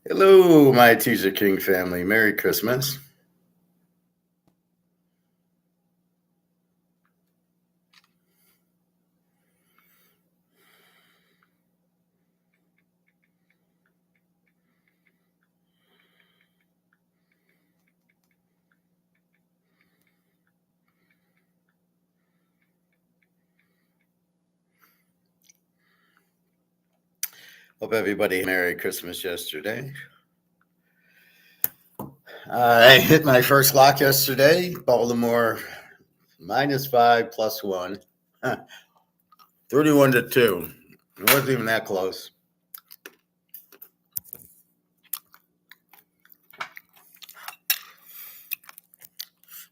Hello, my Teaserking family. Merry Christmas. Hope everybody had a Merry Christmas yesterday. I hit my first lock yesterday. Baltimore -5 +1. 31-2. It wasn't even that close.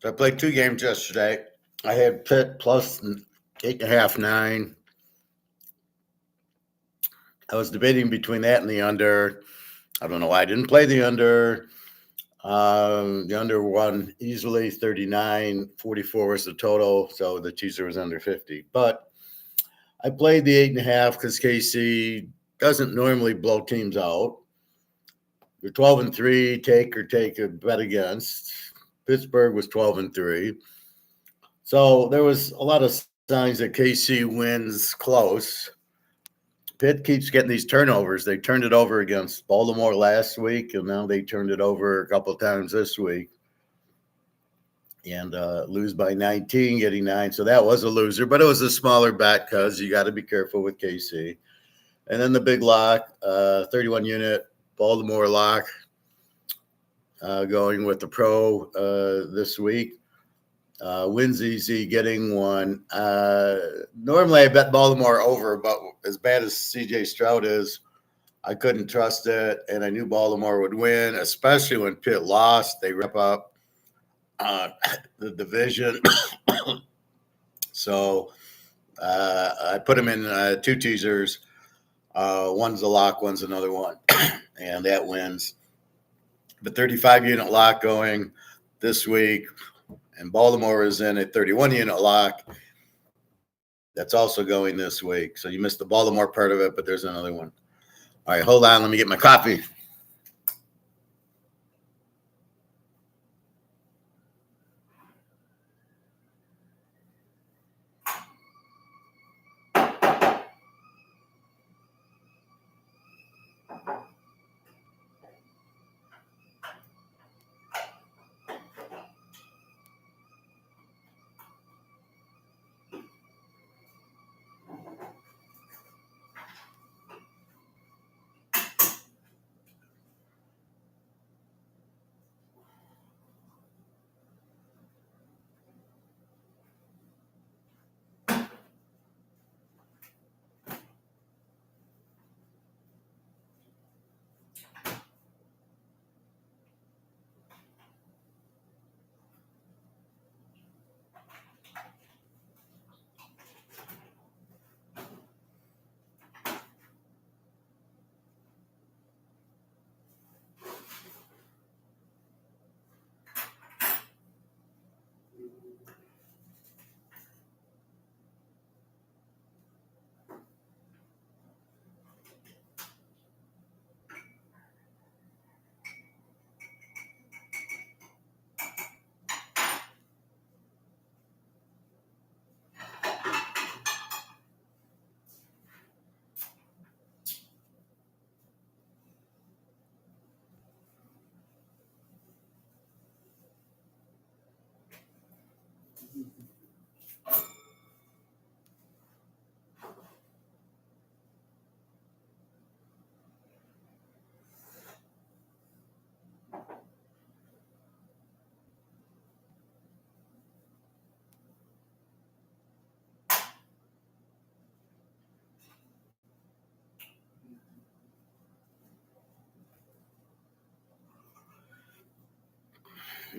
So I played two games yesterday. I had Pitt +8.5, 9. I was debating between that and the under. I don't know why I didn't play the under. The under won easily, 39-44 was the total, so the teaser was under 50. But I played the 8.5 because KC doesn't normally blow teams out. They're 12-3, take a bet against. Pittsburgh was 12-3. So there was a lot of signs that KC wins close. Pitt keeps getting these turnovers. They turned it over against Baltimore last week, and now they turned it over a couple of times this week. And lose by 19, getting 9. So that was a loser, but it was a smaller bet because you got to be careful with KC. And then the big lock, 31 unit Baltimore lock, going with the pro this week. Wins easy, getting one. Normally I bet Baltimore over, but as bad as CJ Stroud is, I couldn't trust it, and I knew Baltimore would win, especially when Pitt lost. They wrap up the division. So I put them in two teasers. One's a lock, one's another one, and that wins. The 35-unit lock going this week, and Baltimore is in a 31-unit lock. That's also going this week. So you missed the Baltimore part of it, but there's another one. All right, hold on. Let me get my coffee.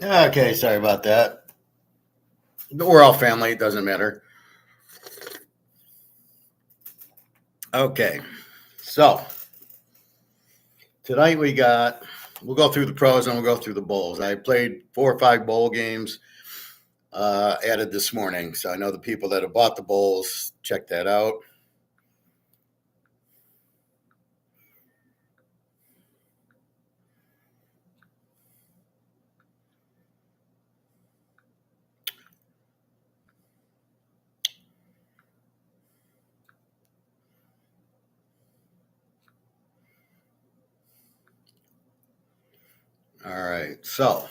Okay, sorry about that. We're all family. It doesn't matter. Okay, so tonight we'll go through the pros and we'll go through the bowls. I played 4 or 5 bowl games added this morning. So I know the people that have bought the bowls, check that out. All right, so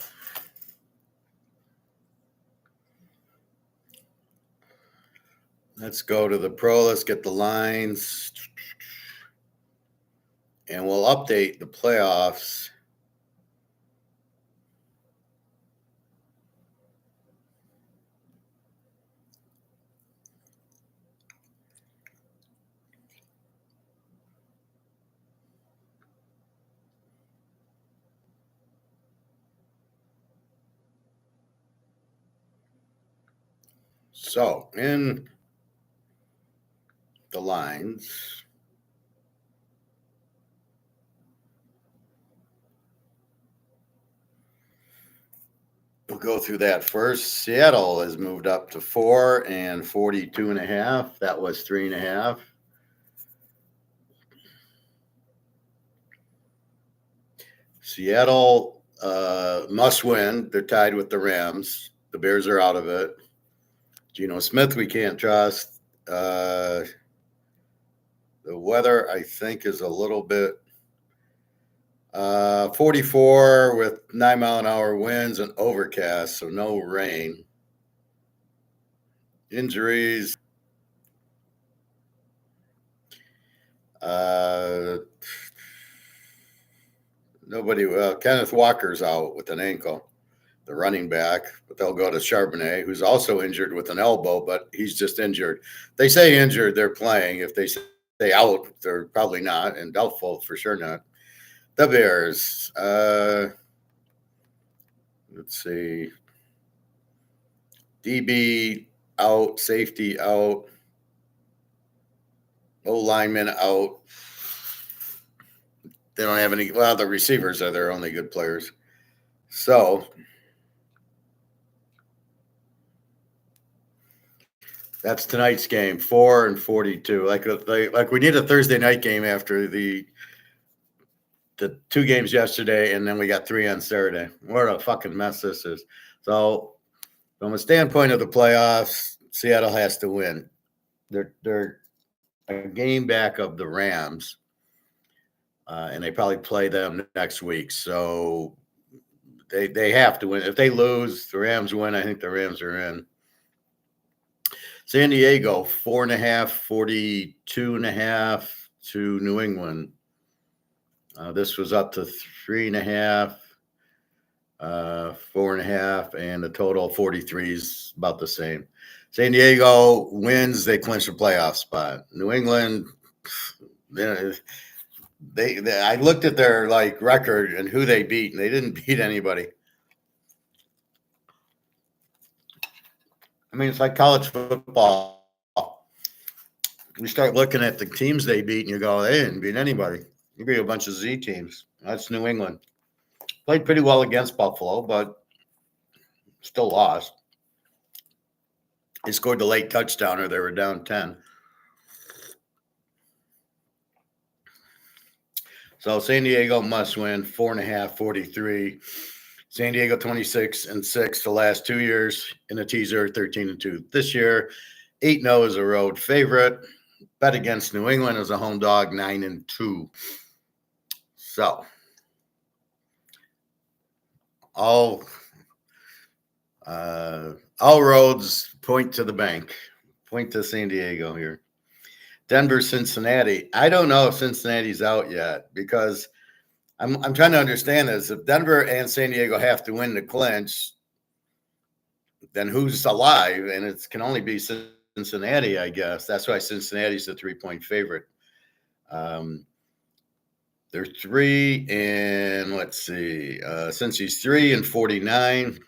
let's go to the pro. Let's get the lines, and we'll update the playoffs. So in the lines, we'll go through that first. Seattle has moved up to 4 and 42.5. That was 3.5. Seattle must win. They're tied with the Rams. The Bears are out of it. Geno Smith, we can't trust. The weather, I think, is a little bit 44 with 9-mile-an-hour winds and overcast, so no rain. Injuries. Nobody. Kenneth Walker's out with an ankle, the running back, but they'll go to Charbonnet, who's also injured with an elbow, but he's just injured. They say injured, they're playing. If they say out, they're probably not, and doubtful for sure not. The Bears. Let's see. DB out, safety out, O lineman out. They don't have any. Well, the receivers are their only good players. So that's tonight's game, 4 and 42. Like we need a Thursday night game after the 2 games yesterday, and then we got 3 on Saturday. What a fucking mess this is. So from a standpoint of the playoffs, Seattle has to win. They're a game back of the Rams, and they probably play them next week. So they have to win. If they lose, the Rams win. I think the Rams are in. San Diego, 4.5, 42.5 to New England. This was up to 3.5, 4.5, and the total 43 is about the same. San Diego wins, they clinch the playoff spot. New England, they I looked at their record and who they beat, and they didn't beat anybody. I mean, it's like college football. You start looking at the teams they beat, and you go, they didn't beat anybody. You beat a bunch of Z teams. That's New England. Played pretty well against Buffalo, but still lost. They scored the late touchdown, or they were down 10. So San Diego must win, 4.5, 43. San Diego 26 and 6 the last 2 years in a teaser, 13 and 2 this year. 8-0 is a road favorite. Bet against New England as a home dog, 9 and 2. So all roads point to the bank, point to San Diego here. Denver, Cincinnati. I don't know if Cincinnati's out yet because I'm trying to understand this. If Denver and San Diego have to win to clinch, then who's alive? And it can only be Cincinnati, I guess. That's why Cincinnati's a 3-point favorite. They're 3 and let's see. Since he's 3 and 49.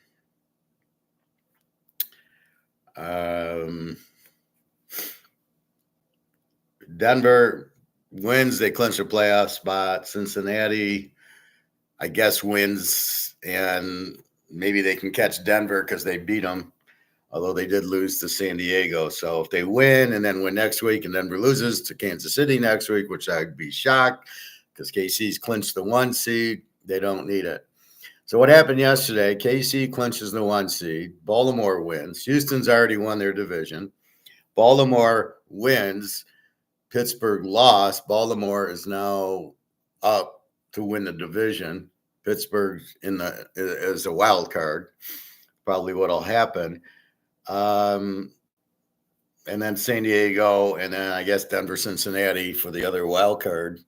Denver wins, they clinch a playoff spot. Cincinnati, I guess, wins, and maybe they can catch Denver because they beat them, although they did lose to San Diego. So if they win and then win next week and Denver loses to Kansas City next week, which I'd be shocked because KC's clinched the 1 seed, they don't need it. So what happened yesterday, KC clinches the 1 seed. Baltimore wins. Houston's already won their division. Baltimore wins. Pittsburgh lost. Baltimore is now up to win the division. Pittsburgh as a wild card. Probably what'll happen. And then San Diego, and then I guess Denver, Cincinnati for the other wild card.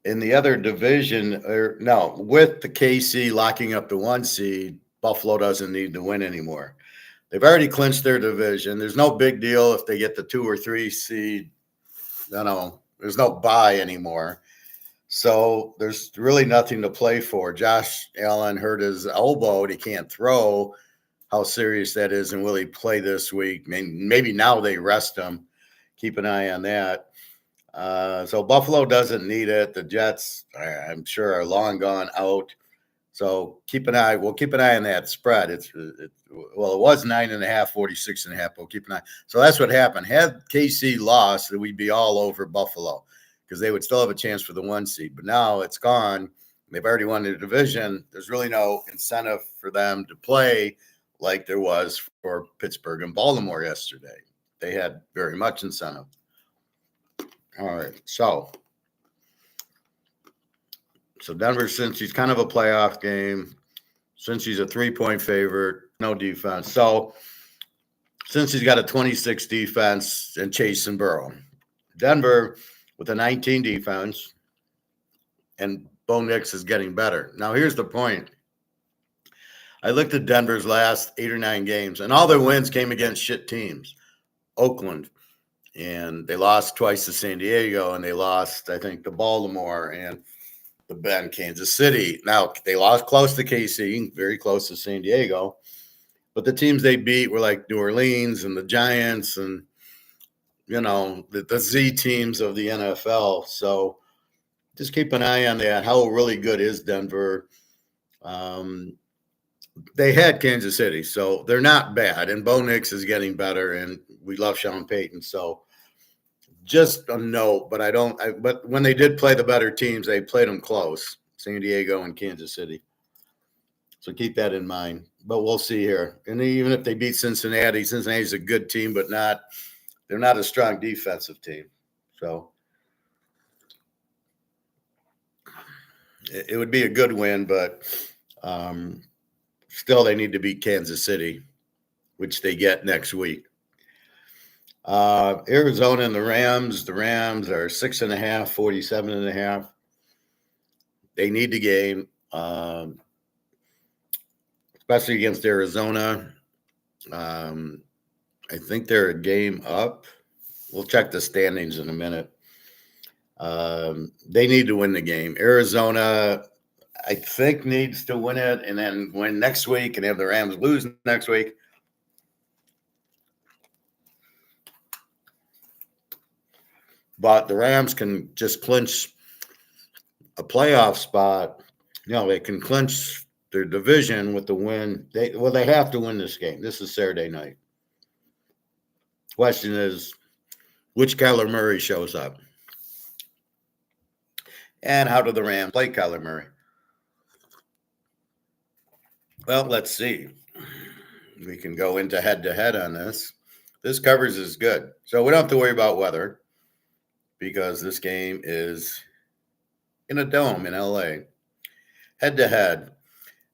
In the other division, with the KC locking up the 1 seed, Buffalo doesn't need to win anymore. They've already clinched their division. There's no big deal if they get the 2 or 3 seed. There's no bye anymore. So there's really nothing to play for. Josh Allen hurt his elbow. He can't throw. How serious that is, and will he play this week? Maybe now they rest him. Keep an eye on that. So Buffalo doesn't need it. The Jets, I'm sure, are long gone out. So keep an eye. We'll keep an eye on that spread. It was 9.5, 46.5. We'll keep an eye. So that's what happened. Had KC lost, we'd be all over Buffalo because they would still have a chance for the 1 seed. But now it's gone. They've already won the division. There's really no incentive for them to play like there was for Pittsburgh and Baltimore yesterday. They had very much incentive. All right, so Denver, since he's kind of a playoff game, since he's a 3-point favorite, no defense. So since he's got a 26 defense and Chase and Burrow, Denver with a 19 defense, and Bo Nix is getting better. Now here's the point. I looked at Denver's last 8 or 9 games, and all their wins came against shit teams. Oakland, and they lost twice to San Diego, and they lost, I think, to Baltimore and the Bend, Kansas City. Now, they lost close to KC, very close to San Diego, but the teams they beat were like New Orleans and the Giants and, the Z teams of the NFL. So just keep an eye on that. How really good is Denver? They had Kansas City, so they're not bad. And Bo Nix is getting better, and we love Sean Payton. So just a note, but when they did play the better teams, they played them close, San Diego and Kansas City. So keep that in mind. But we'll see here. And even if they beat Cincinnati's a good team, but they're not a strong defensive team. So it would be a good win, but still, they need to beat Kansas City, which they get next week. Arizona and the Rams. The Rams are 6.5, 47.5. They need the game, especially against Arizona. I think they're a game up. We'll check the standings in a minute. They need to win the game. Arizona, I think, needs to win it and then win next week and have the Rams lose next week. But the Rams can just clinch a playoff spot. They can clinch their division with the win. They have to win this game. This is Saturday night. Question is, which Kyler Murray shows up? And how do the Rams play Kyler Murray? Well, let's see. We can go into head-to-head on this. This coverage is good. So we don't have to worry about weather because this game is in a dome in L.A. Head-to-head.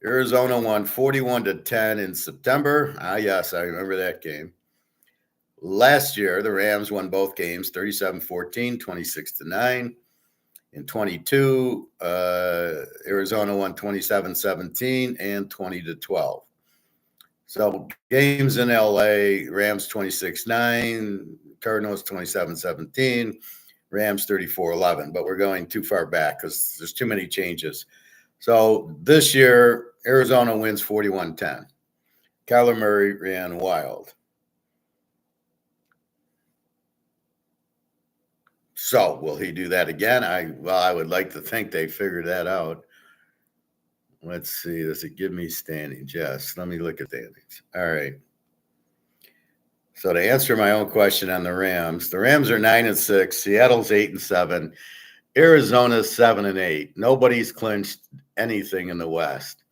Arizona won 41-10 in September. Yes, I remember that game. Last year, the Rams won both games, 37-14, 26-9. In 22, Arizona won 27-17 and 20-12. So games in LA, Rams 26-9, Cardinals 27-17, Rams 34-11. But we're going too far back because there's too many changes. So this year, Arizona wins 41-10. Kyler Murray ran wild. So will he do that again? I would like to think they figured that out. Let's see. Does it give me standings? Yes. Let me look at standings. All right. So to answer my own question on the Rams are 9-6. Seattle's 8-7. Arizona's 7-8. Nobody's clinched anything in the West.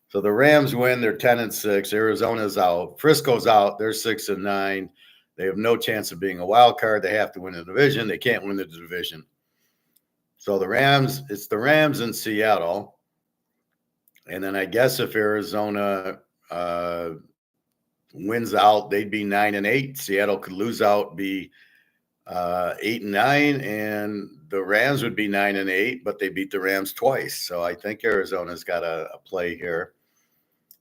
So the Rams win. They're 10-6. Arizona's out. Frisco's out. They're 6-9. They have no chance of being a wild card. They have to win the division. They can't win the division. So it's the Rams in Seattle. And then I guess if Arizona wins out, they'd be 9-8. Seattle could lose out, be 8-9, and the Rams would be 9-8, but they beat the Rams twice. So I think Arizona's got a play here.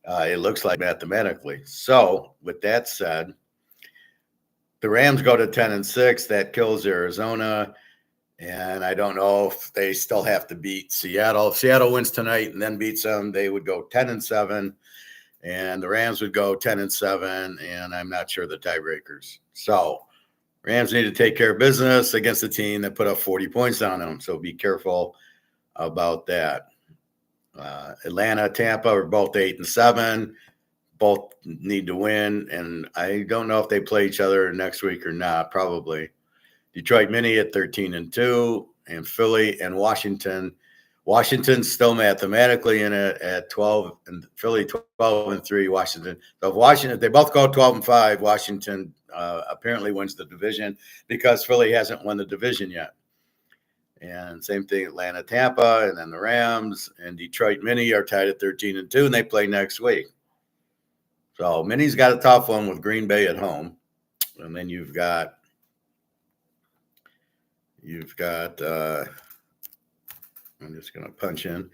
It looks like mathematically. So with that said, the Rams go to 10-6. That kills Arizona. And I don't know if they still have to beat Seattle. If Seattle wins tonight and then beats them, they would go 10-7, and the Rams would go 10-7. And I'm not sure the tiebreakers. So Rams need to take care of business against a team that put up 40 points on them. So be careful about that. Atlanta, Tampa are both 8-7. Both need to win. And I don't know if they play each other next week or not, probably. Detroit Mini at 13-2, and Philly and Washington. Washington's still mathematically in it at 12, and Philly 12-3. Washington. So if Washington, they both go 12-5. Washington apparently wins the division because Philly hasn't won the division yet. And same thing, Atlanta, Tampa, and then the Rams and Detroit Mini are tied at 13-2, and they play next week. So Mini's got a tough one with Green Bay at home, and then you've got I'm just going to punch in.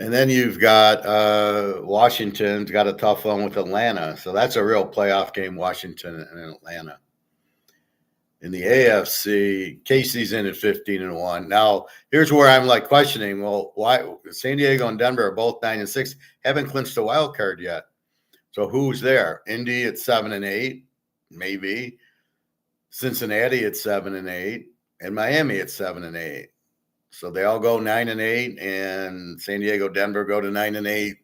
And then you've got Washington's got a tough one with Atlanta. So that's a real playoff game, Washington and Atlanta. In the AFC, Casey's in at 15-1. Now, here's where I'm like questioning, well, why San Diego and Denver are both 9-6, haven't clinched the wild card yet. So who's there? Indy at 7-8, maybe. Cincinnati at 7-8. And Miami at 7-8. So they all go 9-8, and San Diego, Denver go to 9-8.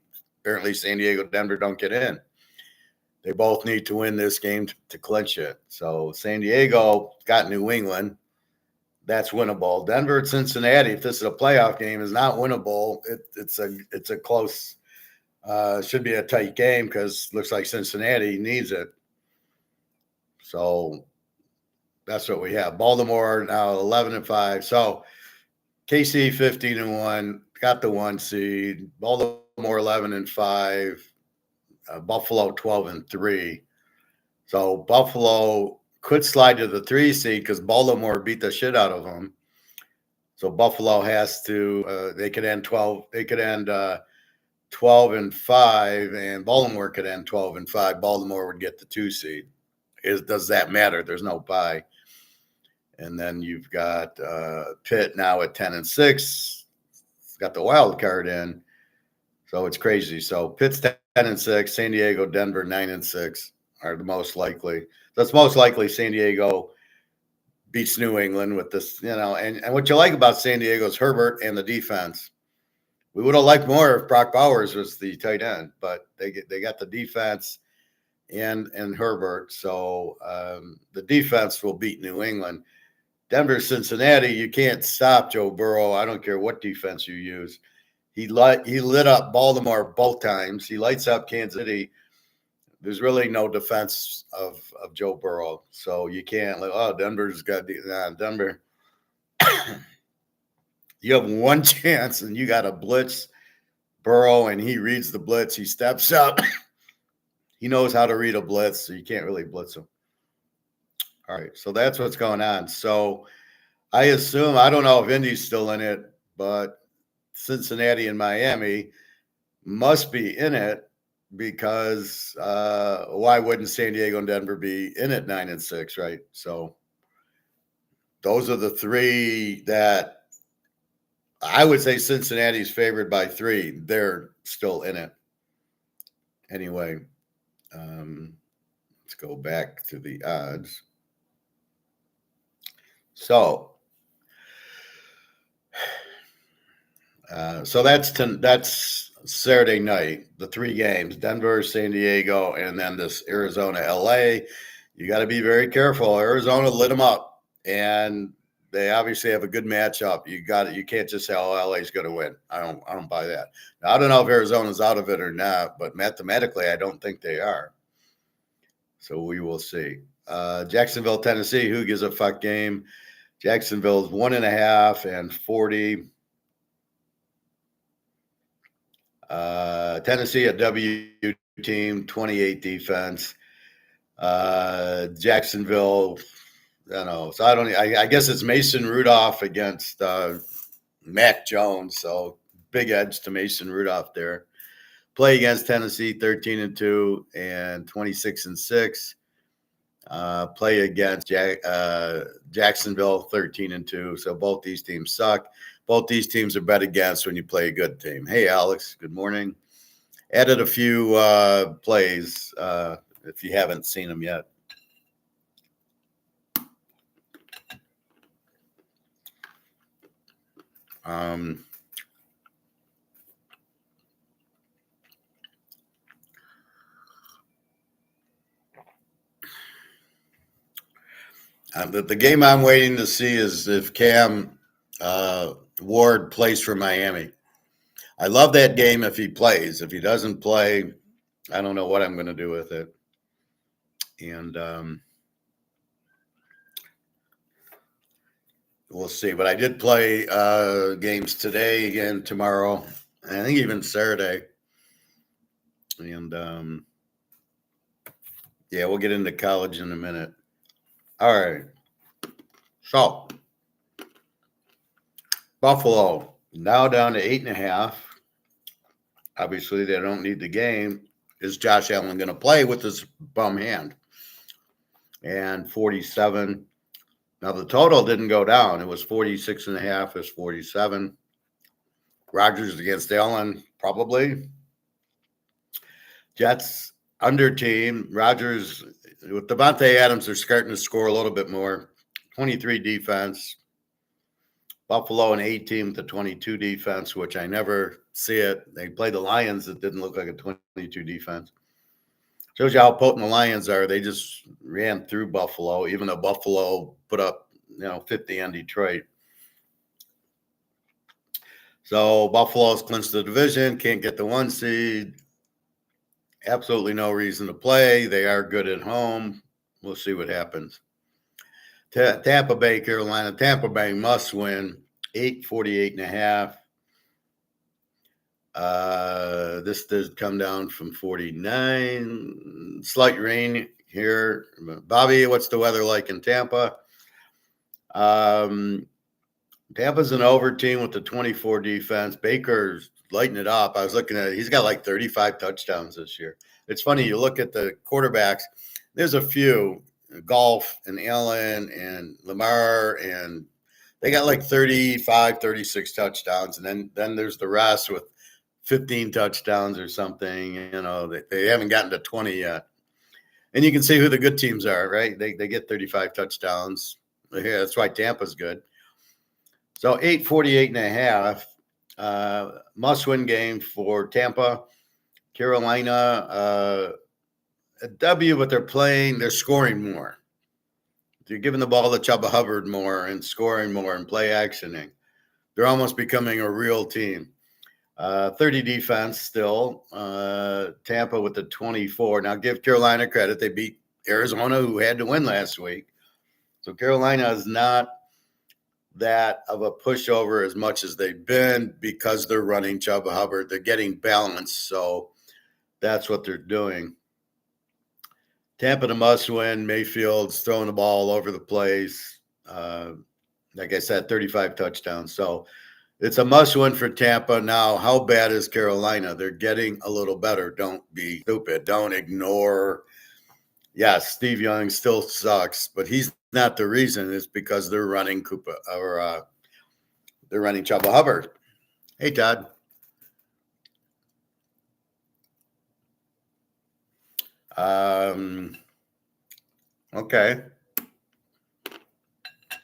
Apparently, San Diego, Denver don't get in. They both need to win this game to clinch it. So San Diego got New England. That's winnable. Denver at Cincinnati, if this is a playoff game, is not winnable. It's a close, should be a tight game because looks like Cincinnati needs it. So that's what we have. Baltimore now 11-5. So KC 15-1, got the 1 seed. Baltimore 11-5. Buffalo 12-3. So Buffalo could slide to the 3 seed because Baltimore beat the shit out of them. So Buffalo has to. They could end 12. They could end 12-5, and Baltimore could end 12-5. Baltimore would get the 2 seed. Does that matter? There's no bye. And then you've got Pitt now at 10-6. It's got the wild card in. So it's crazy. So Pitt's 10-6, San Diego, Denver 9-6 are the most likely. That's most likely San Diego beats New England with this, and what you like about San Diego is Herbert and the defense. We would have liked more if Brock Bowers was the tight end, but they got the defense and Herbert. So the defense will beat New England. Denver, Cincinnati, you can't stop Joe Burrow. I don't care what defense you use. He lit up Baltimore both times. He lights up Kansas City. There's really no defense of Joe Burrow. So you can't Denver's got Denver. You have one chance and you got a blitz Burrow, and he reads the blitz. He steps up. He knows how to read a blitz, so you can't really blitz him. All right, so that's what's going on. So I assume, I don't know if Indy's still in it, but Cincinnati and Miami must be in it because why wouldn't San Diego and Denver be in it 9-6, right? So those are the 3 that I would say Cincinnati's favored by 3. They're still in it. Anyway, let's go back to the odds. So that's Saturday night, the 3 games, Denver, San Diego, and then this Arizona, LA. You got to be very careful. Arizona lit them up, and they obviously have a good matchup. You can't just say, oh, LA's going to win. I don't buy that. Now, I don't know if Arizona's out of it or not, but mathematically, I don't think they are. So we will see. Jacksonville, Tennessee, who gives a fuck game? Jacksonville's 1.5 and 40. Tennessee, a W team, 28 defense. Jacksonville, I don't know. So I guess it's Mason Rudolph against Mac Jones. So big edge to Mason Rudolph there. Play against Tennessee, 13-2 and 26-6. Play against Jacksonville, 13-2. So both these teams suck. Both these teams are bet against when you play a good team. Hey, Alex, good morning. Added a few plays if you haven't seen them yet. The game I'm waiting to see is if Cam Ward plays for Miami. I love that game if he plays. If he doesn't play, I don't know what I'm going to do with it. And we'll see. But I did play games today, again, tomorrow, and I think even Saturday. And yeah, we'll get into college in a minute. All right. So, Buffalo now down to 8.5. Obviously, they don't need the game. Is Josh Allen going to play with his bum hand? And 47. Now, the total didn't go down. It was 46.5. It's 47. Rodgers against Allen, probably. Jets under team. Rodgers with Devontae Adams, they're starting to score a little bit more. 23 defense. Buffalo an 18 with the 22 defense, which I never see it. They played the Lions. It didn't look like a 22 defense. Shows you how potent the Lions are. They just ran through Buffalo, even though Buffalo put up 50 on Detroit. So Buffalo's clinched the division, can't get the 1 seed. Absolutely no reason to play. They are good at home. We'll see what happens. Tampa Bay, Carolina. Tampa Bay must win. 48.5. This did come down from 49. Slight rain here. Bobby, what's the weather like in Tampa? Tampa's an over team with the 24 defense. Baker's lighting it up. I was looking at it. He's got like 35 touchdowns this year. It's funny. You look at the quarterbacks. There's a few, Golf and Allen and Lamar, and they got like 35, 36 touchdowns. And then there's the rest with 15 touchdowns or something. They haven't gotten to 20 yet. And you can see who the good teams are, right? They get 35 touchdowns. Yeah, that's why Tampa's good. So 48.5, must-win game for Tampa. Carolina, a W, but they're scoring more. They're giving the ball to Chuba Hubbard more and scoring more and play actioning. They're almost becoming a real team. 30 defense still. Tampa with the 24. Now give Carolina credit. They beat Arizona, who had to win last week. So Carolina is not that of a pushover as much as they've been because they're running Chuba Hubbard. They're getting balanced, so that's what they're doing. Tampa to must win. Mayfield's throwing the ball all over the place. Like I said, 35 touchdowns. So it's a must win for Tampa. Now, how bad is Carolina? They're getting a little better. Don't be stupid. Don't ignore. Yes, Steve Young still sucks, but he's not the reason. It's because they're running they're running Chuba Hubbard. Hey, Todd. Okay.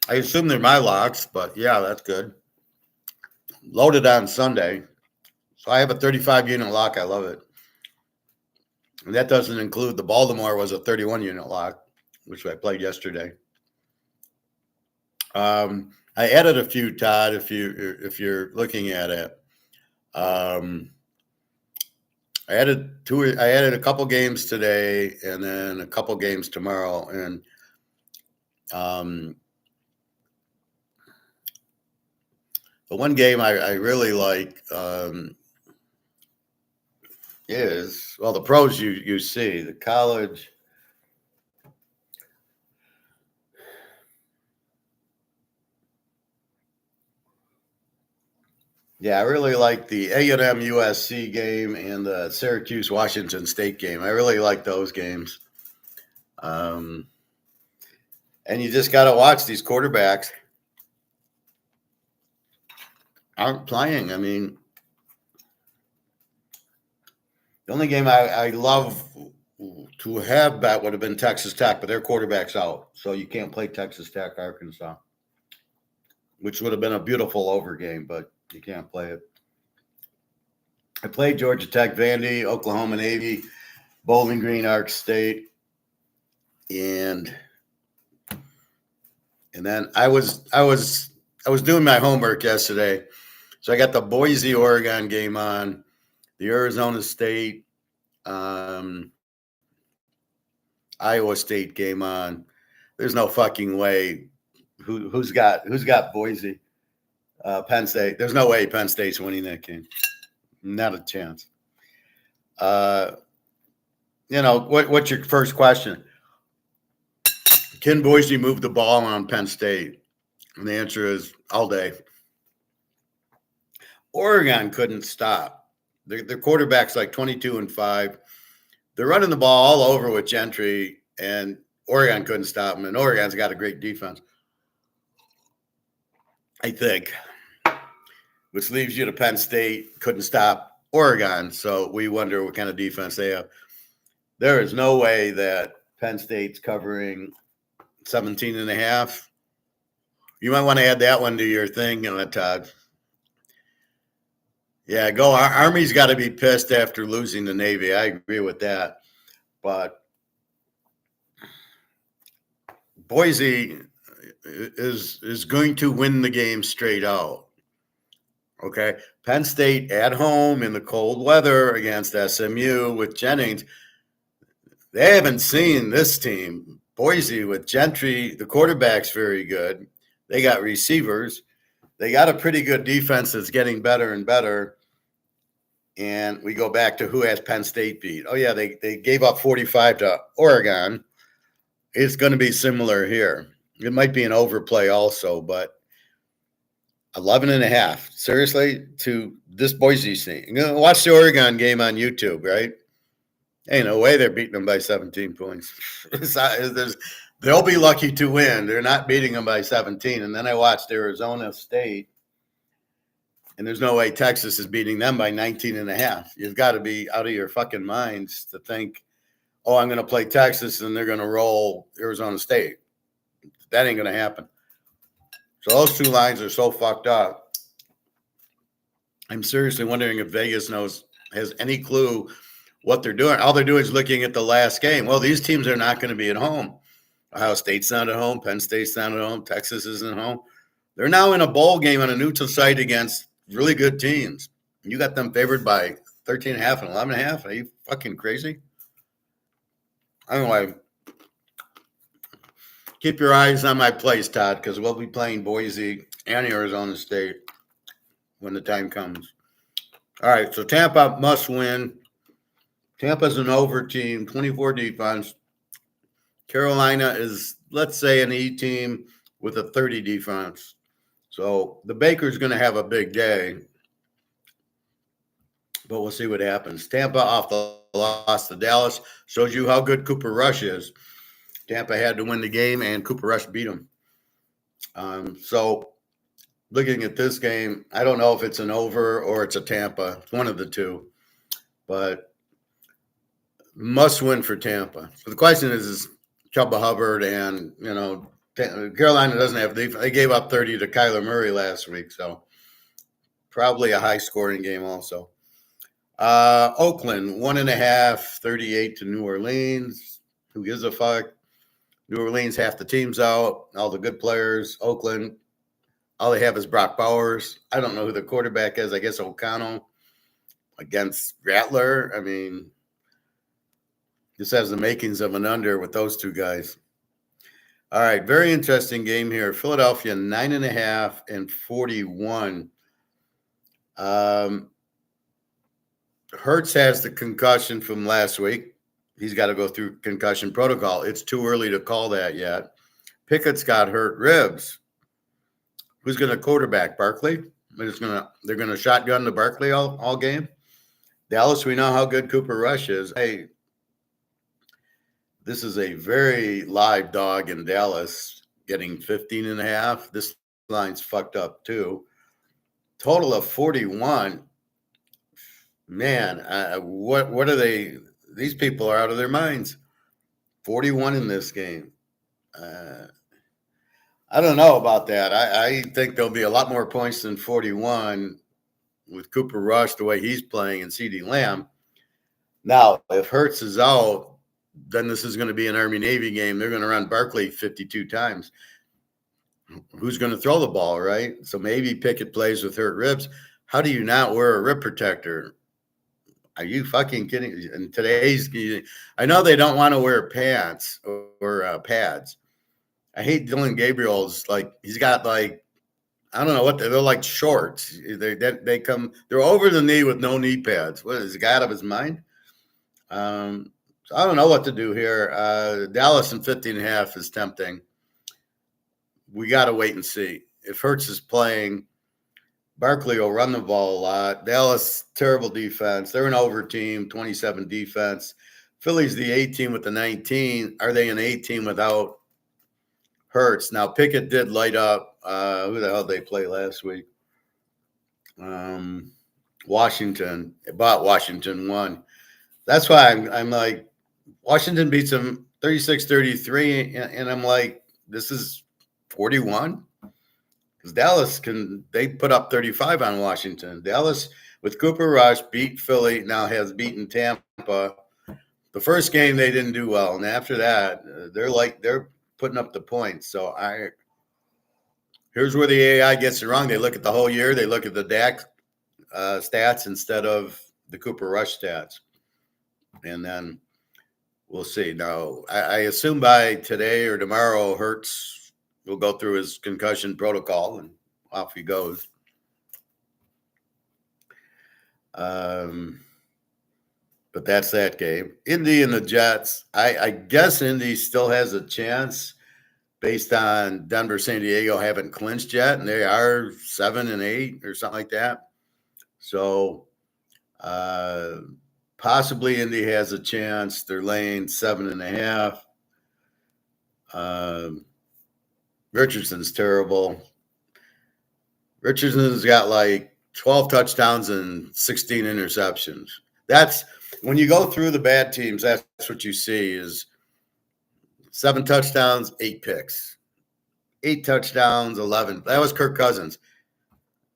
I assume they're my locks, but yeah, that's good. Loaded on Sunday. So I have a 35 unit lock. I love it. And that doesn't include the Baltimore was a 31 unit lock, which I played yesterday. I added a few, Todd, if you're looking at it. I added a couple games today and then a couple games tomorrow. And The one game I really like is, well, the pros you see, the college. Yeah, I really like the A&M USC game and the Syracuse Washington State game. I really like those games. And you just got to watch these quarterbacks aren't playing. I mean, the only game I love to have bet would have been Texas Tech, but their quarterback's out. So you can't play Texas Tech, Arkansas, which would have been a beautiful over game, but you can't play it. I played Georgia Tech, Vandy, Oklahoma Navy, Bowling Green, Ark State, and then I was doing my homework yesterday, so I got the Boise, Oregon game on, the Arizona State, Iowa State game on. There's no fucking way. Who's got Boise? Penn State. There's no way Penn State's winning that game. Not a chance. What's your first question? Can Boise move the ball on Penn State? And the answer is all day. Oregon couldn't stop. Their quarterback's like 22-5. They're running the ball all over with Gentry, and Oregon couldn't stop them. And Oregon's got a great defense, I think, which leaves you to Penn State couldn't stop Oregon. So we wonder what kind of defense they have. There is no way that Penn State's covering 17.5. You might want to add that one to your thing, Todd. Yeah, go. Our Army's got to be pissed after losing the Navy. I agree with that. But Boise is going to win the game straight out. Okay. Penn State at home in the cold weather against SMU with Jennings. They haven't seen this team. Boise with Gentry, the quarterback's very good. They got receivers. They got a pretty good defense that's getting better and better. And we go back to who has Penn State beat. Oh, yeah, they gave up 45 to Oregon. It's going to be similar here. It might be an overplay also, but 11.5. Seriously, to this Boise team. Watch the Oregon game on YouTube, right? Ain't no way they're beating them by 17 points. They'll be lucky to win. They're not beating them by 17. And then I watched Arizona State, and there's no way Texas is beating them by 19.5. You've got to be out of your fucking minds to think, oh, I'm going to play Texas and they're going to roll Arizona State. That ain't going to happen. So those two lines are so fucked up. I'm seriously wondering if Vegas has any clue what they're doing. All they're doing is looking at the last game. Well, these teams are not going to be at home. Ohio State's not at home. Penn State's not at home. Texas isn't at home. They're now in a bowl game on a neutral site against really good teams. You got them favored by 13.5 and 11.5. Are you fucking crazy? Anyway, keep your eyes on my plays, Todd, because we'll be playing Boise and Arizona State when the time comes. All right, so Tampa must win. Tampa's an over team, 24 defense. Carolina is, let's say, an E team with a 30 defense. So the Baker's going to have a big day, but we'll see what happens. Tampa off the loss to Dallas shows you how good Cooper Rush is. Tampa had to win the game, and Cooper Rush beat them. So looking at this game, I don't know if it's an over or it's a Tampa. It's one of the two. But must win for Tampa. So the question is Chuba Hubbard and, Carolina doesn't have defense. They gave up 30 to Kyler Murray last week, so probably a high-scoring game also. Oakland, 1.5, 38 to New Orleans. Who gives a fuck? New Orleans, half the team's out, all the good players. Oakland, all they have is Brock Bowers. I don't know who the quarterback is. I guess O'Connell against Rattler. I mean, this has the makings of an under with those two guys. All right, very interesting game here. Philadelphia, 9.5 and 41. Hertz has the concussion from last week. He's got to go through concussion protocol. It's too early to call that yet. Pickett's got hurt ribs. Who's going to quarterback? Barkley? They're gonna shotgun to Barkley all game. Dallas, we know how good Cooper Rush is. Hey, this is a very live dog in Dallas, getting 15.5. This line's fucked up too. Total of 41. Man, what are they? These people are out of their minds. 41 in this game. I don't know about that. I think there'll be a lot more points than 41 with Cooper Rush the way he's playing and CeeDee Lamb. Now, if Hurts is out, then this is going to be an Army-Navy game. They're going to run Barkley 52 times. Who's going to throw the ball, right? So maybe Pickett plays with hurt ribs. How do you not wear a rib protector? Are you fucking kidding? In today's, I know they don't want to wear pants or pads. I hate Dylan Gabriel's, like, he's got, like, I don't know what they're like shorts. They're over the knee with no knee pads. What is the guy out of his mind? So I don't know what to do here. Dallas in 15.5 is tempting. We got to wait and see. If Hurts is playing, Barkley will run the ball a lot. Dallas, terrible defense. They're an over team, 27 defense. Philly's the A team with the 19. Are they an A team without Hurts? Now, Pickett did light up. Who the hell did they play last week? Washington. But Washington won. That's why I'm like, Washington beats them 36-33, and I'm like, this is 41? Because Dallas they put up 35 on Washington. Dallas, with Cooper Rush, beat Philly, now has beaten Tampa. The first game, they didn't do well. And after that, they're putting up the points. So here's where the AI gets it wrong. They look at the whole year. They look at the DAC stats instead of the Cooper Rush stats. And then we'll see. Now, I assume by today or tomorrow, Hurts will go through his concussion protocol, and off he goes. But that's that game. Indy and the Jets. I guess Indy still has a chance based on Denver, San Diego haven't clinched yet, and they are 7-8 or something like that. So possibly Indy has a chance. They're laying 7.5. Richardson's terrible. Richardson's got like 12 touchdowns and 16 interceptions. That's when you go through the bad teams, that's what you see is 7 touchdowns, 8 picks. 8 touchdowns, 11. That was Kirk Cousins.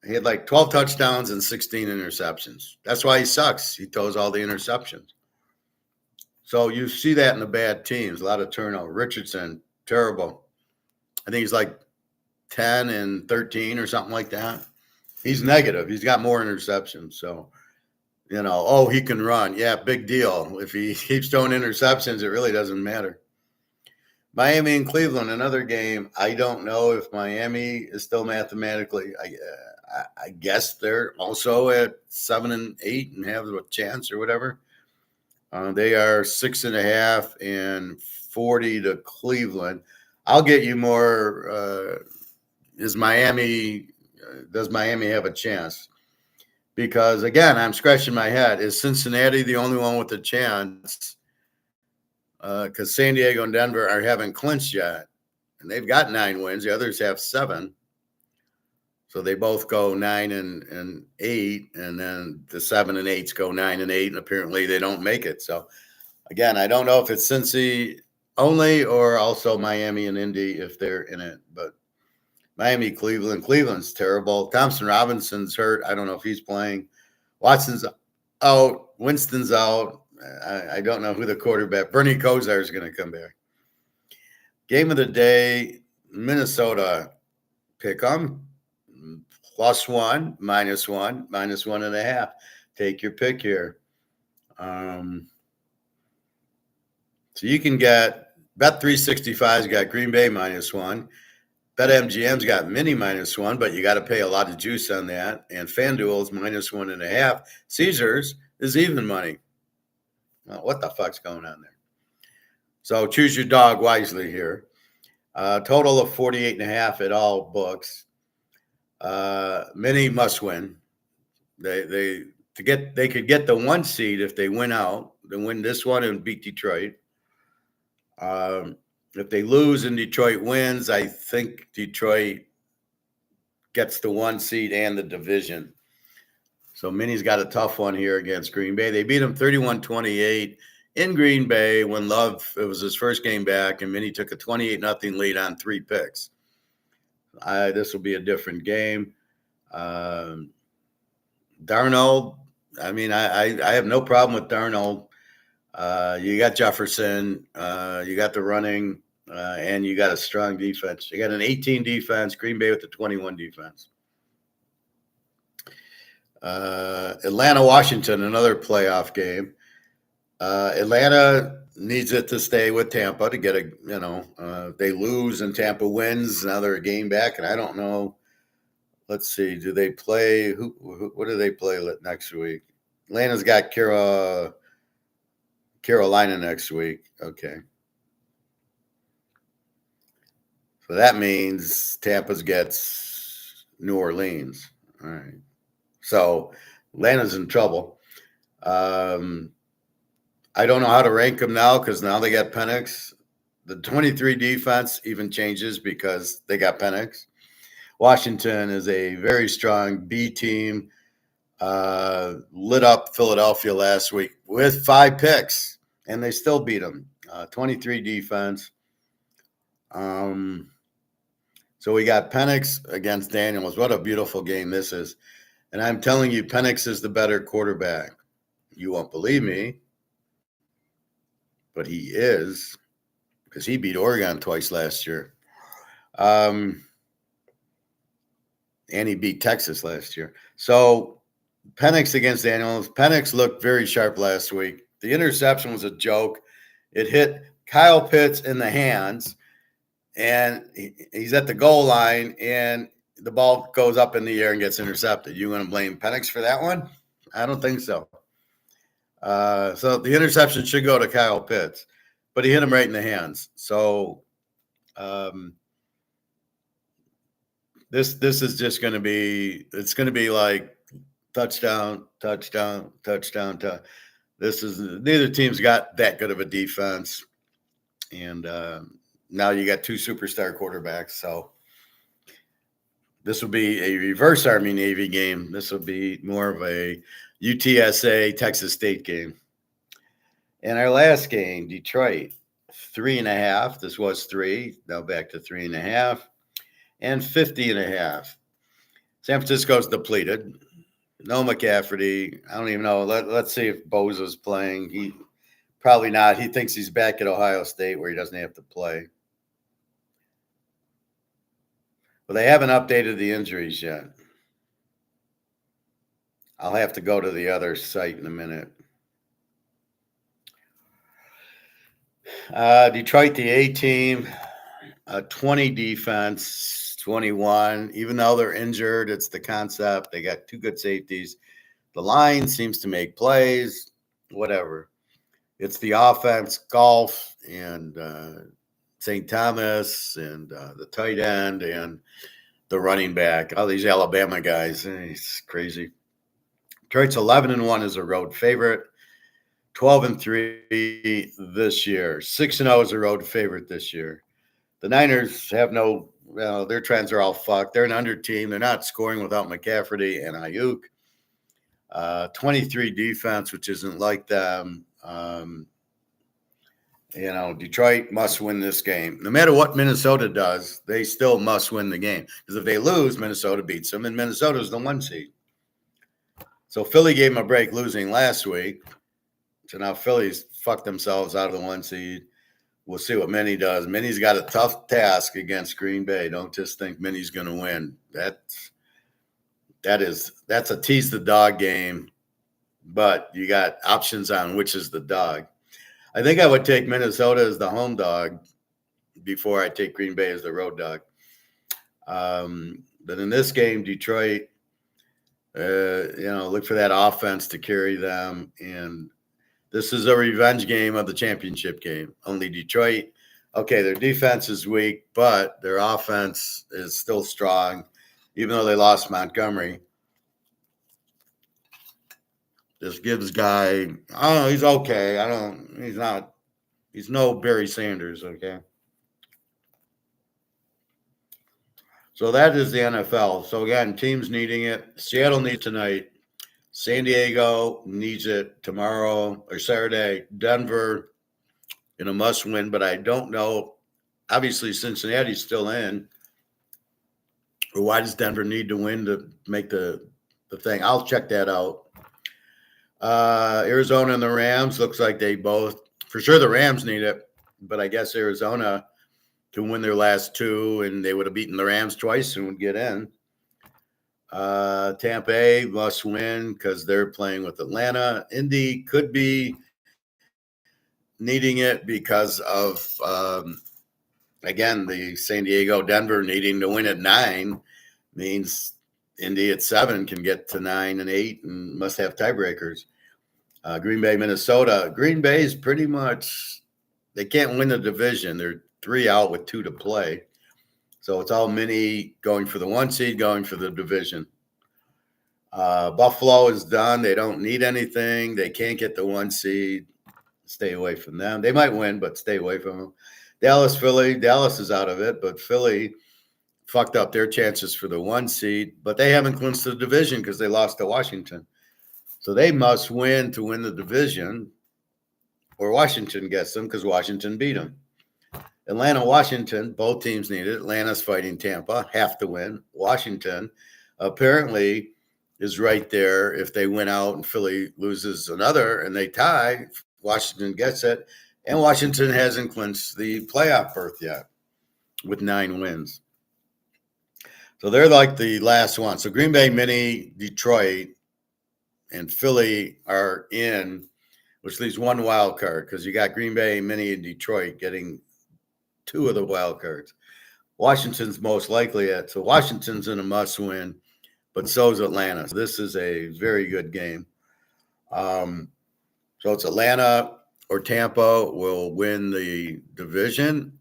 He had like 12 touchdowns and 16 interceptions. That's why he sucks. He throws all the interceptions. So you see that in the bad teams, a lot of turnover. Richardson, terrible. I think he's like 10 and 13 or something like that. He's negative. He's got more interceptions. So, he can run. Yeah, big deal. If he keeps throwing interceptions, it really doesn't matter. Miami and Cleveland, another game. I don't know if Miami is still mathematically. I guess they're also at 7-8 and have a chance or whatever. They are 6.5 and 40 to Cleveland. I'll get you more. Does Miami have a chance? Because again, I'm scratching my head. Is Cincinnati the only one with a chance? Because San Diego and Denver haven't clinched yet, and they've got 9 wins. The others have 7. So they both go 9 and 8, and then the 7 and 8s go 9 and 8, and apparently they don't make it. So again, I don't know if it's Cincy only or also Miami and Indy if they're in it. But Miami, Cleveland's terrible. Thompson Robinson's hurt. I don't know if he's playing. Watson's out. Winston's out. I don't know who the quarterback. Bernie Kosar is going to come back. Game of the day, Minnesota. Pick 'em. +1, -1, -1.5. Take your pick here. So you can bet 365's got Green Bay -1. BetMGM's got mini -1, but you got to pay a lot of juice on that. And FanDuel's -1.5. Caesars is even money. Well, what the fuck's going on there? So choose your dog wisely here. Total of 48.5 at all books. Mini must win. They could get the 1 seed if they win out. They win this one and beat Detroit. If they lose and Detroit wins, I think Detroit gets the 1 seed and the division. So Minnie's got a tough one here against Green Bay. They beat them 31-28 in Green Bay when Love, it was his first game back, and Minnie took a 28-0 lead on 3 picks. This will be a different game. Darnold, I mean, I have no problem with Darnold. You got Jefferson, you got the running, and you got a strong defense. You got an 18 defense, Green Bay with the 21 defense. Atlanta, Washington, another playoff game. Atlanta needs it to stay with Tampa to get they lose and Tampa wins. Now they're a game back, and I don't know. Let's see. Do they play? What do they play next week? Atlanta's got Carolina next week. Okay. So that means Tampa's gets New Orleans. All right. So Atlanta's in trouble. I don't know how to rank them now because now they got Penix. The 23 defense even changes because they got Penix. Washington is a very strong B team. Lit up Philadelphia last week with 5 picks, and they still beat them. 23 defense. So we got Penix against Daniels. What a beautiful game this is. And I'm telling you, Penix is the better quarterback. You won't believe me, but he is, because he beat Oregon twice last year. And he beat Texas last year. So Penix against Daniels. Penix looked very sharp last week. The interception was a joke. It hit Kyle Pitts in the hands, and he's at the goal line, and the ball goes up in the air and gets intercepted. You going to blame Penix for that one? I don't think so. So the interception should go to Kyle Pitts, but he hit him right in the hands. So this is just going to be, it's going to be like touchdown. Neither team's got that good of a defense. And now you got 2 superstar quarterbacks. So this will be a reverse Army-Navy game. This will be more of a UTSA Texas State game. And our last game, Detroit, 3.5. This was 3. Now back to 3.5. And 50.5. San Francisco's depleted. No McCaffrey. I don't even know. Let's see if Bosa's playing. He probably not. He thinks he's back at Ohio State where he doesn't have to play. But they haven't updated the injuries yet. I'll have to go to the other site in a minute. Detroit, the A team, 20 defense, 21. Even though they're injured, it's the concept. They got 2 good safeties. The line seems to make plays, whatever. It's the offense, golf, and St. Thomas, and the tight end, and the running back. All these Alabama guys. It's crazy. Detroit's 11-1 as a road favorite. 12-3 this year. 6-0 as a road favorite this year. The Niners have their trends are all fucked. They're an under team. They're not scoring without McCaffrey and Ayuk. 23 defense, which isn't like them. Detroit must win this game. No matter what Minnesota does, they still must win the game. Because if they lose, Minnesota beats them, and Minnesota's the 1 seed. So Philly gave them a break losing last week. So now Philly's fucked themselves out of the 1 seed. We'll see what Minnie does. Minnie's got a tough task against Green Bay. Don't just think Minnie's going to win. That's a tease the dog game, but you got options on which is the dog. I think I would take Minnesota as the home dog before I take Green Bay as the road dog. But in this game, Detroit, look for that offense to carry them. And this is a revenge game of the championship game. Only Detroit, okay, their defense is weak, but their offense is still strong, even though they lost Montgomery. This Gibbs guy, he's okay. He's no Barry Sanders, okay? So that is the NFL. So again, teams needing it. Seattle needs tonight. San Diego needs it tomorrow or Saturday. Denver in a must win, but I don't know. Obviously, Cincinnati's still in. Or why does Denver need to win to make the thing? I'll check that out. Arizona and the Rams looks like they both, for sure the Rams need it, but I guess Arizona can win their last two, and they would have beaten the Rams twice and would get in. Tampa must win because they're playing with Atlanta. Indy could be needing it because of, again, the San Diego, Denver needing to win at 9 means Indy at 7 can get to 9 and 8 and must have tiebreakers. Green Bay, Minnesota. Green Bay is pretty much, they can't win the division. They're 3 out with 2 to play. So it's all mini going for the 1 seed, going for the division. Buffalo is done. They don't need anything. They can't get the 1 seed. Stay away from them. They might win, but stay away from them. Dallas, Philly. Dallas is out of it, but Philly fucked up their chances for the 1 seed. But they haven't clinched the division because they lost to Washington. So they must win to win the division, or Washington gets them because Washington beat them. Atlanta, Washington, both teams need it. Atlanta's fighting Tampa, have to win. Washington apparently is right there. If they win out and Philly loses another and they tie, Washington gets it. And Washington hasn't clinched the playoff berth yet with 9 wins. So they're like the last one. So Green Bay, Mini, Detroit, and Philly are in, which leaves 1 wild card because you got Green Bay, Mini, and Detroit getting 2 of the wild cards. Washington's most likely at, so Washington's in a must win, but so is Atlanta. So this is a very good game. So it's Atlanta or Tampa will win the division.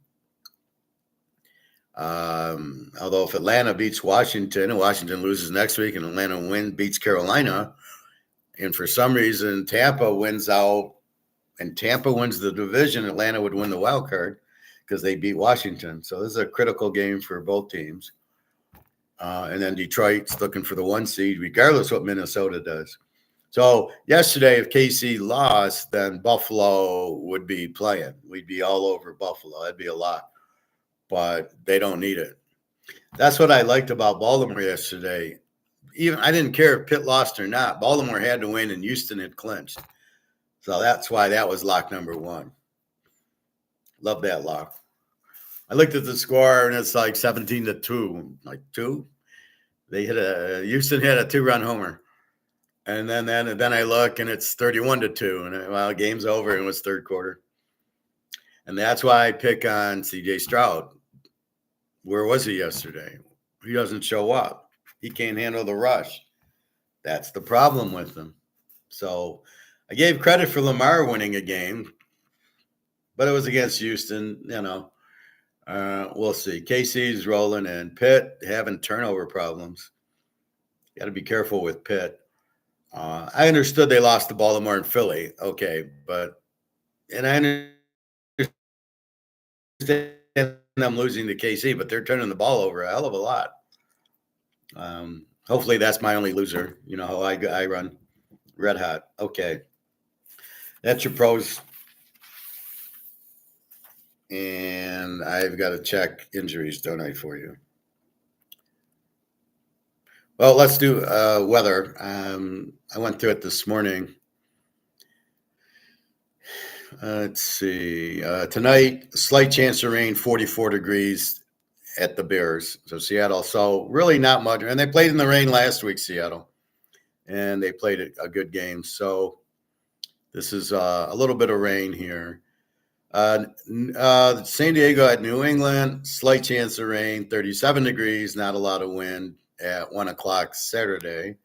Although if Atlanta beats Washington and Washington loses next week and Atlanta beats Carolina, and for some reason Tampa wins out and Tampa wins the division, Atlanta would win the wild card because they beat Washington. So this is a critical game for both teams. And then Detroit's looking for the 1 seed, regardless what Minnesota does. So yesterday, if KC lost, then Buffalo would be playing. We'd be all over Buffalo. That'd be a lot. But they don't need it. That's what I liked about Baltimore yesterday. Even I didn't care if Pitt lost or not. Baltimore had to win, and Houston had clinched. So that's why that was lock number 1. Love that lock. I looked at the score, and it's like 17-2. Like 2? Houston hit a 2-run homer. And then I look, and it's 31-2. And game's over, and it was third quarter. And that's why I pick on CJ Stroud. Where was he yesterday? He doesn't show up. He can't handle the rush. That's the problem with him. So I gave credit for Lamar winning a game, but it was against Houston, We'll see. KC's rolling in. Pitt having turnover problems. Got to be careful with Pitt. I understood they lost to Baltimore and Philly. Okay, and I understand them losing to KC, but they're turning the ball over a hell of a lot. Hopefully that's my only loser. You know how I run red hot. Okay. That's your pros. And I've got to check injuries, don't I, for you? Well, let's do weather. I went through it this morning. Let's see. Tonight, slight chance of rain, 44 degrees at the Bears. So Seattle. So really not much. And they played in the rain last week, Seattle. And they played a good game. So this is a little bit of rain here. San Diego at New England, slight chance of rain, 37 degrees, not a lot of wind at 1 o'clock Saturday.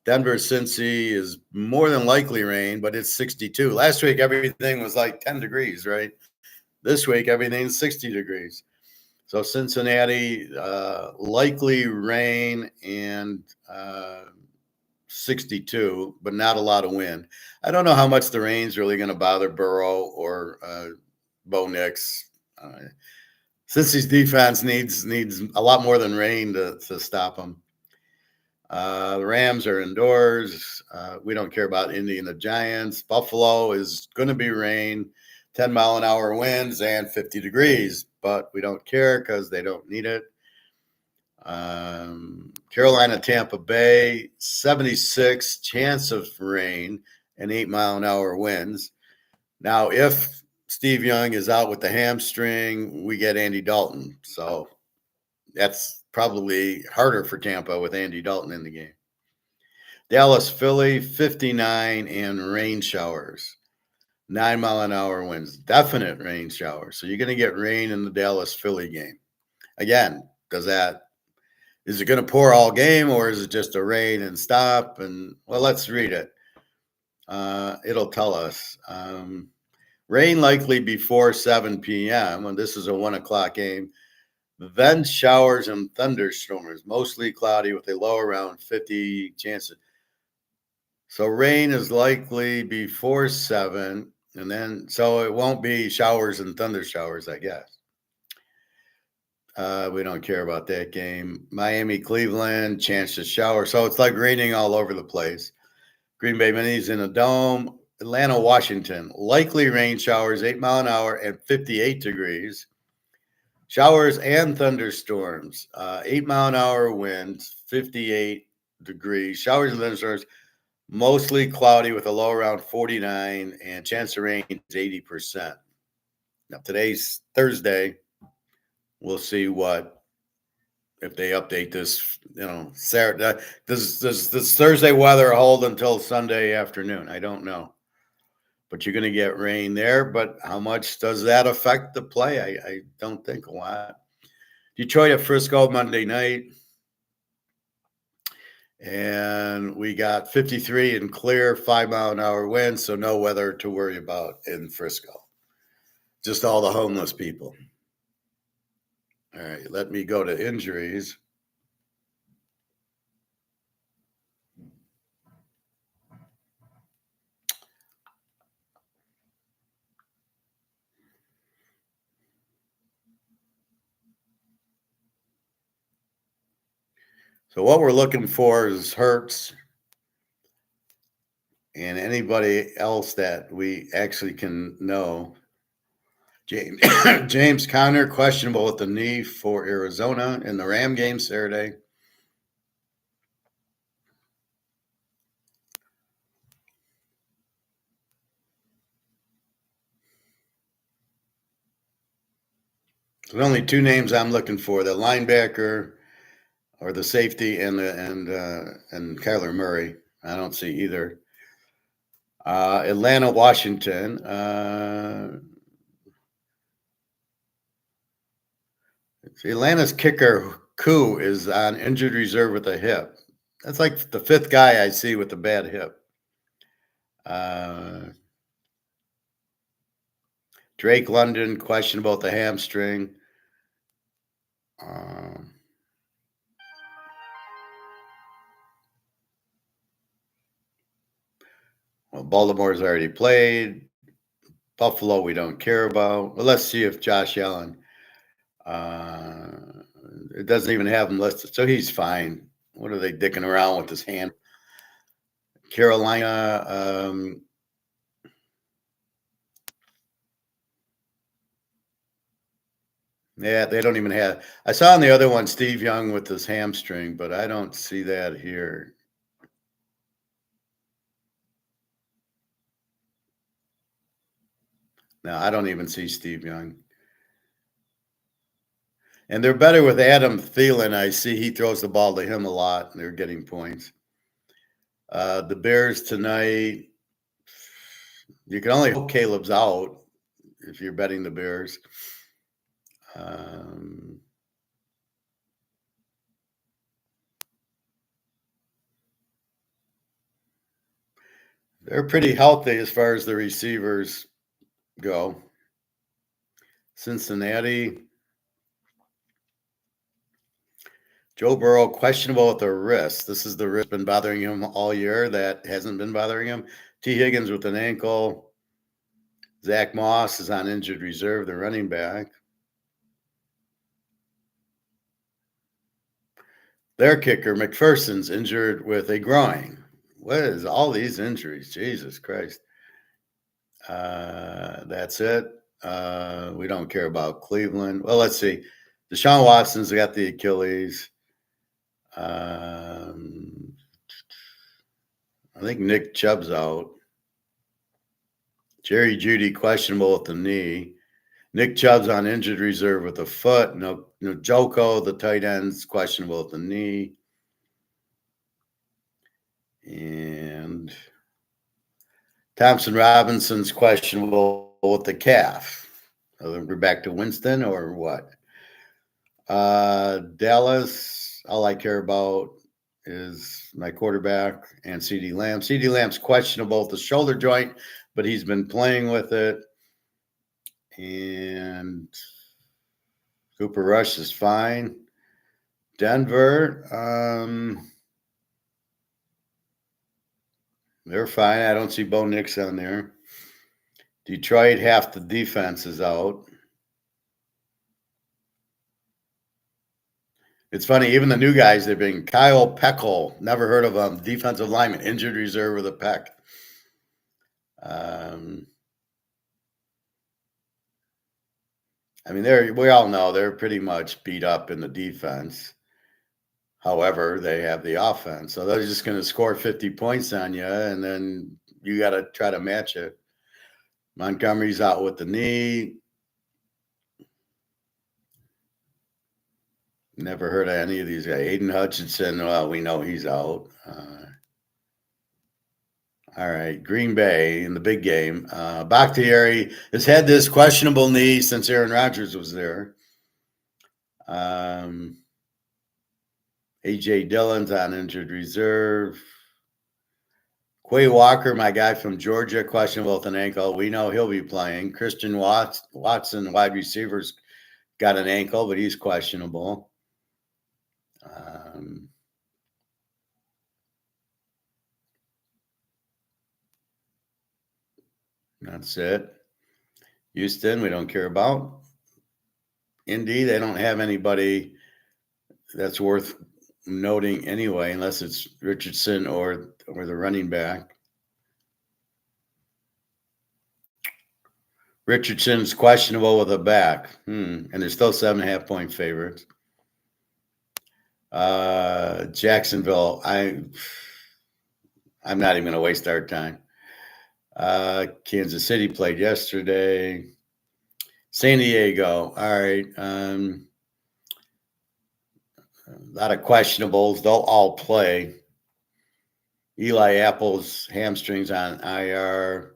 Denver, Cincy is more than likely rain, but it's 62. Last week, everything was like 10 degrees, right? This week, everything's 60 degrees. So Cincinnati, likely rain and 62, but not a lot of wind. I don't know how much the rain's really going to bother Burrow or Bo Nix. Cincy's defense needs a lot more than rain to stop them. The Rams are indoors. We don't care about Indy and the Giants. Buffalo is going to be rain, 10-mile-an-hour winds, and 50 degrees, but we don't care because they don't need it. Carolina, Tampa Bay, 76, chance of rain and 8-mile-an-hour winds. Now, if Steve Young is out with the hamstring, we get Andy Dalton. So that's probably harder for Tampa with Andy Dalton in the game. Dallas, Philly, 59 and rain showers. 9-mile-an-hour winds, definite rain showers. So you're going to get rain in the Dallas Philly game. Again, is it going to pour all game, or is it just a rain and stop? And well, let's read it. It'll tell us. Rain likely before 7 p.m. when this is a 1 o'clock game. Then showers and thunderstorms, mostly cloudy with a low around 50 chances. So rain is likely before 7, and then so it won't be showers and thunder showers, I guess. We don't care about that game. Miami, Cleveland, chance to shower. So it's like raining all over the place. Green Bay Minis in a dome. Atlanta, Washington, likely rain showers, 8-mile-an-hour and 58 degrees. Showers and thunderstorms, 8-mile-an-hour winds, 58 degrees. Showers and thunderstorms, mostly cloudy with a low around 49, and chance of rain is 80%. Now, today's Thursday. We'll see if they update this, Saturday. Does this Thursday weather hold until Sunday afternoon? I don't know. But you're going to get rain there. But how much does that affect the play? I don't think a lot. Detroit at Frisco Monday night. And we got 53 and clear, 5-mile-an-hour winds, so no weather to worry about in Frisco. Just all the homeless people. All right, let me go to injuries. So what we're looking for is Hurts and anybody else that we actually can know. James Conner, questionable with the knee for Arizona in the Ram game Saturday. There's only two names I'm looking for: the linebacker or the safety, and Kyler Murray. I don't see either. Atlanta, Washington. Atlanta's kicker, Koo, is on injured reserve with a hip. That's like the fifth guy I see with a bad hip. Drake London, questionable with the hamstring. Well, Baltimore's already played. Buffalo, we don't care about. Well, let's see if Josh Allen. It doesn't even have him listed, so he's fine. What are they dicking around with his hand? Carolina. Yeah, they don't even have. I saw on the other one Steve Young with his hamstring, but I don't see that here. No, I don't even see Steve Young. And they're better with Adam Thielen. I see he throws the ball to him a lot, and they're getting points. The Bears tonight, you can only hope Caleb's out. if you're betting the Bears. They're pretty healthy as far as the receivers go. Cincinnati. Joe Burrow, questionable with the wrist. This is the wrist been bothering him all year. That hasn't been bothering him. T. Higgins with an ankle. Zach Moss is on injured reserve, the running back. Their kicker, McPherson's injured with a groin. What is all these injuries? Jesus Christ. That's it. We don't care about Cleveland. Well, let's see. Deshaun Watson's got the Achilles. I think Nick Chubb's out. Jerry Jeudy questionable with the knee. Nick Chubb's on injured reserve with the foot. No Joko, the tight end's questionable with the knee. And Thompson Robinson's questionable with the calf. We're back to Winston or what? Dallas, all I care about is my quarterback and CeeDee Lamb. CeeDee Lamb's questionable with the shoulder joint, but he's been playing with it. And Cooper Rush is fine. Denver, they're fine. I don't see Bo Nix on there. Detroit, half the defense is out. It's funny, even the new guys, they've been Kyle Peckel, never heard of him, defensive lineman, injured reserve with a pec. I mean, we all know they're pretty much beat up in the defense. However, they have the offense. So they're just going to score 50 points on you, and then you got to try to match it. Montgomery's out with the knee. Never heard of any of these guys. Aiden Hutchinson, well, we know he's out. All right, Green Bay in the big game. Bakhtiari has had this questionable knee since Aaron Rodgers was there. A.J. Dillon's on injured reserve. Quay Walker, my guy from Georgia, questionable with an ankle. We know he'll be playing. Christian Watson, wide receivers, got an ankle, but he's questionable. That's it. Houston, we don't care about. Indy, they don't have anybody that's worth noting anyway, unless it's Richardson or the running back. Richardson's questionable with a back, and they're still 7.5 point favorites. Jacksonville, I'm not even going to waste our time. Kansas City played yesterday. San Diego, all right. A lot of questionables. They'll all play. Eli Apple's hamstrings on IR.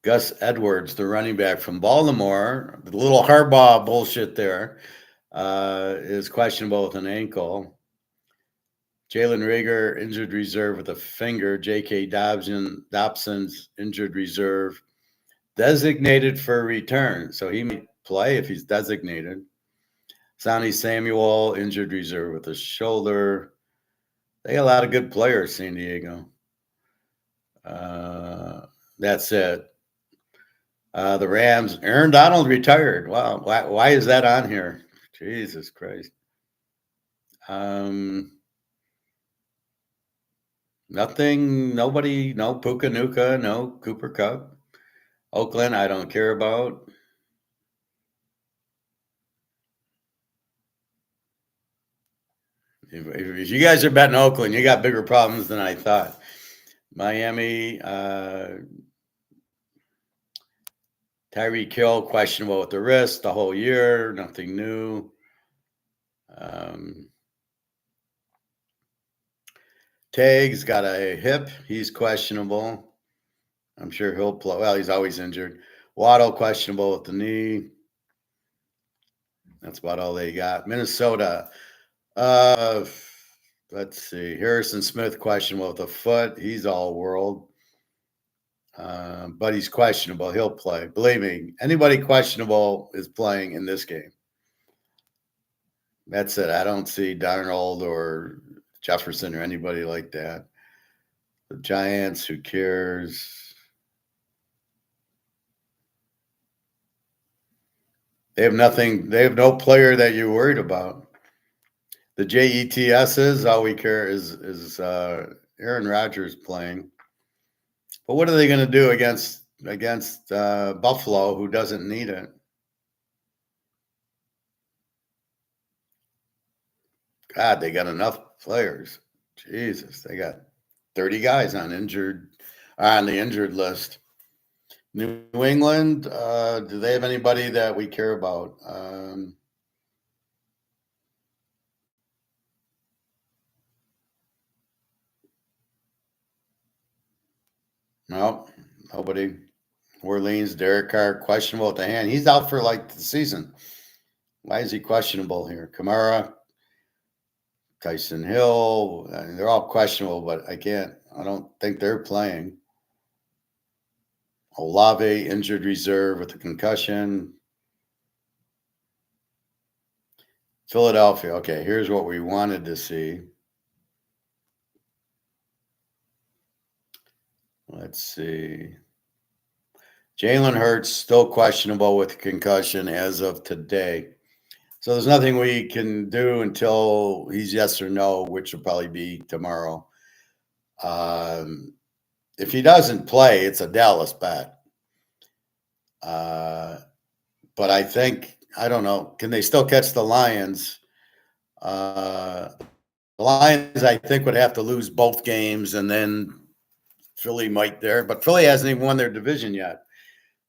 Gus Edwards, the running back from Baltimore, the little Harbaugh bullshit there, is questionable with an ankle. Jalen Reagor, injured reserve with a finger. J.K. Dobson's injured reserve, designated for return. So he might play if he's designated. Sonny Samuel, injured reserve with a shoulder. They got a lot of good players, San Diego. That's it. The Rams, Aaron Donald retired. Wow. Why is that on here? Jesus Christ. Nothing, nobody, no Puka Nuka, no Cooper Kupp. Oakland, I don't care about. If you guys are betting Oakland, you got bigger problems than I thought. Miami, Tyreek Hill, questionable with the wrist the whole year, nothing new. Tag's got a hip. He's questionable. I'm sure he'll play. Well, he's always injured. Waddle questionable with the knee. That's about all they got. Minnesota. Uh, let's see. Harrison Smith questionable with the foot. He's all world. But he's questionable. He'll play. Believe me, anybody questionable is playing in this game. That's it. I don't see Darnold or Jefferson or anybody like that. The Giants, who cares? They have nothing. They have no player that you're worried about. The JETSs, all we care is Aaron Rodgers playing. But what are they going to do against Buffalo, who doesn't need it? God, they got enough players. Jesus, they got 30 guys on the injured list. New England, do they have anybody that we care about? No, nobody. Orleans, Derek Carr, questionable at the hand. He's out for like the season. Why is he questionable here? Kamara, Tyson Hill, I mean, they're all questionable, but I don't think they're playing. Olave, injured reserve with a concussion. Philadelphia. Okay, here's what we wanted to see. Let's see. Jalen Hurts still questionable with concussion as of today. So there's nothing we can do until he's yes or no, which will probably be tomorrow. If he doesn't play, it's a Dallas bet. But I don't know. Can they still catch the Lions? The Lions, I think, would have to lose both games, and then Philly might there. But Philly hasn't even won their division yet.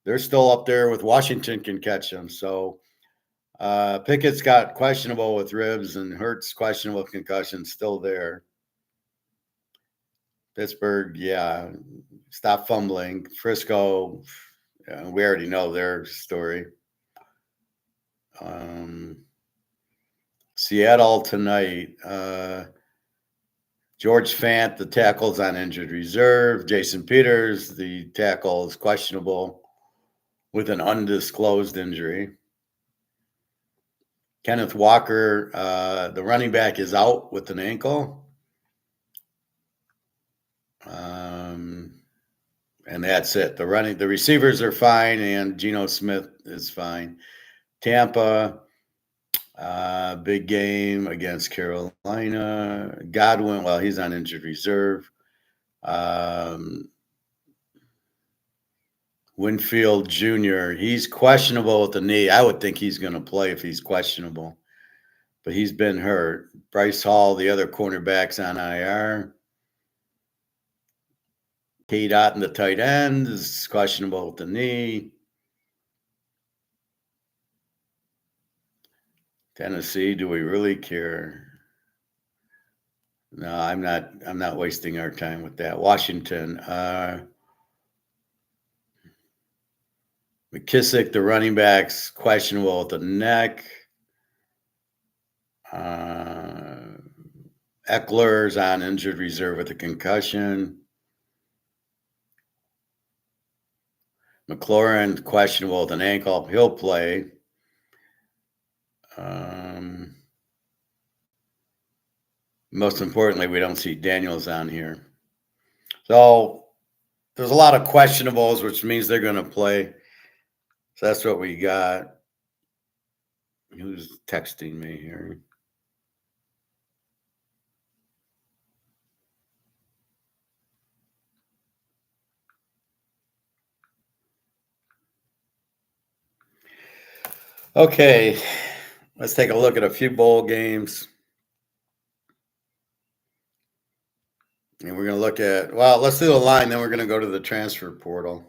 They're still up there with Washington can catch them. So Pickett's got questionable with ribs, and Hurts questionable with concussion, still there. Pittsburgh, yeah, stop fumbling. Frisco, we already know their story. Seattle tonight. George Fant, the tackle's on injured reserve. Jason Peters, the tackle is questionable with an undisclosed injury. Kenneth Walker, the running back, is out with an ankle. And that's it. The receivers are fine, and Geno Smith is fine. Tampa, big game against Carolina. Godwin, well, he's on injured reserve. Winfield Jr., he's questionable with the knee. I would think he's going to play if he's questionable, but he's been hurt. Bryce Hall, the other cornerback's on IR. K-Dot, the tight end, is questionable with the knee. Tennessee, do we really care? No, I'm not wasting our time with that. Washington, McKissick, the running back's questionable with the neck. Eckler's on injured reserve with a concussion. McLaurin, questionable with an ankle. He'll play. Most importantly, we don't see Daniels on here. So there's a lot of questionables, which means they're going to play. So that's what we got. Who's texting me here? Okay, let's take a look at a few bowl games. And we're going to look at, well, let's do the line, then we're going to go to the transfer portal.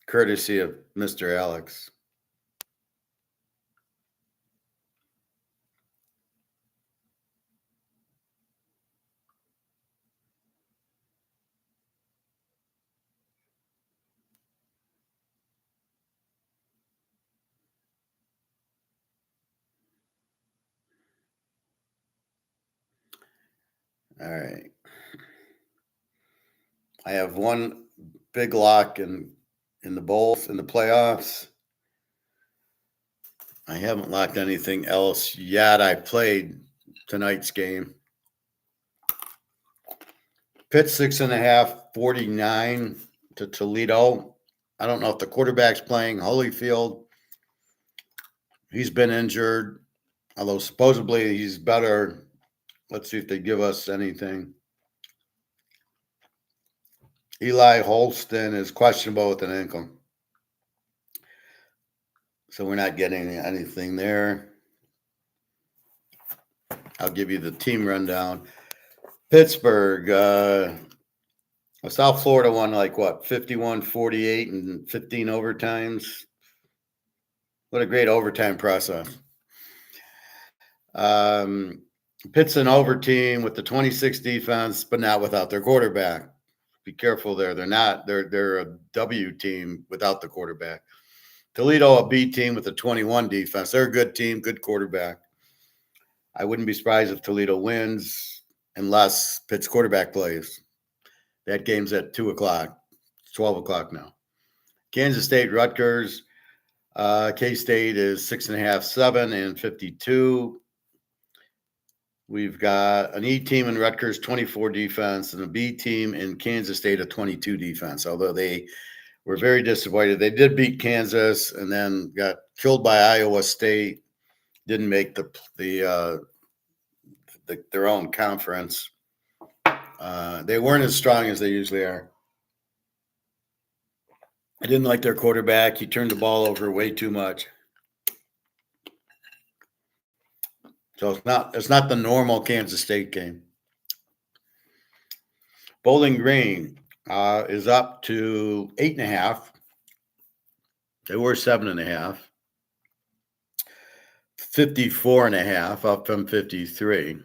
Courtesy of Mr. Alex. All right. I have one big lock in the bowls in the playoffs. I haven't locked anything else yet. I played tonight's game. Pitt 6.5, 49 to Toledo. I don't know if the quarterback's playing. Holyfield, he's been injured, although supposedly he's better. Let's see if they give us anything. Eli Holston is questionable with an ankle. So we're not getting anything there. I'll give you the team rundown. Pittsburgh, South Florida won like what, 51-48 and 15 overtimes. What a great overtime process. Pitt's an over team with the 26 defense, but not without their quarterback. Be careful there. They're a W team without the quarterback. Toledo, a B team with a 21 defense. They're a good team, good quarterback. I wouldn't be surprised if Toledo wins unless Pitt's quarterback plays. That game's at 2 o'clock. It's 12 o'clock now. Kansas State, Rutgers. K-State is 6.5, 7 and 52. We've got an E team in Rutgers, 24 defense, and a B team in Kansas State, a 22 defense, although they were very disappointed. They did beat Kansas and then got killed by Iowa State, didn't make their own conference. They weren't as strong as they usually are. I didn't like their quarterback. He turned the ball over way too much. So it's not the normal Kansas State game. Bowling Green is up to 8.5. They were 7.5. 54.5 up from 53.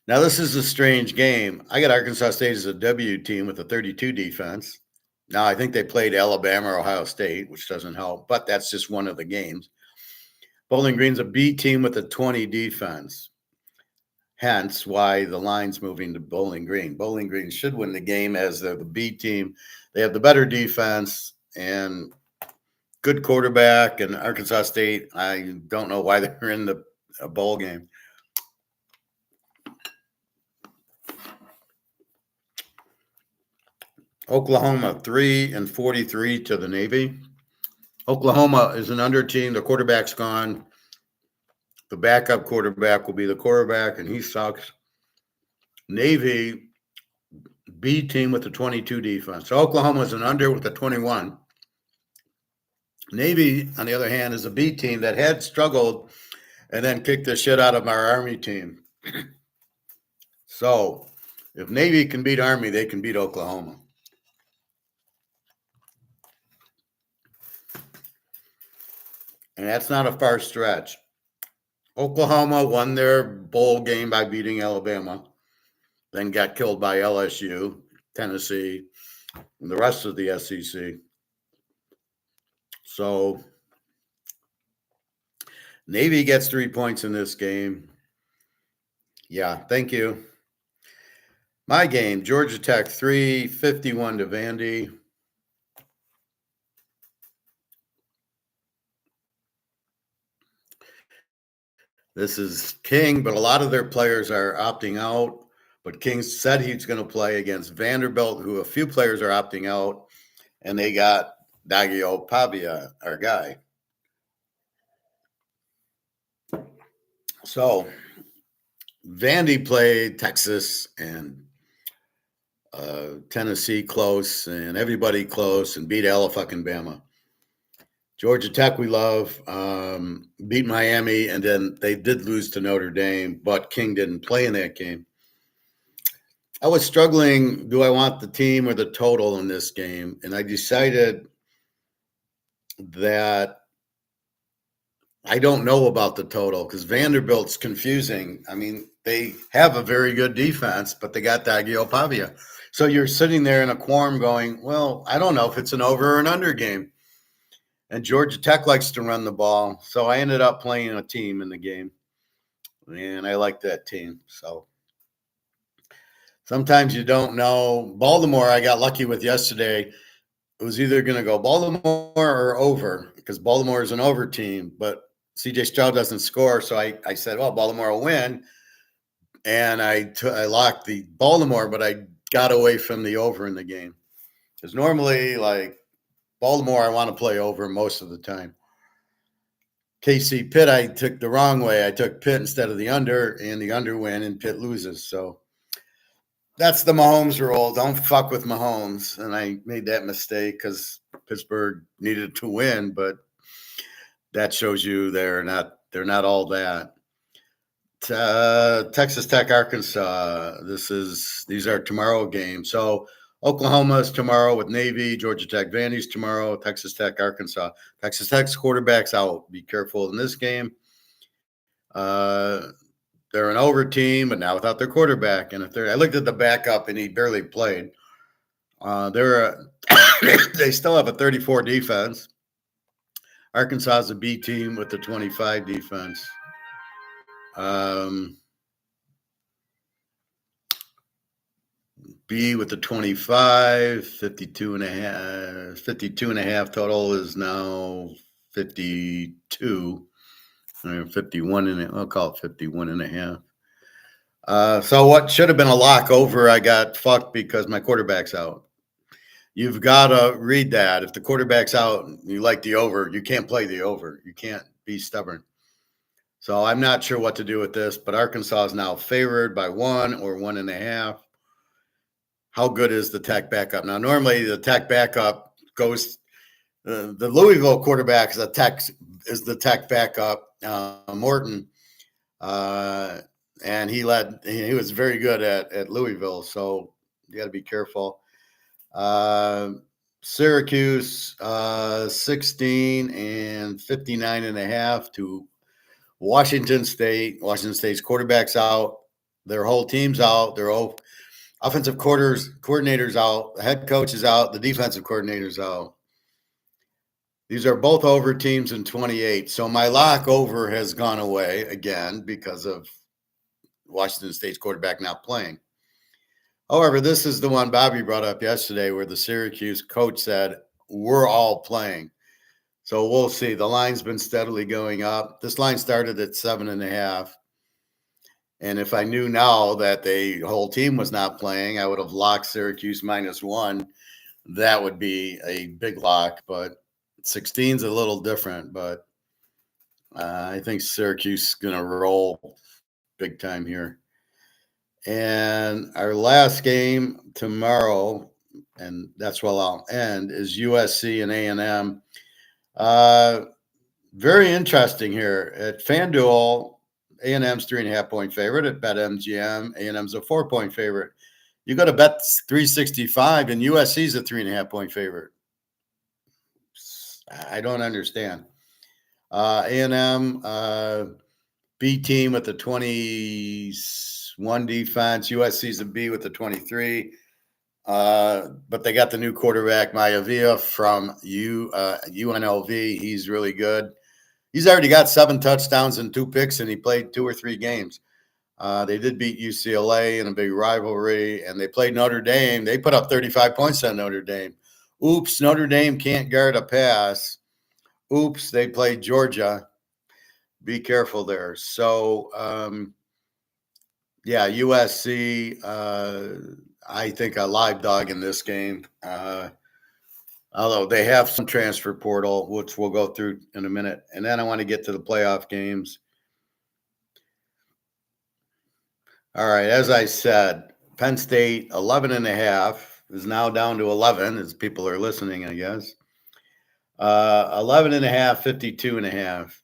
Now this is a strange game. I got Arkansas State as a W team with a 32 defense. Now I think they played Alabama or Ohio State, which doesn't help, but that's just one of the games. Bowling Green's a B team with a 20 defense. Hence why the line's moving to Bowling Green. Bowling Green should win the game as they're the B team. They have the better defense and good quarterback. And Arkansas State, I don't know why they're in the bowl game. Oklahoma 3-43 to the Navy. Oklahoma is an under team. The quarterback's gone. The backup quarterback will be the quarterback, and he sucks. Navy, B team with the 22 defense. So Oklahoma is an under with a 21. Navy, on the other hand, is a B team that had struggled and then kicked the shit out of our Army team. So if Navy can beat Army, they can beat Oklahoma. And that's not a far stretch. Oklahoma won their bowl game by beating Alabama, then got killed by LSU, Tennessee, and the rest of the SEC. So Navy gets 3 points in this game. Yeah, thank you. My game, Georgia Tech 3-51 to Vandy. This is King, but a lot of their players are opting out. But King said he's going to play against Vanderbilt, who a few players are opting out, and they got Daggio Pavia, our guy. So Vandy played Texas and Tennessee close and everybody close and beat Alabama. Georgia Tech, we love, beat Miami, and then they did lose to Notre Dame, but King didn't play in that game. I was struggling, do I want the team or the total in this game? And I decided that I don't know about the total because Vanderbilt's confusing. I mean, they have a very good defense, but they got Daggio Pavia. So you're sitting there in a quorum going, well, I don't know if it's an over or an under game. And Georgia Tech likes to run the ball. So I ended up playing a team in the game. And I like that team. So sometimes you don't know. Baltimore, I got lucky with yesterday. It was either going to go Baltimore or over because Baltimore is an over team, but CJ Stroud doesn't score. So I said, well, Baltimore will win. And I locked the Baltimore, but I got away from the over in the game. Because normally, like Baltimore, I want to play over most of the time. KC Pitt, I took the wrong way. I took Pitt instead of the under, and the under win, and Pitt loses. So that's the Mahomes rule. Don't fuck with Mahomes. And I made that mistake because Pittsburgh needed to win, but that shows you they're not all that. Texas Tech, Arkansas. These are tomorrow games. So Oklahoma is tomorrow with Navy. Georgia Tech, Vandy's tomorrow. Texas Tech, Arkansas. Texas Tech's quarterback's out. Be careful in this game. They're an over team, but now without their quarterback. And I looked at the backup, and he barely played. They still have a 34 defense. Arkansas is a B team with the 25 defense. B with the 25, 52 and a half. 52 and a half total is now 52. 51 and I'll call it 51 and a half. So what should have been a lock over, I got fucked because my quarterback's out. You've got to read that. If the quarterback's out, you like the over, you can't play the over. You can't be stubborn. So I'm not sure what to do with this, but Arkansas is now favored by 1 or 1.5. How good is the Tech backup? Now, normally the Tech backup goes the Louisville quarterback is the Tech backup, Morton, and he was very good at Louisville, so you got to be careful. Syracuse 16 and 59.5 to Washington State. Washington State's quarterback's out. Their whole team's out. Their whole offensive coordinators out. The head coach is out. The defensive coordinator's out. These are both over teams in 28. So my lock over has gone away again because of Washington State's quarterback not playing. However, this is the one Bobby brought up yesterday where the Syracuse coach said, we're all playing. So we'll see. The line's been steadily going up. This line started at 7.5. And if I knew now that the whole team was not playing, I would have locked Syracuse -1. That would be a big lock, but 16 is a little different. But I think Syracuse is going to roll big time here. And our last game tomorrow, and that's where I'll end, is USC and A&M. Very interesting here. At FanDuel, A&M's 3.5-point favorite. At BetMGM, A&M's a 4-point favorite. You go to Bet 365, and USC's a 3.5-point favorite. I don't understand. A&M, B team with the 21 defense. USC's a B with the 23. But they got the new quarterback, Maivia, from UNLV. He's really good. He's already got 7 touchdowns and 2 picks, and he played 2 or 3 games. They did beat UCLA in a big rivalry, and they played Notre Dame. They put up 35 points on Notre Dame. Oops, Notre Dame can't guard a pass. Oops, they played Georgia. Be careful there. So, USC, I think a live dog in this game. Although they have some transfer portal, which we'll go through in a minute. And then I want to get to the playoff games. All right, as I said, Penn State 11.5 is now down to 11 as people are listening, I guess. 11.5, 52.5.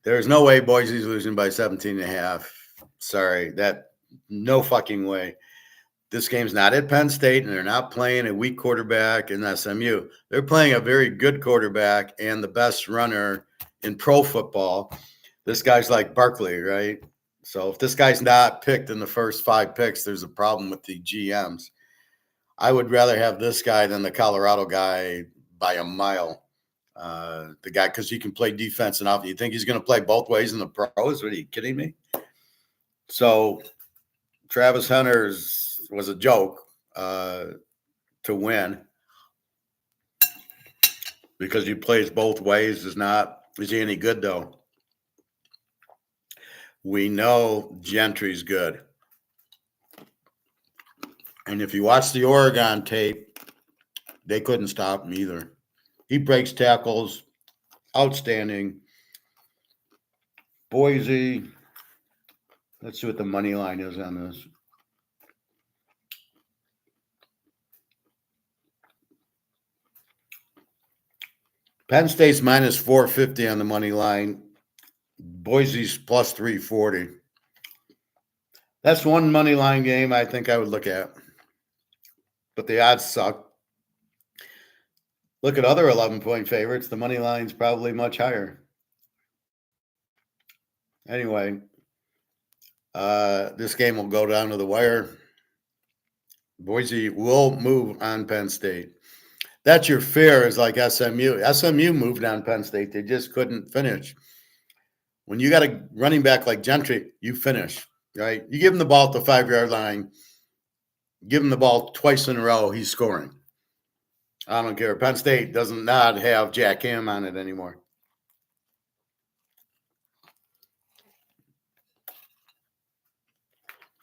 There's no way Boise's losing by 17.5. Sorry, no fucking way. This game's not at Penn State, and they're not playing a weak quarterback in SMU. They're playing a very good quarterback and the best runner in pro football. This guy's like Barkley, right? So if this guy's not picked in the first 5 picks, there's a problem with the GMs. I would rather have this guy than the Colorado guy by a mile. The guy, because he can play defense and offense. You think he's going to play both ways in the pros? What, are you kidding me? So Travis Hunter's was a joke to win because he plays both ways. Is he any good though? We know Gentry's good. And if you watch the Oregon tape, they couldn't stop him either. He breaks tackles, outstanding. Boise, let's see what the money line is on this. Penn State's minus 450 on the money line. Boise's plus 340. That's one money line game I think I would look at. But the odds suck. Look at other 11-point favorites. The money line's probably much higher. Anyway, this game will go down to the wire. Boise will move on Penn State. That's your fear, is like SMU. SMU moved on Penn State. They just couldn't finish. When you got a running back like Gentry, you finish, right? You give him the ball at the 5-yard line, give him the ball twice in a row, he's scoring. I don't care. Penn State does not have Jack Ham on it anymore.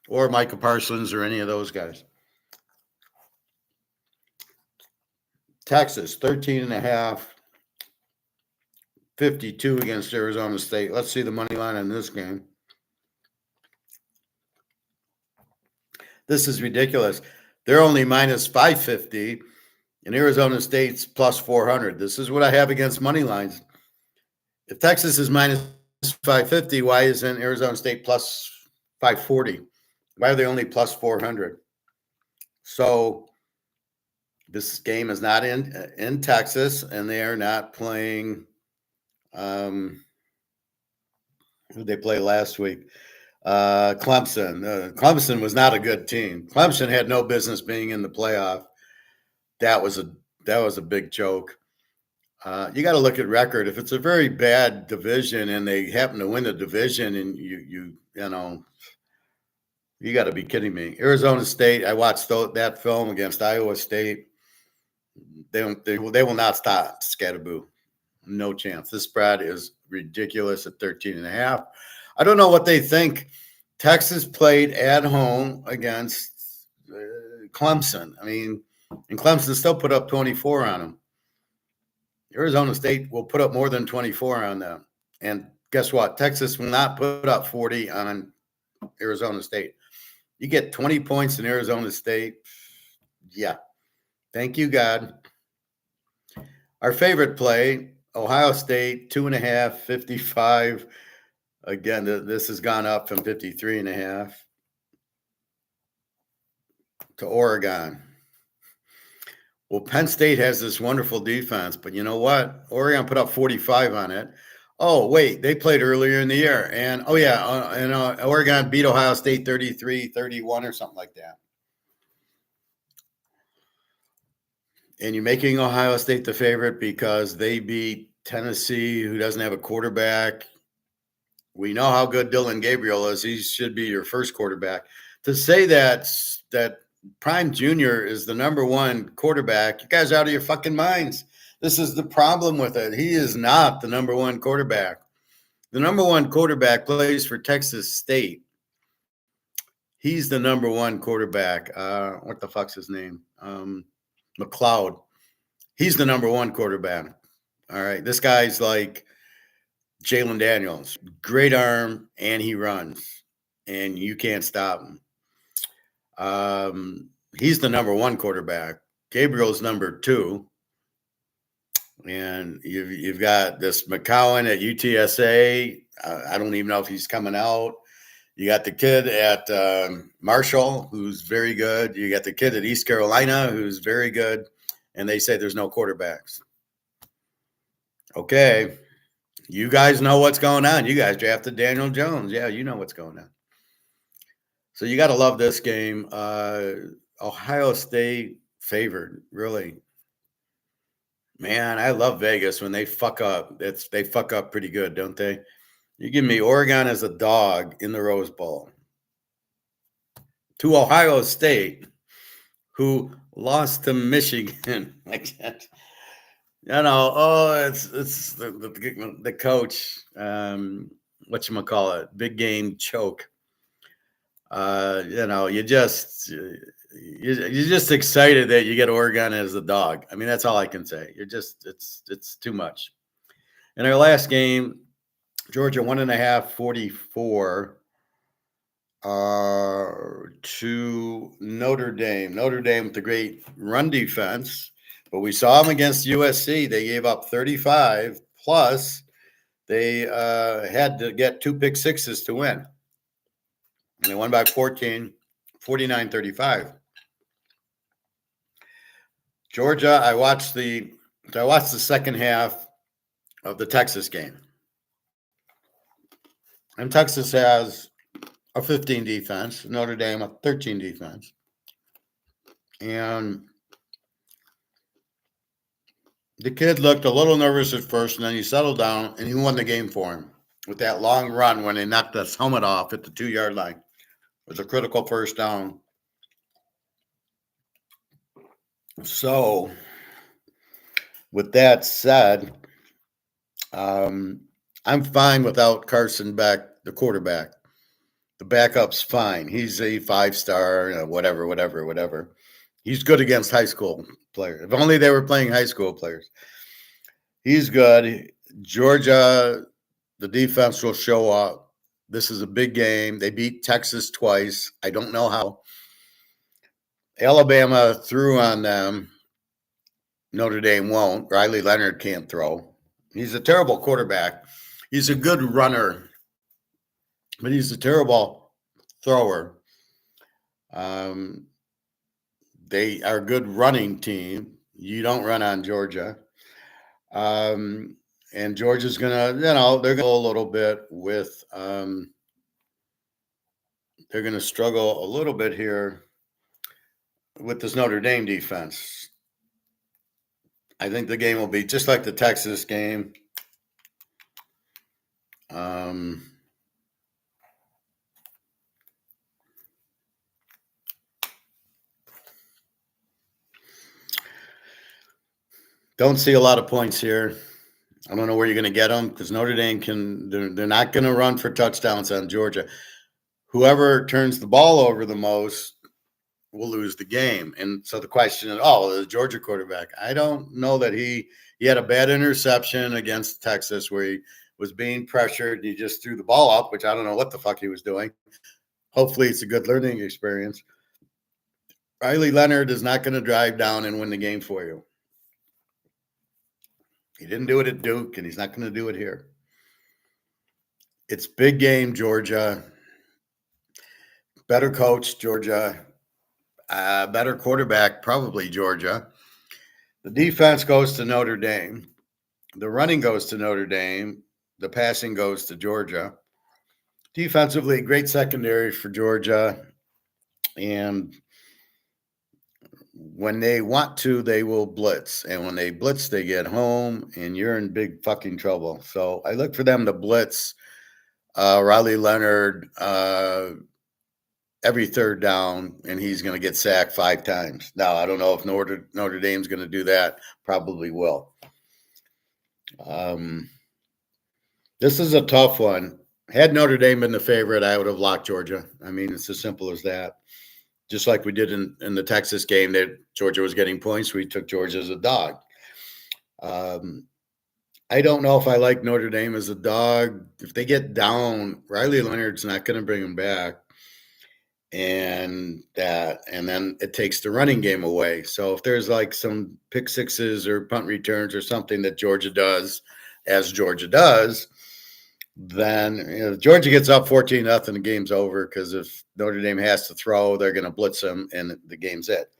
Or Micah Parsons or any of those guys. Texas, 13.5, 52 against Arizona State. Let's see the money line on this game. This is ridiculous. They're only minus 550, and Arizona State's plus 400. This is what I have against money lines. If Texas is minus 550, why isn't Arizona State plus 540? Why are they only plus 400? So this game is not in Texas, and they are not playing. Who did they play last week? Clemson. Clemson was not a good team. Clemson had no business being in the playoff. That was a big joke. You got to look at record. If it's a very bad division and they happen to win the division, and you know, you got to be kidding me. Arizona State. I watched that film against Iowa State. They will not stop Scatterboo. No chance. This spread is ridiculous at 13.5. I don't know what they think. Texas played at home against Clemson. I mean, and Clemson still put up 24 on them. Arizona State will put up more than 24 on them. And guess what? Texas will not put up 40 on Arizona State. You get 20 points in Arizona State. Yeah. Thank you, God. Our favorite play, Ohio State, 2.5, 55. Again, this has gone up from 53.5 to Oregon. Well, Penn State has this wonderful defense, but you know what? Oregon put up 45 on it. Oh, wait, they played earlier in the year. And, Oregon beat Ohio State 33-31 or something like that. And you're making Ohio State the favorite because they beat Tennessee, who doesn't have a quarterback. We know how good Dylan Gabriel is. He should be your first quarterback. To say that Prime Jr. is the number one quarterback, you guys are out of your fucking minds. This is the problem with it. He is not the number one quarterback. The number one quarterback plays for Texas State. He's the number one quarterback. What the fuck's his name? McLeod. He's the number one quarterback. All right. This guy's like Jalen Daniels. Great arm, and he runs, and you can't stop him. He's the number one quarterback. Gabriel's number two. And you've got this McCowan at UTSA. I don't even know if he's coming out. You got the kid at Marshall, who's very good. You got the kid at East Carolina, who's very good. And they say there's no quarterbacks. Okay. You guys know what's going on. You guys drafted Daniel Jones. Yeah, you know what's going on. So you got to love this game. Ohio State favored, really. Man, I love Vegas when they fuck up. They fuck up pretty good, don't they? You give me Oregon as a dog in the Rose Bowl. to Ohio State, who lost to Michigan. Like that. It's the coach. Whatchamacallit, big game choke. You're just excited that you get Oregon as the dog. I mean, that's all I can say. It's too much. In our last game, Georgia 1.5, 44 to Notre Dame. Notre Dame with the great run defense, but we saw them against USC. They gave up 35 plus. They had to get 2 pick sixes to win. And they won by 14, 49-35. Georgia, I watched the second half of the Texas game. And Texas has a 15 defense, Notre Dame a 13 defense. And the kid looked a little nervous at first, and then he settled down, and he won the game for him with that long run when they knocked his helmet off at the 2-yard line. It was a critical first down. So, with that said, I'm fine without Carson Beck, the quarterback. The backup's fine. He's a 5-star, whatever. He's good against high school players. If only they were playing high school players. He's good. Georgia, the defense will show up. This is a big game. They beat Texas twice. I don't know how. Alabama threw on them. Notre Dame won't. Riley Leonard can't throw. He's a terrible quarterback. He's a good runner, but he's a terrible thrower. They are a good running team. You don't run on Georgia. And Georgia's going to, they're going to go a little bit with, they're going to struggle a little bit here with this Notre Dame defense. I think the game will be just like the Texas game. Don't see a lot of points here. I don't know where you're going to get them because Notre Dame they're not going to run for touchdowns on Georgia. Whoever turns the ball over the most will lose the game. And so the question is, the Georgia quarterback, I don't know that he had a bad interception against Texas where he was being pressured and he just threw the ball up, which I don't know what the fuck he was doing. Hopefully it's a good learning experience. Riley Leonard is not going to drive down and win the game for you. He didn't do it at Duke, and he's not going to do it here. It's big game, Georgia. Better coach, Georgia. Better quarterback, probably Georgia. The defense goes to Notre Dame. The running goes to Notre Dame. The passing goes to Georgia. Defensively, great secondary for Georgia. And when they want to, they will blitz. And when they blitz, they get home, and you're in big fucking trouble. So I look for them to blitz Riley Leonard every third down, and he's going to get sacked 5 times. Now, I don't know if Notre Dame's going to do that. Probably will. This is a tough one. Had Notre Dame been the favorite, I would have locked Georgia. I mean, it's as simple as that. Just like we did in the Texas game that Georgia was getting points, we took Georgia as a dog. I don't know if I like Notre Dame as a dog. If they get down, Riley Leonard's not going to bring them back. And then it takes the running game away. So if there's like some pick sixes or punt returns or something that Georgia does, as Georgia does, then if Georgia gets up 14-0, the game's over, because if Notre Dame has to throw, they're going to blitz them, and the game's it.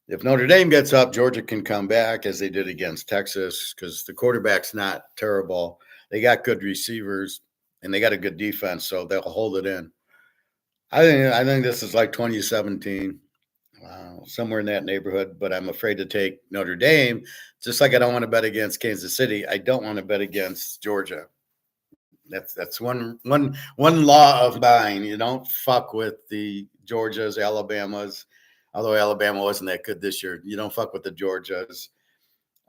If Notre Dame gets up, Georgia can come back, as they did against Texas, because the quarterback's not terrible. They got good receivers, and they got a good defense, so they'll hold it in. I think this is like 2017, somewhere in that neighborhood, but I'm afraid to take Notre Dame, just like I don't want to bet against Kansas City. I don't want to bet against Georgia. That's one law of buying. You don't fuck with the Georgias, Alabamas. Although Alabama wasn't that good this year, you don't fuck with the Georgias.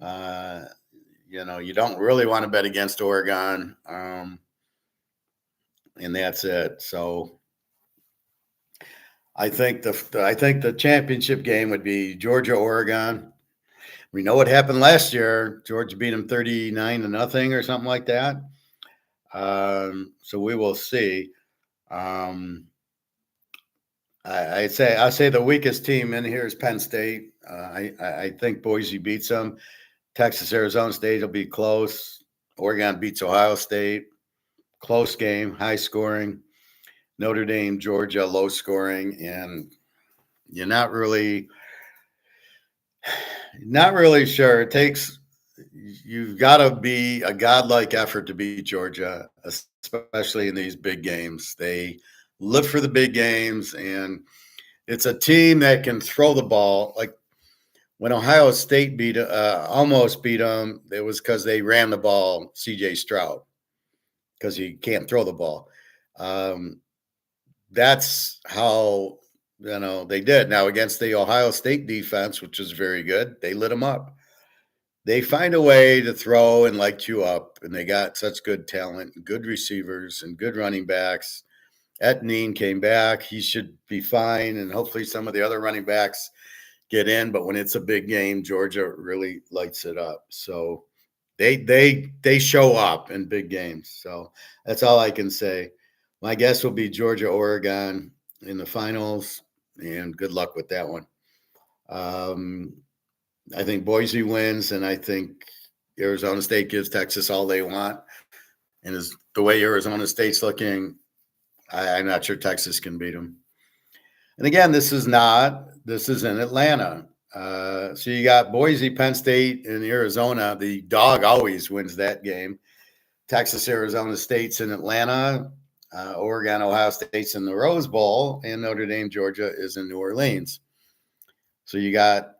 Uh, you don't really want to bet against Oregon, and that's it. So I think the championship game would be Georgia Oregon. We know what happened last year. Georgia beat them 39-0 or something like that. So we will see. I say the weakest team in here is Penn State. I think Boise beats them. Texas, Arizona State will be close. Oregon beats Ohio State. Close game, high scoring. Notre Dame, Georgia, low scoring, and you're not really sure. You've got to be a godlike effort to beat Georgia, especially in these big games. They live for the big games, and it's a team that can throw the ball. Like when Ohio State almost beat them, it was because they ran the ball, C.J. Stroud, because he can't throw the ball. That's how they did. Now against the Ohio State defense, which is very good, they lit them up. They find a way to throw and light you up, and they got such good talent, good receivers, and good running backs. Etneen came back. He should be fine, and hopefully some of the other running backs get in. But when it's a big game, Georgia really lights it up. So they show up in big games. So that's all I can say. My guess will be Georgia, Oregon in the finals, and good luck with that one. I think Boise wins, and I think Arizona State gives Texas all they want. And as the way Arizona State's looking, I'm not sure Texas can beat them. And again, this is in Atlanta. So you got Boise, Penn State, and Arizona. The dog always wins that game. Texas, Arizona State's in Atlanta. Oregon, Ohio State's in the Rose Bowl, and Notre Dame, Georgia is in New Orleans. So you got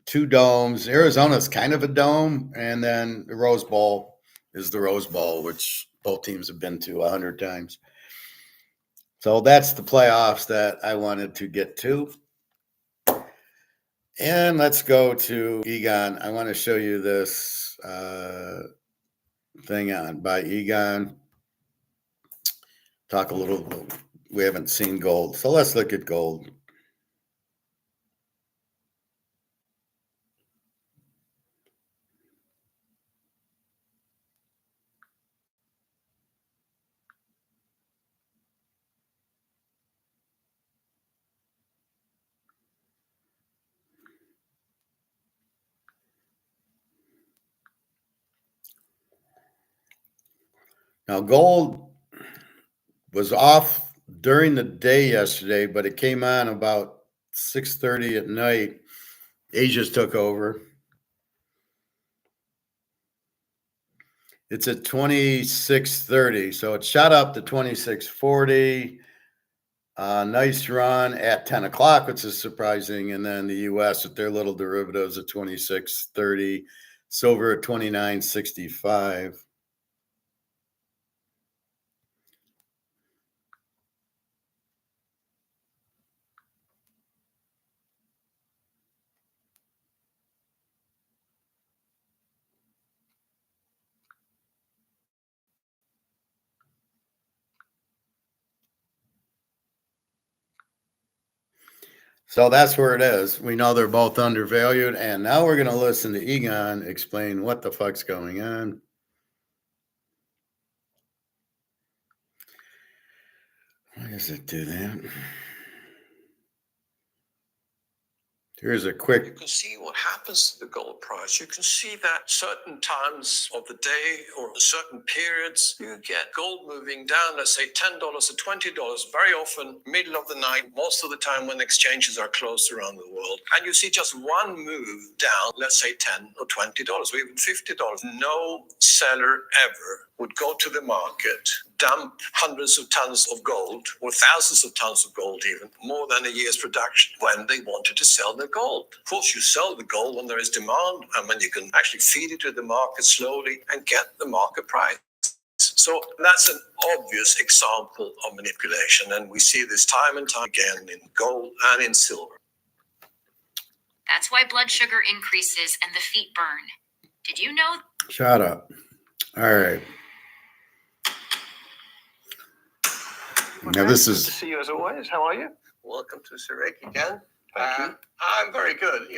two domes. Arizona's kind of a dome, and then the Rose Bowl is the Rose Bowl, which both teams have been to 100 times. So that's the playoffs that I wanted to get to. And let's go to Egon. I want to show you this thing by Egon. Talk a little. We haven't seen gold, so let's look at gold. Now, gold was off during the day yesterday, but it came on about 6:30 at night. Asia's took over. It's at 26.30, so it shot up to 26.40. Nice run at 10 o'clock, which is surprising. And then the U.S. with their little derivatives at 26.30, silver at 29.65. So that's where it is. We know they're both undervalued. And now we're going to listen to Egon explain what the fuck's going on. Why does it do that? Here's a quick. You can see what happens to the gold price. You can see that certain times of the day or certain periods, you get gold moving down, let's say $10 or $20, very often middle of the night, most of the time when exchanges are closed around the world. And you see just one move down, let's say $10 or $20 or even $50. No seller ever would go to the market, dump hundreds of tons of gold or thousands of tons of gold, even more than a year's production, when they wanted to sell their gold. Of course, you sell the gold when there is demand and when you can actually feed it to the market slowly and get the market price. So that's an obvious example of manipulation, and we see this time and time again in gold and in silver. That's why blood sugar increases and the feet burn. Did you know? Shut up. All right. Now this Good is to see you as always. How are you? Welcome to Teaserking again. Thank you. I'm very good.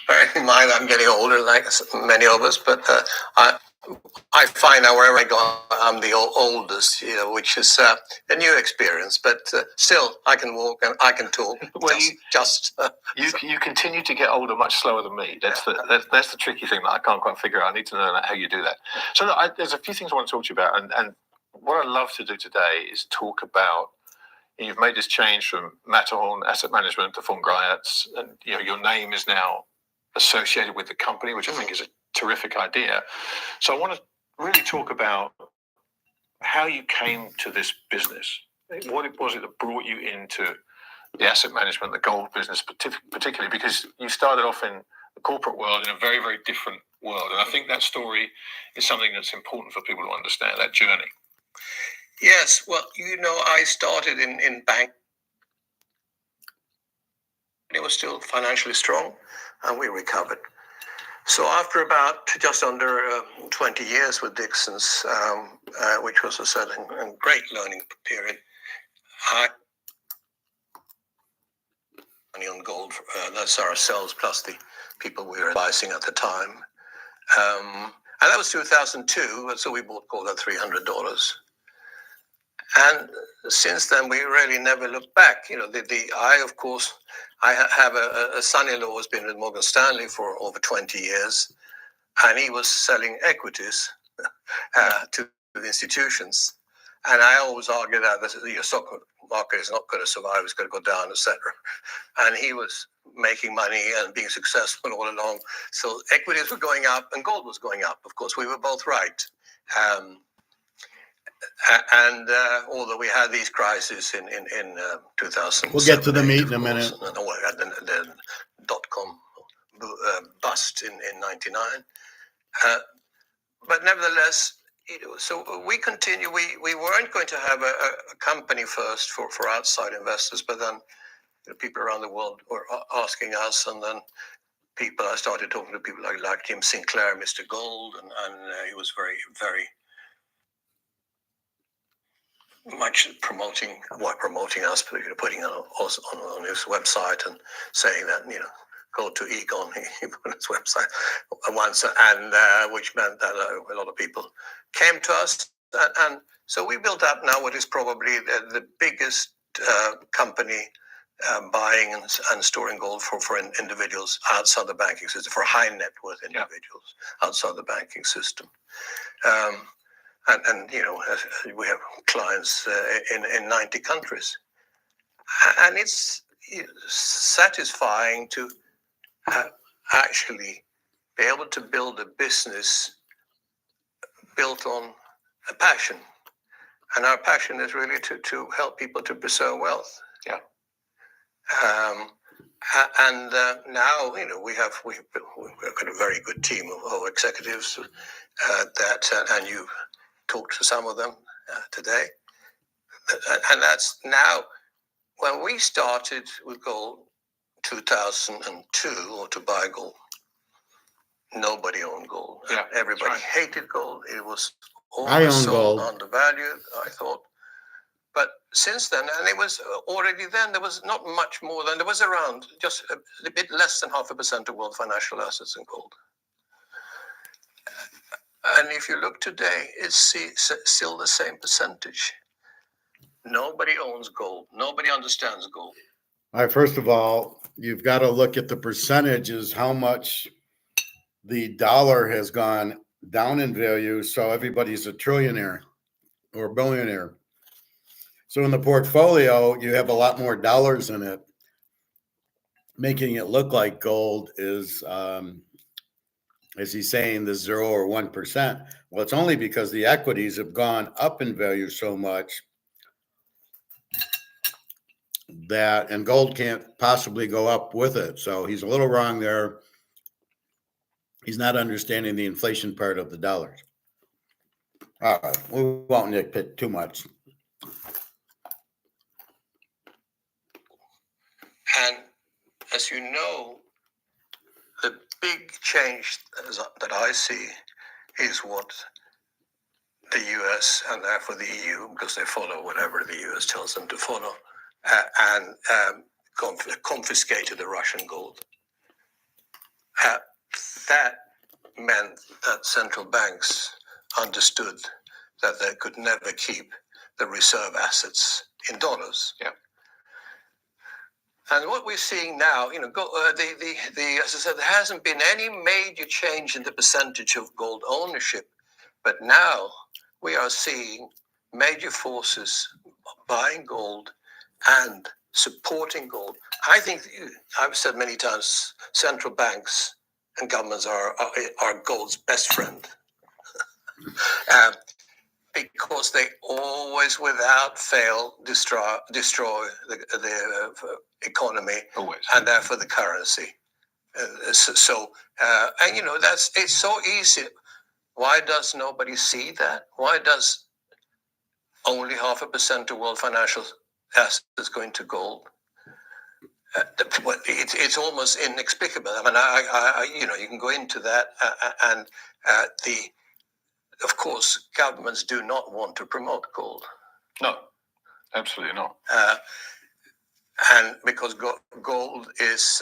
Bearing in mind I'm getting older, like many of us, but I find now wherever I go, I'm the oldest, which is a new experience. But still, I can walk and I can talk. Well, You you continue to get older much slower than me. That's the tricky thing that I can't quite figure out. I need to know how you do that. So look, there's a few things I want to talk to you about, and what I'd love to do today is talk about. You've made this change from Matterhorn Asset Management to von Greyerz, and your name is now associated with the company, which I think is a terrific idea. So I want to really talk about how you came to this business. What was it that brought you into the asset management, the gold business, particularly because you started off in the corporate world in a very, very different world. And I think that story is something that's important for people to understand, that journey. Yes, well, I started in bank. It was still financially strong, and we recovered. So after about just under 20 years with Dixon's, which was a great learning period, I money on gold. That's ourselves plus the people we were advising at the time. And that was 2002, so we bought gold at $300. And since then, we really never looked back. I have a son-in-law who's been with Morgan Stanley for over 20 years, and he was selling equities to institutions. And I always argue that the stock market is not going to survive; it's going to go down, etc. And he was making money and being successful all along. So equities were going up, and gold was going up. Of course, we were both right. And although we had these crises in 2007, we'll get to the meat in a minute. The dot-com bust in 99. But nevertheless, so we continue. We weren't going to have a company first for outside investors, but then people around the world were asking us, and then I started talking to people like Tim Sinclair, Mr. Gold, and he was very, very much promoting us, putting us on his website and saying that go to Egon. He put on his website once, and which meant that a lot of people came to us, and so we built up now what is probably the biggest company buying and storing gold for individuals outside the banking system, for high net worth individuals outside the banking system. And we have clients in 90 countries, and it's satisfying to actually be able to build a business built on a passion, and our passion is really to help people to preserve wealth. Yeah. And now we've got a very good team of executives and you talked to some of them today, and that's now. When we started with gold 2002, or to buy gold, nobody owned gold. Yeah, everybody hated gold. It was I own gold. Undervalued, I thought. But since then, and it was already then, there was not much more than, there was around just a bit less than 0.5% of world financial assets in gold. And if you look today, it's still the same percentage. Nobody owns gold. Nobody understands gold. All right, first of all, you've got to look at the percentages, how much the dollar has gone down in value. So everybody's a trillionaire or a billionaire. So in the portfolio, you have a lot more dollars in it, making it look like gold is, as he's saying, the 0 or 1%. Well, it's only because the equities have gone up in value so much that, and gold can't possibly go up with it. So he's a little wrong there. He's not understanding the inflation part of the dollars. All right, we won't nitpick too much. And as you know, the big change that I see is what the US and therefore the EU, because they follow whatever the US tells them to follow, and confiscated the Russian gold. That meant that central banks understood that they could never keep the reserve assets in dollars. Yeah. And what we're seeing now, as I said, there hasn't been any major change in the percentage of gold ownership, but now we are seeing major forces buying gold and supporting gold. I think I've said many times, central banks and governments are gold's best friend. Because they always, without fail, destroy the economy, Always. and therefore the currency. And it's so easy. Why does nobody see that? Why does only 0.5% of world financial assets go into gold? It's almost inexplicable. I mean, you can go into that, and of course, governments do not want to promote gold. No, absolutely not. And because gold is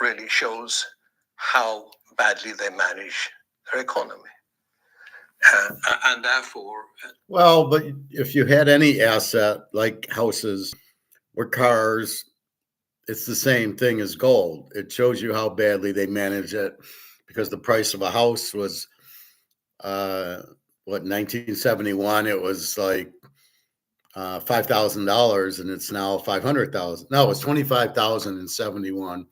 really shows how badly they manage their economy. And therefore... Well, but if you had any asset like houses or cars, it's the same thing as gold. It shows you how badly they manage it, because the price of a house was, 1971, it was like $5,000, and it's now 500,000. No, it's 25,000 in 71,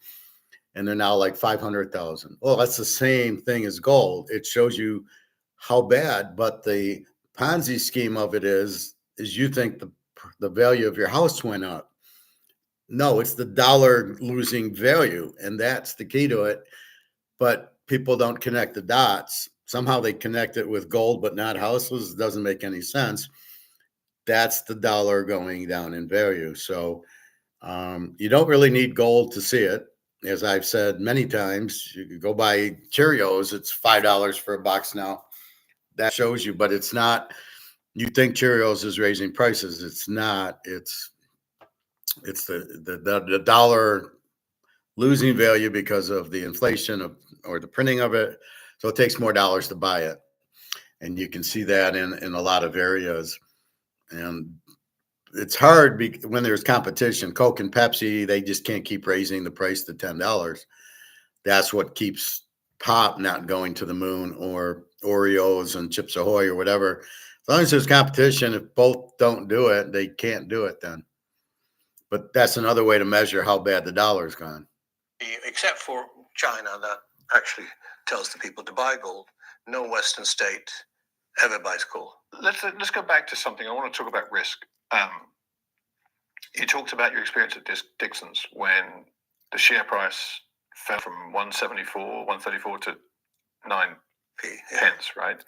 and they're now like 500,000. Well, that's the same thing as gold. It shows you how bad, but the Ponzi scheme of it is you think the value of your house went up. No, it's the dollar losing value, and that's the key to it. But people don't connect the dots. Somehow they connect it with gold, but not houses. It doesn't make any sense. That's the dollar going down in value. So you don't really need gold to see it. As I've said many times, you could go buy Cheerios. It's $5 for a box now. That shows you, but it's not. You think Cheerios is raising prices. It's not. It's the dollar losing value because of the inflation or the printing of it. So it takes more dollars to buy it. And you can see that in a lot of areas. And it's hard when there's competition. Coke and Pepsi, they just can't keep raising the price to $10. That's what keeps pop not going to the moon, or Oreos and Chips Ahoy or whatever. As long as there's competition, if both don't do it, they can't do it then. But that's another way to measure how bad the dollar's gone. Except for China, that actually tells the people to buy gold. No Western state ever buys gold. Let's go back to something. I want to talk about risk. You talked about your experience at Dixon's when the share price fell from 134 to 9 pence, right?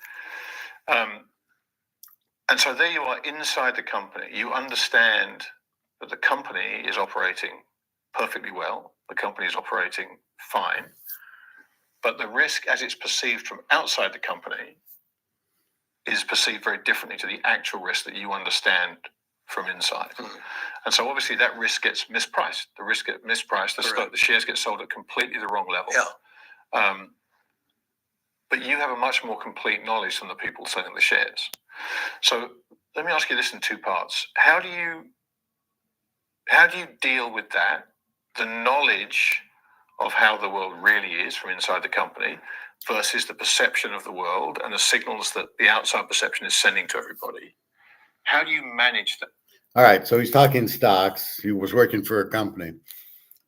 And so there you are inside the company. You understand that the company is operating perfectly well. The company is operating fine. But the risk as it's perceived from outside the company is perceived very differently to the actual risk that you understand from inside. Mm-hmm. And so obviously that risk gets mispriced. The risk gets mispriced. The shares get sold at completely the wrong level. Yeah. But you have a much more complete knowledge than the people selling the shares. So let me ask you this in two parts. How do you deal with that? The knowledge of how the world really is from inside the company versus the perception of the world and the signals that the outside perception is sending to everybody. How do you manage that? All right. So he's talking stocks. He was working for a company.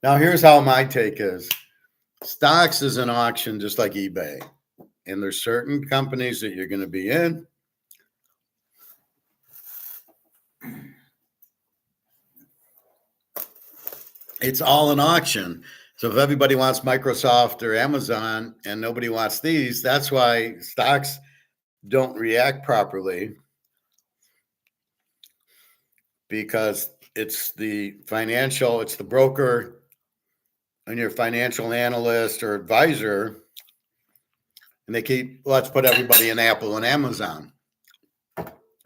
Now, here's how my take is. Stocks is an auction just like eBay. And there's certain companies that you're going to be in. It's all an auction. So if everybody wants Microsoft or Amazon and nobody wants these, that's why stocks don't react properly because it's the broker and your financial analyst or advisor, and they keep, let's put everybody in Apple and Amazon,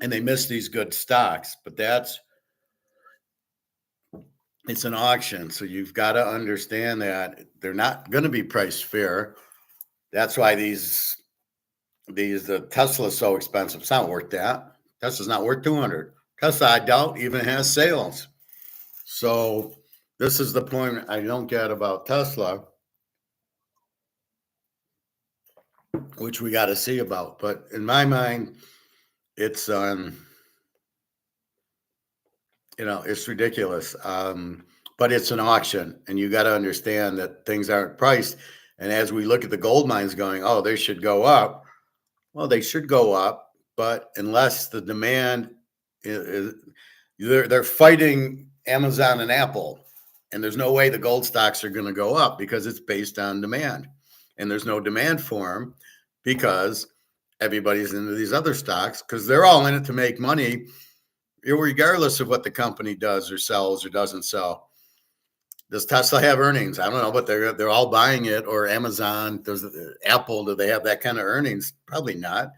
and they miss these good stocks. But it's an auction, so you've got to understand that they're not going to be priced fair. That's why the Tesla's so expensive. It's not worth that. Tesla's not worth 200. Tesla, I doubt, even has sales. So this is the point I don't get about Tesla, which we got to see about. But in my mind, it's it's ridiculous. But it's an auction, and you got to understand that things aren't priced. And as we look at the gold mines going, oh, they should go up. Well, they should go up, but unless the demand is, they're fighting Amazon and Apple, and there's no way the gold stocks are going to go up because it's based on demand, and there's no demand for them because everybody's into these other stocks because they're all in it to make money, regardless of what the company does or sells or doesn't sell. Does Tesla have earnings? I don't know, but they're all buying it. Or Amazon, does Apple, do they have that kind of earnings? Probably not.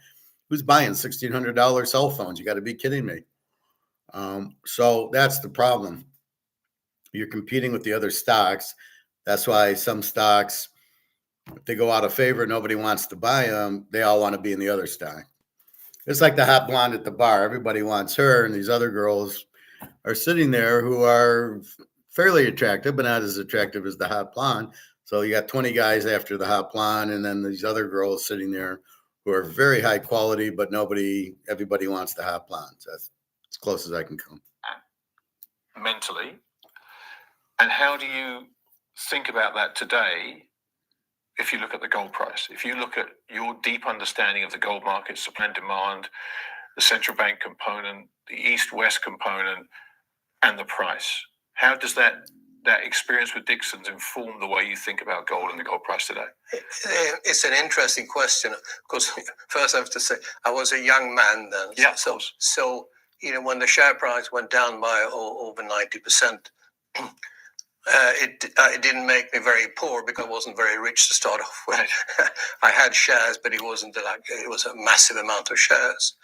Who's buying $1,600 cell phones? You got to be kidding me. So that's the problem. You're competing with the other stocks. That's why some stocks, if they go out of favor, nobody wants to buy them. They all want to be in the other stock. It's like the hot blonde at the bar. Everybody wants her, and these other girls are sitting there who are fairly attractive, but not as attractive as the hot blonde. So you got 20 guys after the hot blonde, and then these other girls sitting there who are very high quality, but everybody wants the hot blonde. So that's as close as I can come. Mentally. And how do you think about that today if you look at the gold price? If you look at your deep understanding of the gold market, supply and demand, the central bank component, the east-west component, and the price, how does that experience with Dixon's inform the way you think about gold and the gold price today? It's an interesting question. Of course, first I have to say I was a young man then. Yeah, so when the share price went down by over 90%, it didn't make me very poor because I wasn't very rich to start off with. I had shares, but it wasn't it was a massive amount of shares.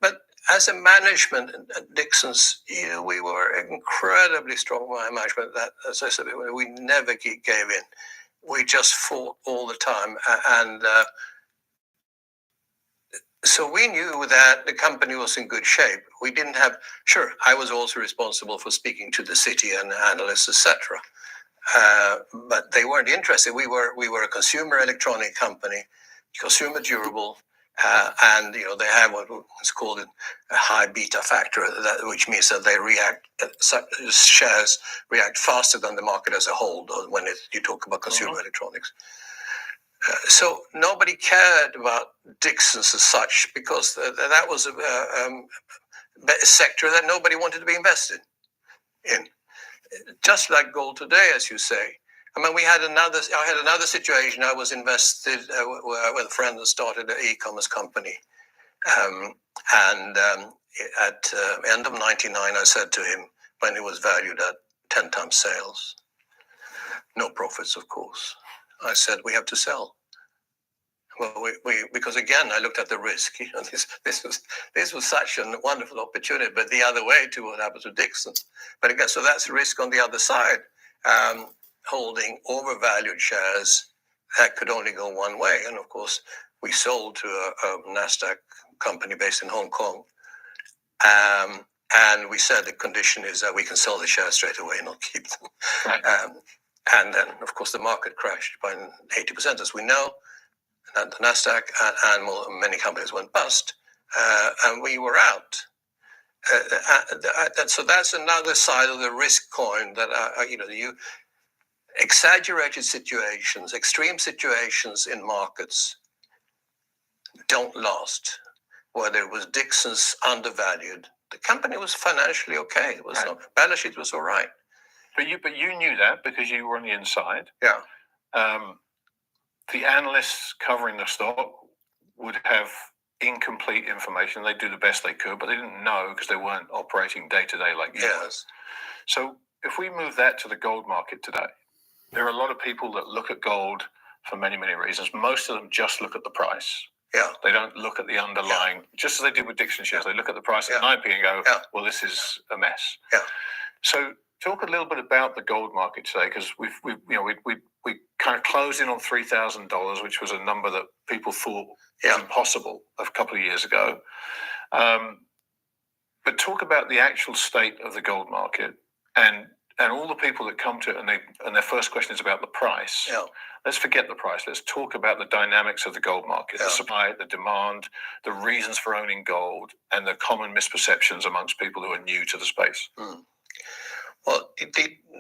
But as a management at Dixon's, we were incredibly strong management. That, as I said, we never gave in. We just fought all the time, and so we knew that the company was in good shape. We didn't have. Sure, I was also responsible for speaking to the city and analysts, etc. But they weren't interested. We were a consumer electronic company, consumer durable. And they have what's called a high beta factor, which means that they shares react faster than the market as a whole when you talk about consumer electronics. So nobody cared about Dixon's as such because that was a sector that nobody wanted to be invested in. Just like gold today, as you say. I mean, I had another situation. I was invested with a friend that started an e-commerce company. And at end of 99, I said to him, when it was valued at 10 times sales, no profits, of course. I said, we have to sell. Well, because again, I looked at the risk. This was such a wonderful opportunity, but the other way to what happened to Dixon's. But again, so that's risk on the other side. Holding overvalued shares that could only go one way. And of course, we sold to a NASDAQ company based in Hong Kong. And we said the condition is that we can sell the shares straight away and not keep them. Right. And then, of course, the market crashed by 80%, as we know. And the NASDAQ and many companies went bust. And we were out. So that's another side of the risk coin that, you exaggerated situations, extreme situations in markets don't last. Whether it was Dixon's undervalued, the company was financially okay. It was balance sheet was all right. But you knew that because you were on the inside. Yeah. The analysts covering the stock would have incomplete information. They do the best they could, but they didn't know because they weren't operating day to day like you were. Yes. So if we move that to the gold market today, there are a lot of people that look at gold for many, many reasons. Most of them just look at the price. Yeah. They don't look at the underlying, just as they did with Dixon shares. They look at the price at 9p and go, well, this is a mess. Yeah. So talk a little bit about the gold market today, because we kind of closed in on $3,000, which was a number that people thought was impossible a couple of years ago. But talk about the actual state of the gold market and all the people that come to it and their first question is about the price. Yeah. Let's forget the price. Let's talk about the dynamics of the gold market, the supply, the demand, the reasons for owning gold, and the common misperceptions amongst people who are new to the space. Mm. Well,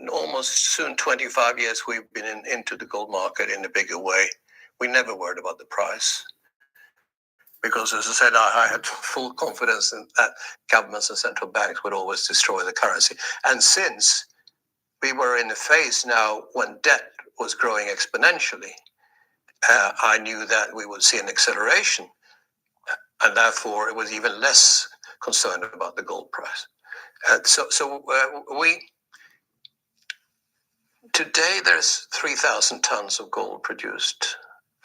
almost soon 25 years we've been into the gold market in a bigger way. We never worried about the price. Because, as I said, I had full confidence in that governments and central banks would always destroy the currency. And since we were in a phase now when debt was growing exponentially, I knew that we would see an acceleration. And therefore, it was even less concerned about the gold price. Today, there's 3,000 tons of gold produced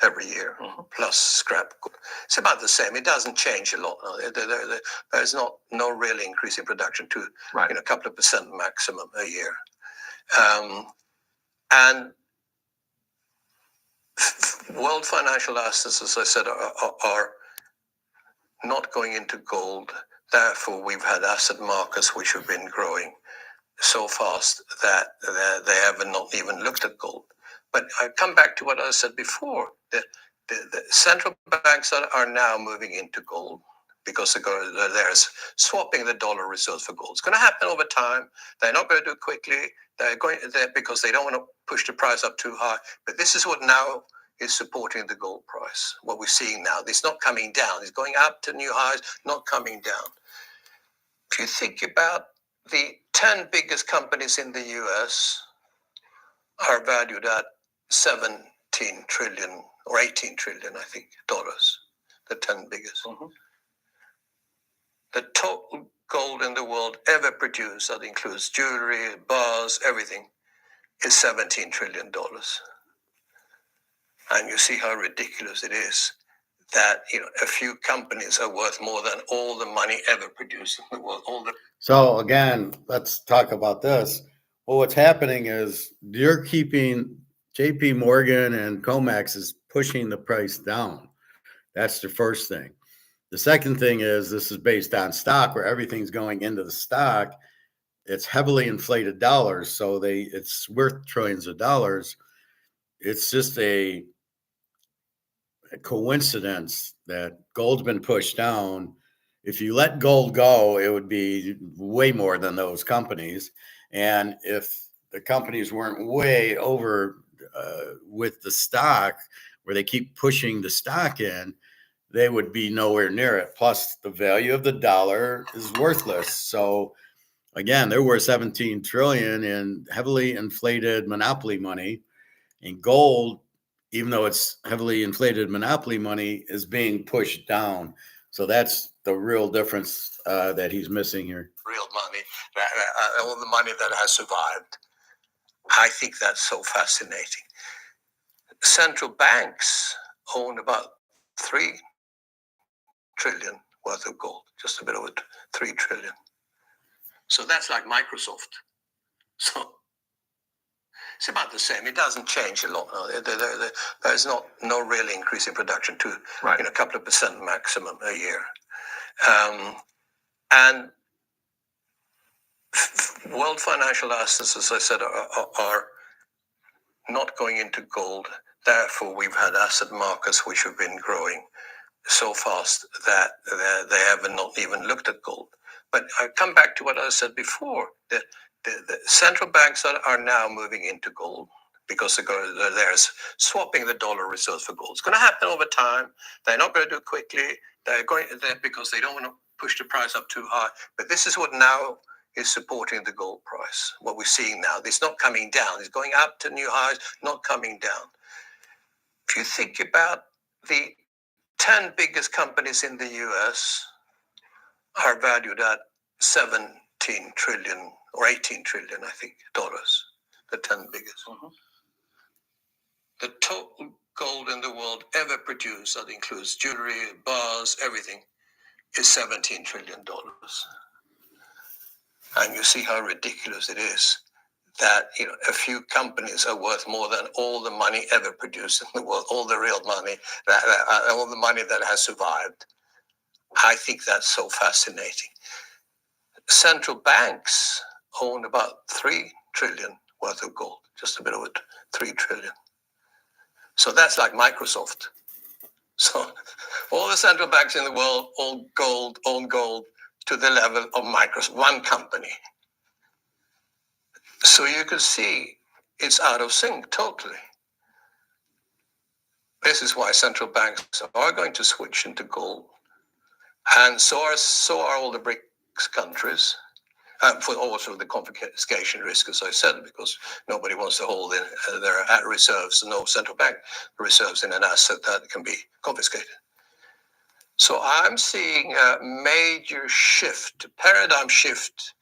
every year, plus scrap gold. It's about the same. It doesn't change a lot. There's no real increase in production to a couple of percent maximum a year. And world financial assets, as I said, are not going into gold. Therefore, we've had asset markets which have been growing so fast that they have not even looked at gold. But I come back to what I said before. The central banks are now moving into gold because they're swapping the dollar reserves for gold. It's going to happen over time. They're not going to do it quickly. Because they don't want to push the price up too high. But this is what now is supporting the gold price. What we're seeing now, it's not coming down. It's going up to new highs, not coming down. If you think about the 10 biggest companies in the US are valued at 17 trillion or 18 trillion, I think, dollars. The 10 biggest. The total gold in the world ever produced, that includes jewelry, bars, everything, is $17 trillion. And you see how ridiculous it is that a few companies are worth more than all the money ever produced in the world. So again, let's talk about this. Well, what's happening is you're keeping JP Morgan and COMEX is pushing the price down. That's the first thing. The second thing is this is based on stock where everything's going into the stock. It's heavily inflated dollars, so it's worth trillions of dollars. It's just a coincidence that gold's been pushed down. If you let gold go, it would be way more than those companies. And if the companies weren't way over with the stock, where they keep pushing the stock in, they would be nowhere near it. Plus, the value of the dollar is worthless. So, again, they're worth 17 trillion in heavily inflated monopoly money. And gold, even though it's heavily inflated monopoly money, is being pushed down. So that's the real difference that he's missing here. Real money, all the money that has survived. I think that's so fascinating. Central banks own about 3 trillion worth of gold, just a bit over 3 trillion. So that's like Microsoft. So it's about the same. It doesn't change a lot. There's no real increase in production to a couple of percent maximum a year. And world financial assets, as I said, are not going into gold. Therefore, we've had asset markets which have been growing so fast that they haven't not even looked at gold. But I come back to what I said before. The central banks are now moving into gold because they're swapping the dollar reserves for gold. It's going to happen over time. They're not going to do it quickly. Because they don't want to push the price up too high. But this is what now is supporting the gold price. What we're seeing now, it's not coming down. It's going up to new highs, not coming down. If you think about the 10 biggest companies in the US are valued at 17 trillion or 18 trillion, I think, dollars. The 10 biggest. The total gold in the world ever produced, that includes jewelry, bars, everything, is $17 trillion. And you see how ridiculous it is that a few companies are worth more than all the money ever produced in the world, all the real money, all the money that has survived. I think that's so fascinating. Central banks own about 3 trillion worth of gold, just a bit over 3 trillion. So that's like Microsoft. So all the central banks in the world own gold to the level of Microsoft, one company. So you can see it's out of sync totally. This is why central banks are going to switch into gold. And so are all the BRICS countries. For also the confiscation risk, as I said, because nobody wants to hold in their reserves, no central bank reserves in an asset that can be confiscated. So I'm seeing a major shift, paradigm shift,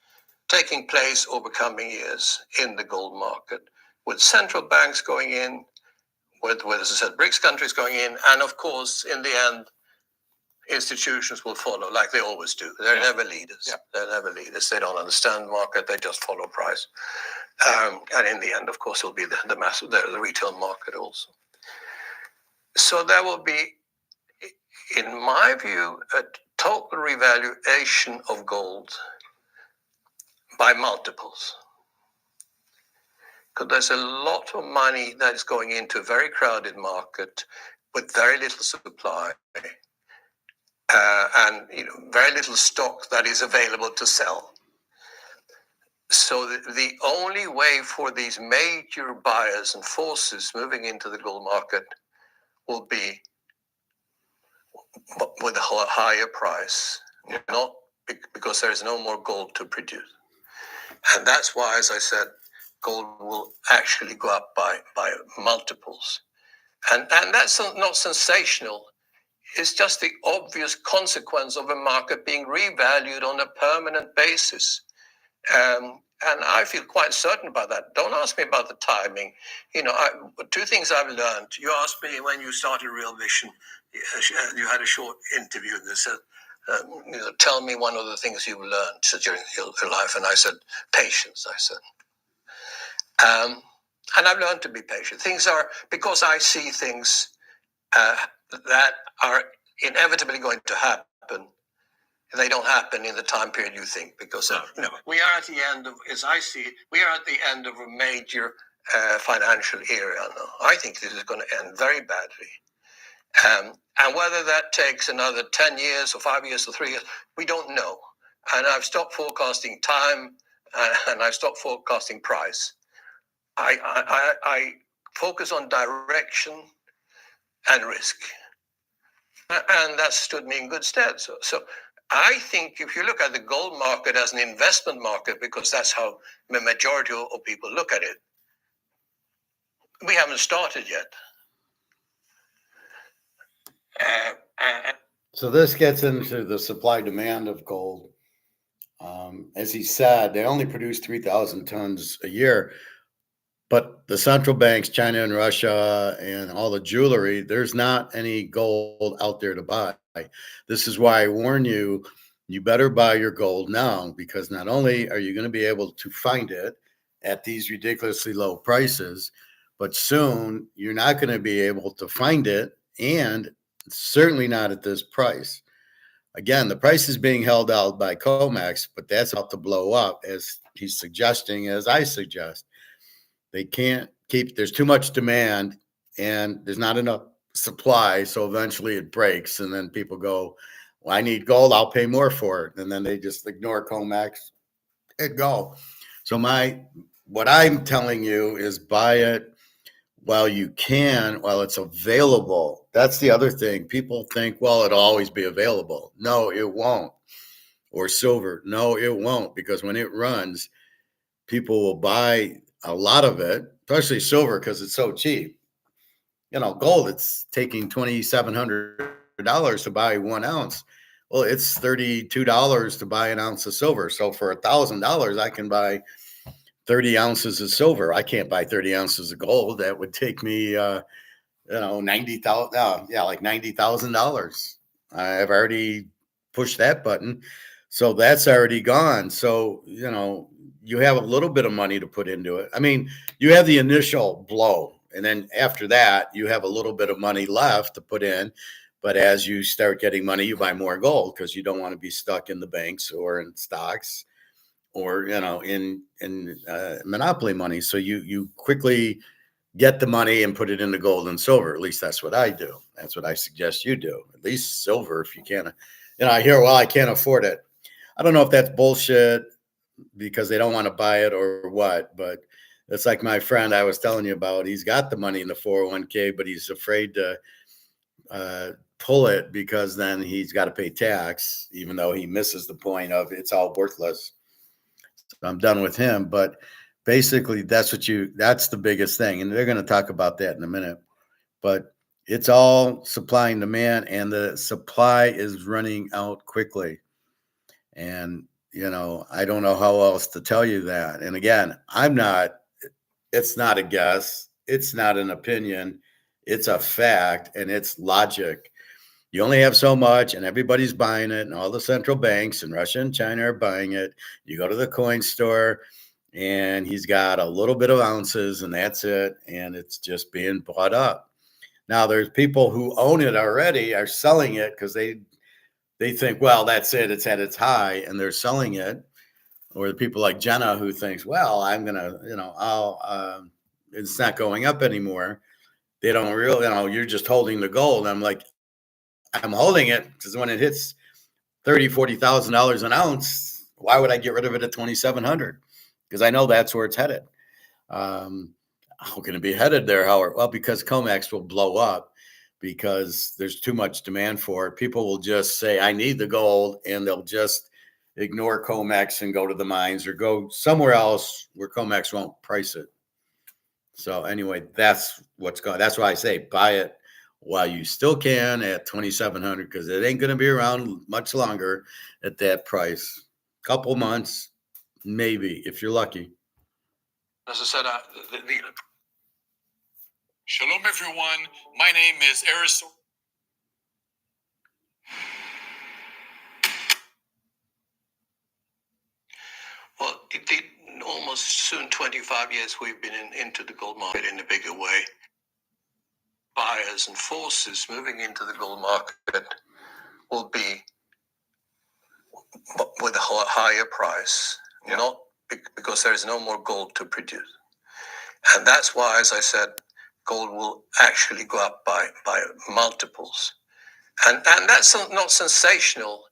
taking place over coming years in the gold market, with central banks going in, with as I said, BRICS countries going in, and of course, in the end, institutions will follow like they always do. They're never leaders. Yeah. They're never leaders. They don't understand the market. They just follow price. And in the end, of course, it'll be the retail market also. So there will be, in my view, a total revaluation of gold by multiples. Because there's a lot of money that is going into a very crowded market with very little supply. And very little stock that is available to sell. So the only way for these major buyers and forces moving into the gold market will be with a higher price, not because there is no more gold to produce. And that's why, as I said, gold will actually go up by multiples. And that's not sensational. It's just the obvious consequence of a market being revalued on a permanent basis. And I feel quite certain about that. Don't ask me about the timing. Two things I've learned. You asked me when you started Real Vision, you had a short interview that said, tell me one of the things you've learned during your life. And I said, patience, I said. And I've learned to be patient. Things are, because I see things that are inevitably going to happen. They don't happen in the time period you think, because we are at the end of, as I see it, we are at the end of a major financial era now. I think this is going to end very badly. And whether that takes another 10 years or 5 years or 3 years, we don't know. And I've stopped forecasting time and I've stopped forecasting price. I focus on direction and risk. And that stood me in good stead. So I think if you look at the gold market as an investment market, because that's how the majority of people look at it, we haven't started yet. So this gets into the supply demand of gold. As he said, they only produce 3,000 tons a year. But the central banks, China and Russia, and all the jewelry, there's not any gold out there to buy. This is why I warn you, you better buy your gold now, because not only are you going to be able to find it at these ridiculously low prices, but soon you're not going to be able to find it, and certainly not at this price. Again, the price is being held out by COMEX, but that's about to blow up, as he's suggesting, as I suggest. They can't keep, there's too much demand and there's not enough supply. So eventually it breaks. And then people go, well, I need gold. I'll pay more for it. And then they just ignore COMEX and go. So what I'm telling you is buy it while you can, while it's available. That's the other thing. People think, well, it'll always be available. No, it won't. Or silver. No, it won't. Because when it runs, people will buy a lot of it, especially silver, because it's so cheap. Gold, it's taking $2,700 $100 to buy 1 ounce. Well, it's $32 to buy an ounce of silver. So for $1,000, I can buy 30 ounces of silver. I can't buy 30 ounces of gold. That would take me, $90,000. Yeah, like $90,000. I've already pushed that button. So that's already gone. So, you have a little bit of money to put into it. I mean, you have the initial blow, and then after that, you have a little bit of money left to put in. But as you start getting money, you buy more gold because you don't want to be stuck in the banks or in stocks or in monopoly money. So you quickly get the money and put it into gold and silver. At least that's what I do. That's what I suggest you do. At least silver if you can. I hear, well, I can't afford it. I don't know if that's bullshit because they don't want to buy it or what, but it's like my friend I was telling you about. He's got the money in the 401k, but he's afraid to pull it because then he's got to pay tax, even though he misses the point of it's all worthless. So I'm done with him. But basically, that's the biggest thing. And they're going to talk about that in a minute. But it's all supply and demand, and the supply is running out quickly. And, I don't know how else to tell you that. And again, it's not a guess. It's not an opinion. It's a fact, and it's logic. You only have so much, and everybody's buying it, and all the central banks in Russia and China are buying it. You go to the coin store, and he's got a little bit of ounces, and that's it, and it's just being bought up. Now, there's people who own it already are selling it because they think, well, that's it. It's at its high, and they're selling it. Or the people like Jenna who thinks, well, I'm going to, it's not going up anymore. They don't really, you're just holding the gold. I'm like, I'm holding it because when it hits $30,000-$40,000 an ounce, why would I get rid of it at 2,700? Because I know that's where it's headed. How can it be headed there, Howard? Well, because COMEX will blow up because there's too much demand for it. People will just say, I need the gold, and they'll just ignore COMEX and go to the mines or go somewhere else where COMEX won't price it. So anyway, that's that's why I say buy it while you still can at 2,700 because it ain't going to be around much longer at that price. Couple months, maybe, if you're lucky. As I said, Shalom, everyone. My name is Eris. well, it did almost soon 25 years we've been into the gold market in a bigger way. Buyers and forces moving into the gold market will be with a higher price, not because there is no more gold to produce. And that's why, as I said, gold will actually go up by multiples. And that's not sensational.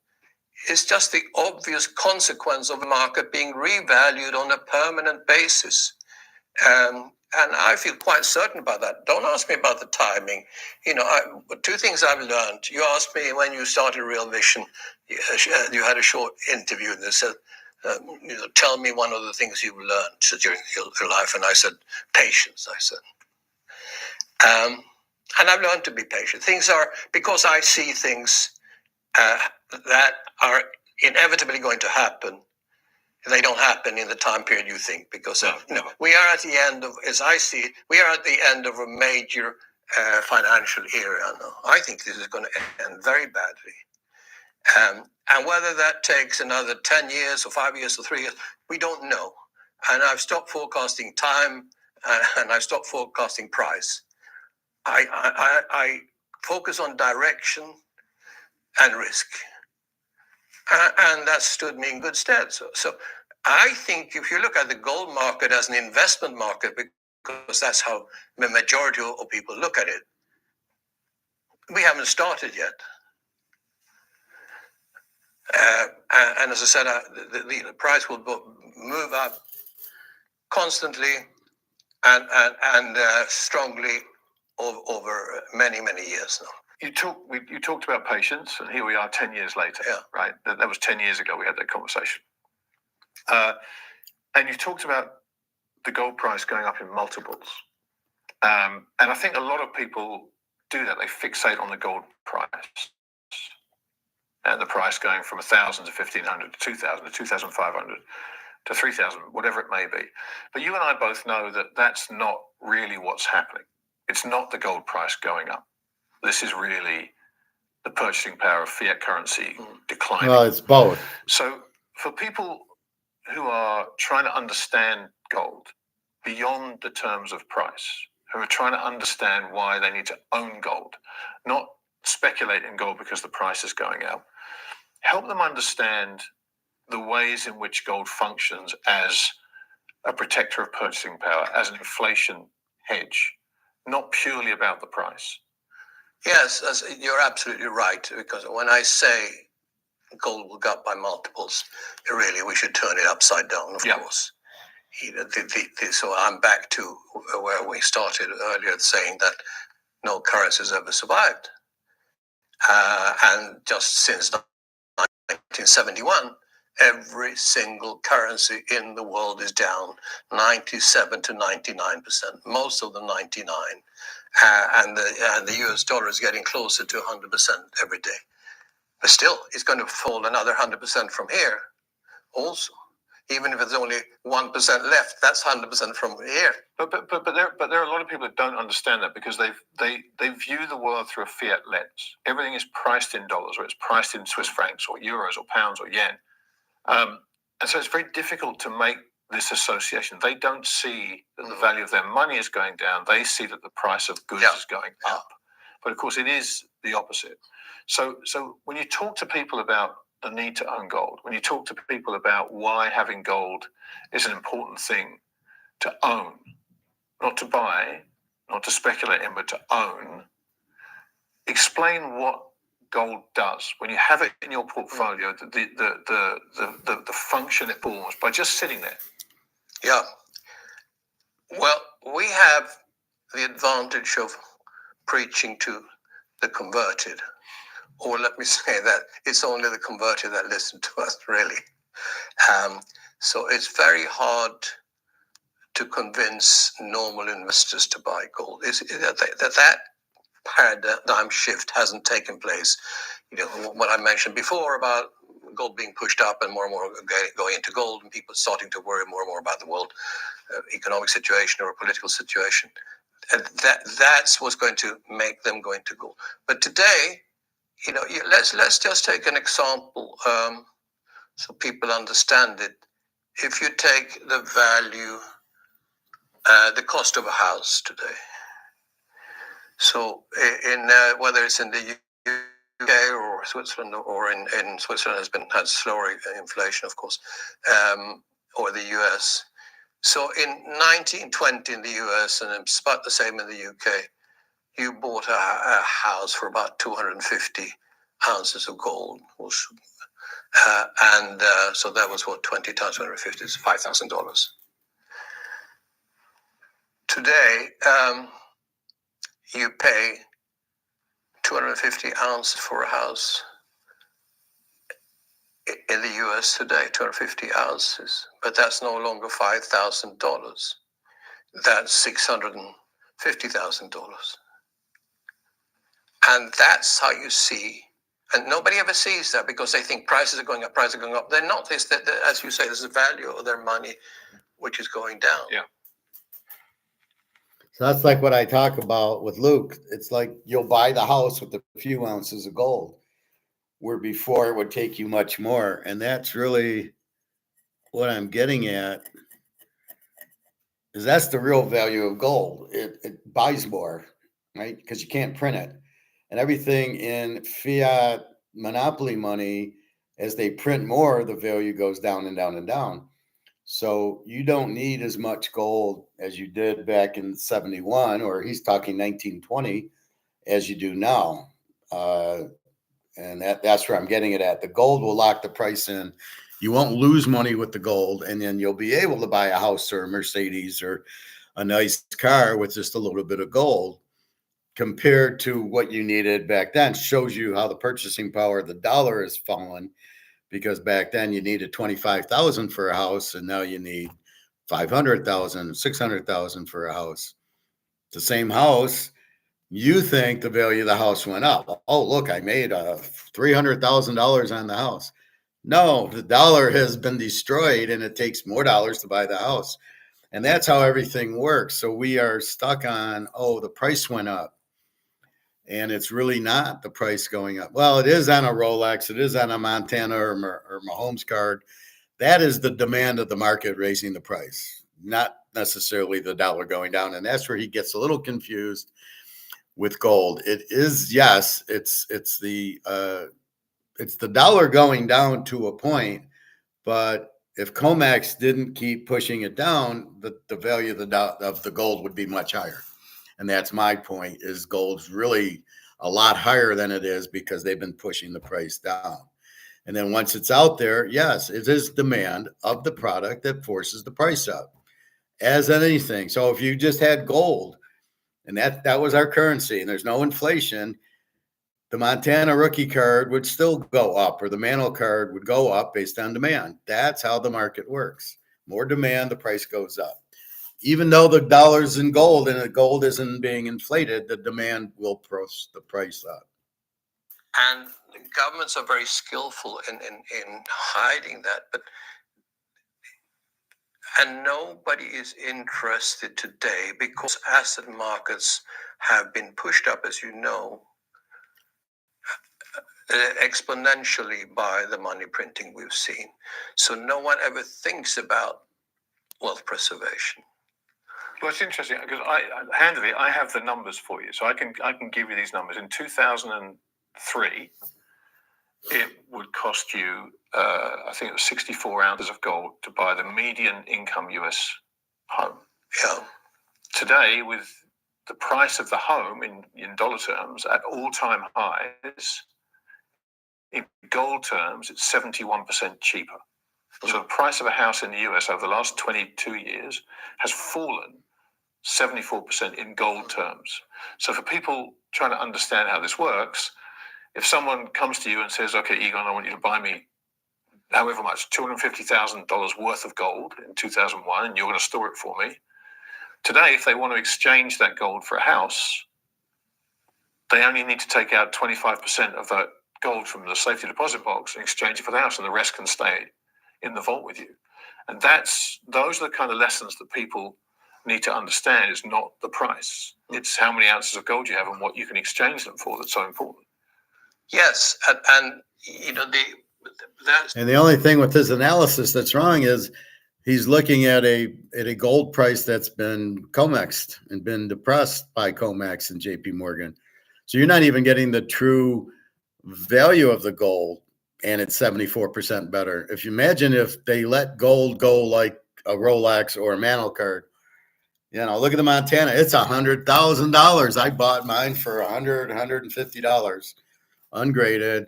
It's just the obvious consequence of the market being revalued on a permanent basis. And I feel quite certain about that. Don't ask me about the timing. Two things I've learned. You asked me when you started Real Vision, you had a short interview and they said, tell me one of the things you've learned during your life. And I said, patience, I said. And I've learned to be patient. Things are, because I see things that are inevitably going to happen, they don't happen in the time period you think, because we are at the end of, as I see it, we are at the end of a major financial era now. I think this is going to end very badly. And whether that takes another 10 years or 5 years or 3 years, we don't know. And I've stopped forecasting time and I've stopped forecasting price. I focus on direction and risk. And that stood me in good stead. So I think if you look at the gold market as an investment market, because that's how the majority of people look at it, we haven't started yet. And as I said, the price will move up constantly and strongly over many, many years now. You talked about patience, and here we are 10 years later, right? That was 10 years ago we had that conversation. And you talked about the gold price going up in multiples. And I think a lot of people do that. They fixate on the gold price. and the price going from 1,000 to 1,500 to 2,000 to 2,500 to 3,000, whatever it may be. But you and I both know that that's not really what's happening. It's not the gold price going up. This is really the purchasing power of fiat currency declining. Well, it's both. So for people who are trying to understand gold beyond the terms of price, who are trying to understand why they need to own gold, not speculate in gold because the price is going up, help them understand the ways in which gold functions as a protector of purchasing power, as an inflation hedge, not purely about the price. Yes, you're absolutely right, because when I say gold will go up by multiples, really we should turn it upside down, of course. So I'm back to where we started earlier, saying that no currency has ever survived. And just since 1971, every single currency in the world is down 97 to 99%, most of them 99%. And the US dollar is getting closer to 100% every day. But still, it's going to fall another 100% from here also. Even if it's only 1% left, that's 100% from here. But there are a lot of people that don't understand that, because they view the world through a fiat lens. Everything is priced in dollars, or it's priced in Swiss francs or euros or pounds or yen. And so it's very difficult to make this association. They don't see that the value of their money is going down. They see that the price of goods is going up. But of course, it is the opposite. So when you talk to people about the need to own gold, when you talk to people about why having gold is an important thing to own, not to buy, not to speculate in, but to own, explain what gold does when you have it in your portfolio, the function it performs by just sitting there. Yeah. Well, we have the advantage of preaching to the converted. Or let me say that it's only the converted that listen to us, really. So it's very hard to convince normal investors to buy gold. That paradigm shift hasn't taken place. You know, what I mentioned before about gold being pushed up and more going into gold, and people starting to worry more and more about the world economic situation or political situation. And that's what's going to make them go into gold. But today, you know, let's just take an example so people understand it. If you take the value, the cost of a house today. So in whether it's in the UK or Switzerland, or in Switzerland had slower inflation, of course, or the US. So in 1920 in the US, and it's about the same in the UK, you bought a house for about 250 ounces of gold, and so that was what, 20 times 250 is $5,000. Today, you pay 250 ounces for a house in the US today, 250 ounces, but that's no longer $5,000. That's $650,000. And that's how you see. And nobody ever sees that, because they think prices are going up, They're not. As you say, there's a value of their money which is going down. Yeah. So that's like what I talk about with Luke. It's like you'll buy the house with a few ounces of gold, where before it would take you much more. And that's really what I'm getting at, is that's the real value of gold. It buys more, right? Because you can't print it. And everything in fiat monopoly money, as they print more, the value goes down and down and down. So you don't need as much gold as you did back in 71, or he's talking 1920, as you do now. And that's where I'm getting it at. The gold will lock the price in. You won't lose money with the gold, and then you'll be able to buy a house or a Mercedes or a nice car with just a little bit of gold, compared to what you needed back then. Shows you how the purchasing power of the dollar has fallen, because back then you needed 25,000 for a house, and now you need 500,000, 600,000 for a house. The same house, you think the value of the house went up. Oh, look, I made $300,000 on the house. No, the dollar has been destroyed and it takes more dollars to buy the house. And that's how everything works. So we are stuck on, oh, the price went up. And it's really not the price going up. Well, it is on a Rolex, it is on a Montana or Mahomes card. That is the demand of the market raising the price, not necessarily the dollar going down. And that's where he gets a little confused with gold. It is, yes, it's the dollar going down to a point, but if COMEX didn't keep pushing it down, the value of the gold would be much higher. And that's my point, is gold's really a lot higher than it is because they've been pushing the price down. And then once it's out there, yes, it is demand of the product that forces the price up, as anything. So if you just had gold and that was our currency and there's no inflation, the Montana rookie card would still go up, or the Mantle card would go up based on demand. That's how the market works. More demand, the price goes up. Even though the dollar's in gold and the gold isn't being inflated, the demand will push the price up. And governments are very skillful in hiding that, and nobody is interested today because asset markets have been pushed up, as you know, exponentially by the money printing we've seen. So no one ever thinks about wealth preservation. Well, it's interesting because I have the numbers for you, so I can give you these numbers. In 2003, it would cost you, I think it was 64 ounces of gold to buy the median income US home. Yeah. Today, with the price of the home in dollar terms at all-time highs, in gold terms, it's 71% cheaper. So the price of a house in the US over the last 22 years has fallen 74% in gold terms. So for people trying to understand how this works, if someone comes to you and says, okay, Egon, I want you to buy me however much, $250,000 worth of gold in 2001, and you're going to store it for me. Today, if they want to exchange that gold for a house, they only need to take out 25% of that gold from the safety deposit box and exchange it for the house, and the rest can stay in the vault with you. And those are the kind of lessons that people need to understand. Is not the price. It's how many ounces of gold you have and what you can exchange them for that's so important. Yes, and you know and the only thing with his analysis that's wrong is he's looking at a gold price that's been COMEXed and been depressed by COMEX and JP Morgan. So you're not even getting the true value of the gold, and it's 74% better. If you imagine if they let gold go like a Rolex or a Mantle card, look at the Montana, it's $100,000. I bought mine for $150, ungraded.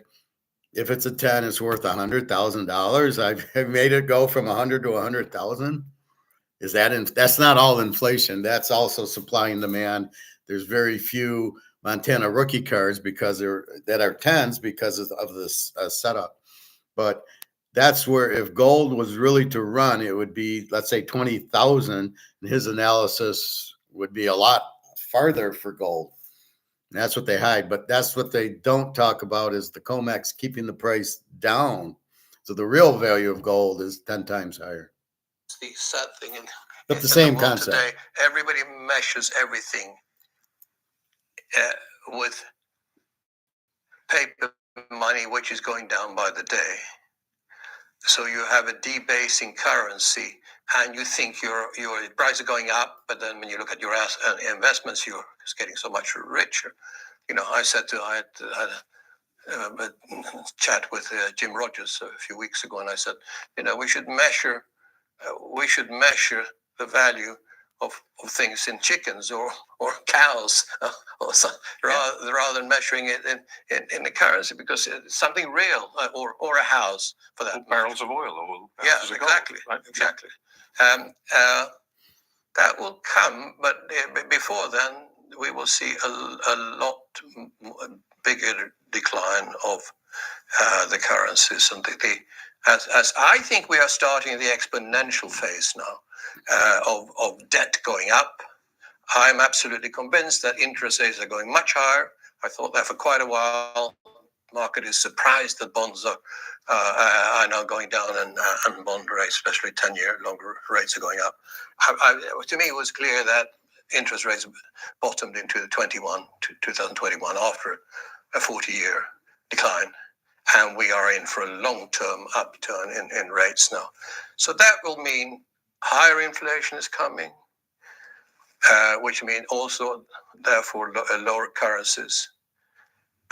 If it's a 10, it's worth $100,000. I've made it go from 100 to 100,000. That's not all inflation. That's also supply and demand. There's very few Montana rookie cards that are 10s because of this setup. But that's where, if gold was really to run, it would be, let's say, 20,000, and his analysis would be a lot farther for gold. And that's what they hide. But that's what they don't talk about, is the COMEX keeping the price down. So the real value of gold is 10 times higher. It's the sad thing. But the same concept. Today, everybody measures everything with paper money, which is going down by the day. So you have a debasing currency, and you think your price is going up, but then when you look at your investments, you're just getting so much richer. I had a chat with Jim Rogers a few weeks ago, and I said, we should measure the value of things in chickens or cows, rather than measuring it in the currency, because it's something real, or a house for that. Barrels of oil, or exactly, gold, right? Exactly. That will come, but before then, we will see a lot bigger decline of the currencies, and as I think we are starting the exponential phase now of debt going up. I'm absolutely convinced that interest rates are going much higher. I thought that for quite a while. Market is surprised that bonds are now going down, and bond rates, especially 10-year longer rates, are going up. To me, it was clear that interest rates bottomed into 2021 after a 40-year decline, and we are in for a long-term upturn in rates now. So that will mean higher inflation is coming, which means also, therefore, lower currencies.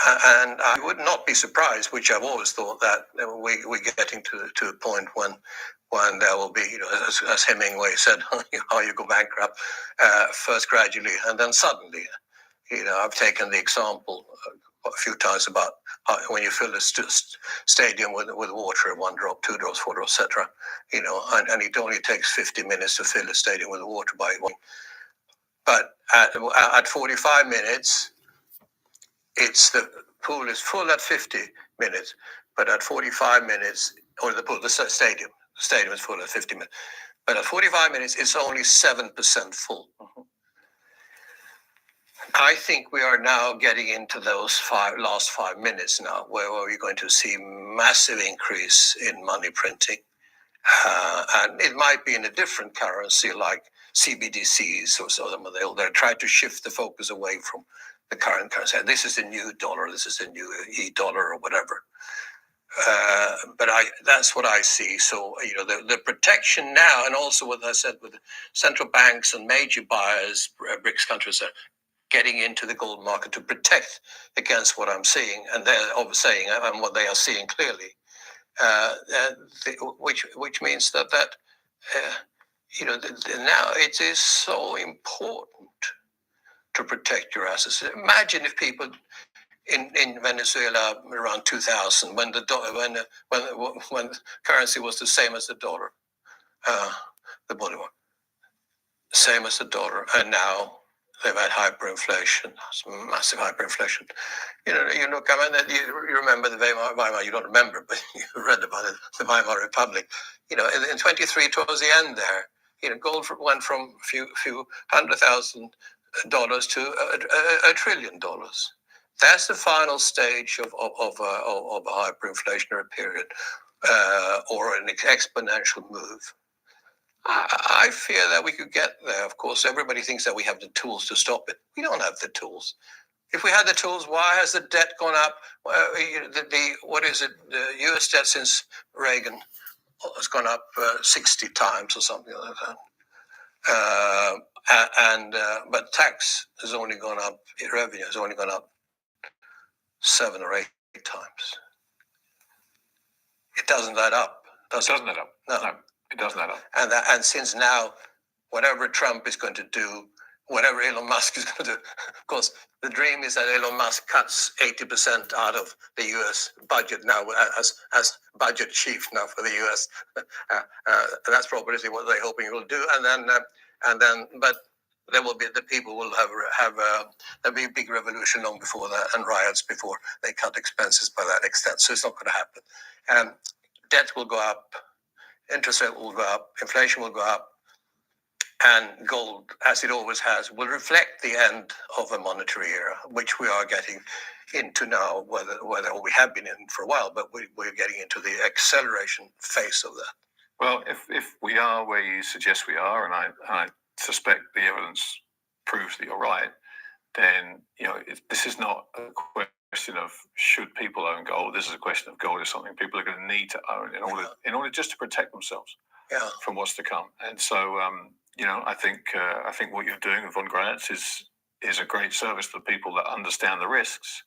And I would not be surprised, which I've always thought, that we're getting to a point when there will be, as Hemingway said, how you go bankrupt, first gradually and then suddenly. I've taken the example a few times about when you fill a stadium with water, 1 drop, 2 drops, 4 drops, etc. And it only takes 50 minutes to fill a stadium with water by one. But at 45 minutes, the pool is full at 50 minutes, but at 45 minutes, or the stadium is full at 50 minutes, but at 45 minutes, it's only 7% full. I think we are now getting into those last 5 minutes now, where we're going to see massive increase in money printing. And it might be in a different currency like CBDCs or so. They'll try to shift the focus away from the current currency. This is the new dollar, this is the new e-dollar or whatever. But that's what I see. So, the protection now, and also what I said with central banks and major buyers, BRICS countries, are getting into the gold market to protect against what I'm seeing, and they're saying, and what they are seeing clearly. Which means that now it is so important to protect your assets. Imagine if people in Venezuela around 2000, when currency was the same as the dollar, the bolivar, same as the dollar, and now they've had hyperinflation, massive hyperinflation. You remember the Weimar, you don't remember, but you read about it, the Weimar Republic. In 23, towards the end there, gold went from a few $100,000 to $1 trillion. That's the final stage of a hyperinflationary period, or an exponential move. I fear that we could get there. Of course, everybody thinks that we have the tools to stop it. We don't have the tools. If we had the tools, why has the debt gone up? What is it? The U.S. debt since Reagan has gone up 60 times or something like that. But tax has only gone up. Revenue has only gone up 7 or 8 times. It doesn't add up. Doesn't add up. No. It doesn't add up. And since now, whatever Trump is going to do, whatever Elon Musk is going to do, of course, the dream is that Elon Musk cuts 80% out of the U.S. budget now as budget chief now for the U.S. That's probably what they're hoping he will do. But there will be, the people will have there'll be a big revolution long before that, and riots before they cut expenses by that extent. So it's not going to happen. Debt will go up. Interest rate will go up, inflation will go up, and gold, as it always has, will reflect the end of a monetary era, which we are getting into now, whether we have been in for a while, but we're getting into the acceleration phase of that. Well, if we are where you suggest we are, and I suspect the evidence proves that you're right, then this is not a question of should people own gold. This is a question of gold is something people are going to need to own in order just to protect themselves from what's to come. And so I think what you're doing with Von Gratz is a great service to people that understand the risks,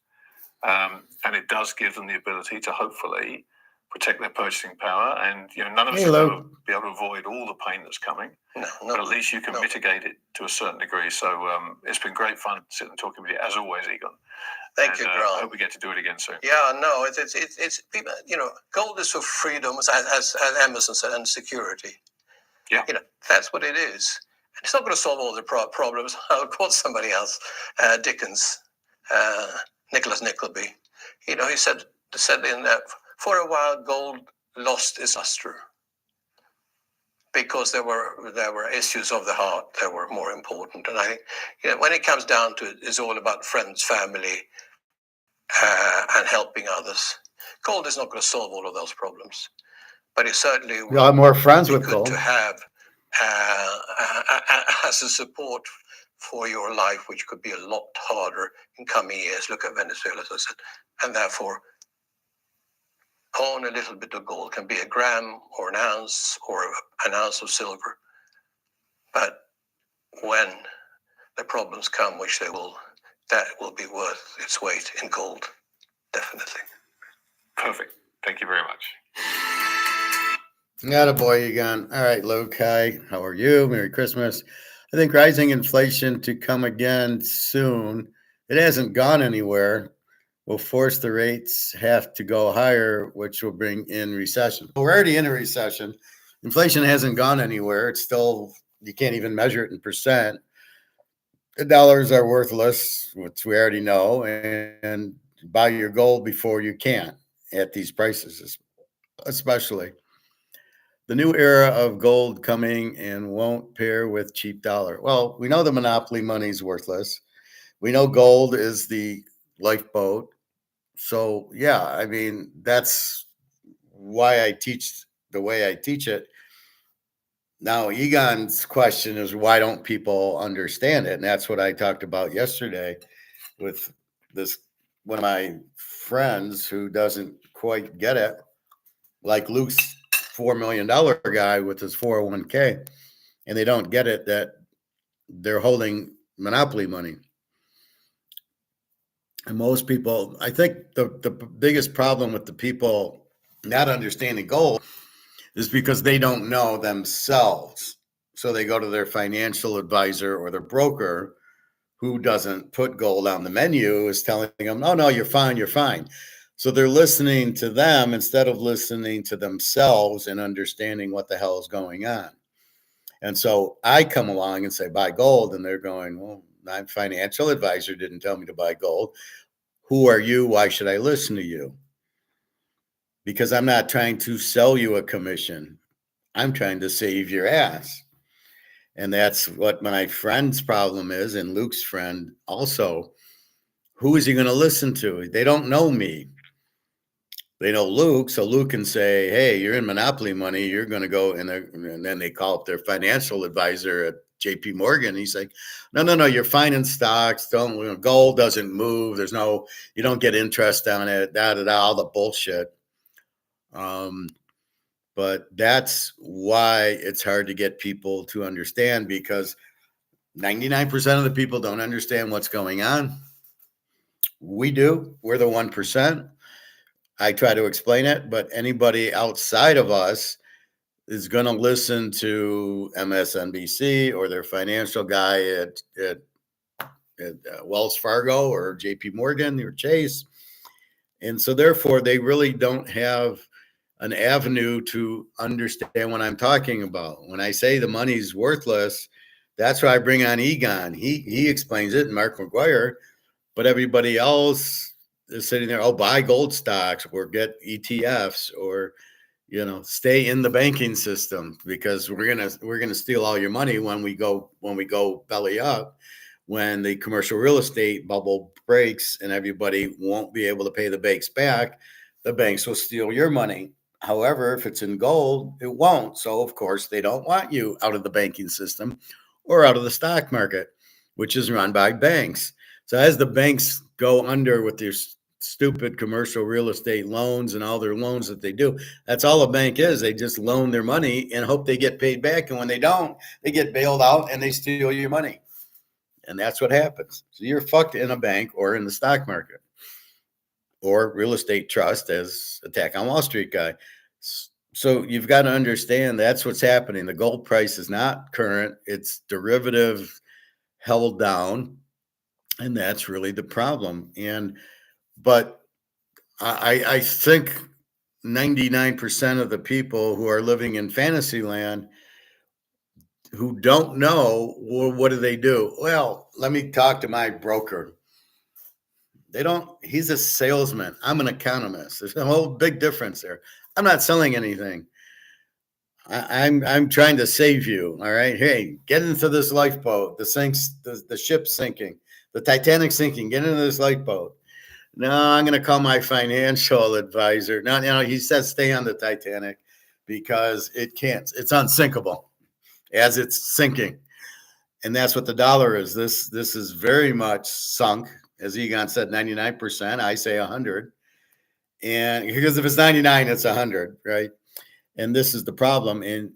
and it does give them the ability to hopefully protect their purchasing power. And none of us will ever be able to avoid all the pain that's coming, but at least you can mitigate it to a certain degree. So it's been great fun sitting and talking with you, as always, Egon. Thank you, Grant. I hope we get to do it again soon. Yeah, no, it's people. Gold is for freedom, as Emerson said, and security. Yeah, that's what it is. It's not going to solve all the problems. I'll quote somebody else, Dickens, Nicholas Nickleby. He said in that, for a while, gold lost its luster. because there were issues of the heart that were more important. And I think, when it comes down to it, it's all about friends, family, and helping others. Gold is not going to solve all of those problems, but it certainly You'll have more friends be with good gold. to have as a support for your life, which could be a lot harder in coming years. Look at Venezuela, as I said, and therefore own a little bit of gold. Can be a gram or an ounce or an ounce of silver, but when the problems come, which they will, that will be worth its weight in gold, definitely. Perfect. Thank you very much. Got a boy again. All right, Luke. Hi. How are you? Merry Christmas. I think rising inflation to come again soon. It hasn't gone anywhere. Will force the rates have to go higher, which will bring in recession. We're already in a recession. Inflation hasn't gone anywhere. It's still, you can't even measure it in percent. The dollars are worthless, which we already know, and buy your gold before you can at these prices, especially. The new era of gold coming and won't pair with cheap dollar. Well, we know the monopoly money is worthless. We know gold is the lifeboat. So, yeah, I mean, that's why I teach the way I teach it. Now, Egon's question is why don't people understand it? And that's what I talked about yesterday with this one of my friends who doesn't quite get it, like Luke's $4 million guy with his 401k, and they don't get it that they're holding monopoly money. And most people, I think the biggest problem with the people not understanding gold is because they don't know themselves. So they go to their financial advisor or their broker who doesn't put gold on the menu, is telling them, oh, no, you're fine, you're fine. So they're listening to them instead of listening to themselves and understanding what the hell is going on. And so I come along and say, buy gold. And they're going, well, my financial advisor didn't tell me to buy gold. Who are you? Why should I listen to you? Because I'm not trying to sell you a commission. I'm trying to save your ass. And that's what my friend's problem is, and Luke's friend also. Who is he going to listen to? They don't know me. They know Luke, so Luke can say, hey, you're in monopoly money. You're going to go, and then they call up their financial advisor at JP Morgan. He's like, no, you're fine in stocks. Gold doesn't move. You don't get interest on it, all the bullshit. But that's why it's hard to get people to understand, because 99% of the people don't understand what's going on. We do. We're the 1%. I try to explain it, but anybody outside of us is going to listen to MSNBC or their financial guy at Wells Fargo or JP Morgan or Chase. And so therefore, they really don't have an avenue to understand what I'm talking about. When I say the money's worthless, that's why I bring on Egon. He explains it, and Mark McGuire, but everybody else is sitting there, buy gold stocks or get ETFs or, stay in the banking system, because we're gonna steal all your money when we go belly up, when the commercial real estate bubble breaks and everybody won't be able to pay the banks back. The banks will steal your money. However, if it's in gold, it won't. So, of course, they don't want you out of the banking system or out of the stock market, which is run by banks. So as the banks go under with their stupid commercial real estate loans and all their loans that they do, that's all a bank is. They just loan their money and hope they get paid back. And when they don't, they get bailed out and they steal your money. And that's what happens. So you're fucked in a bank or in the stock market or real estate trust, as Attack on Wall Street guy. So you've got to understand that's what's happening. The gold price is not current. It's derivative held down. And that's really the problem. But I think 99% of the people who are living in fantasy land who don't know, well, what do? Well, let me talk to my broker. He's a salesman. I'm an economist. There's a whole big difference there. I'm not selling anything. I'm trying to save you. All right. Hey, get into this lifeboat. The ship's sinking. The Titanic's sinking. Get into this lifeboat. No, I'm going to call my financial advisor. No, he says stay on the Titanic because it can't. It's unsinkable as it's sinking. And that's what the dollar is. This is very much sunk. As Egon said, 99%. I say 100. And because if it's 99, it's 100, right? And this is the problem. And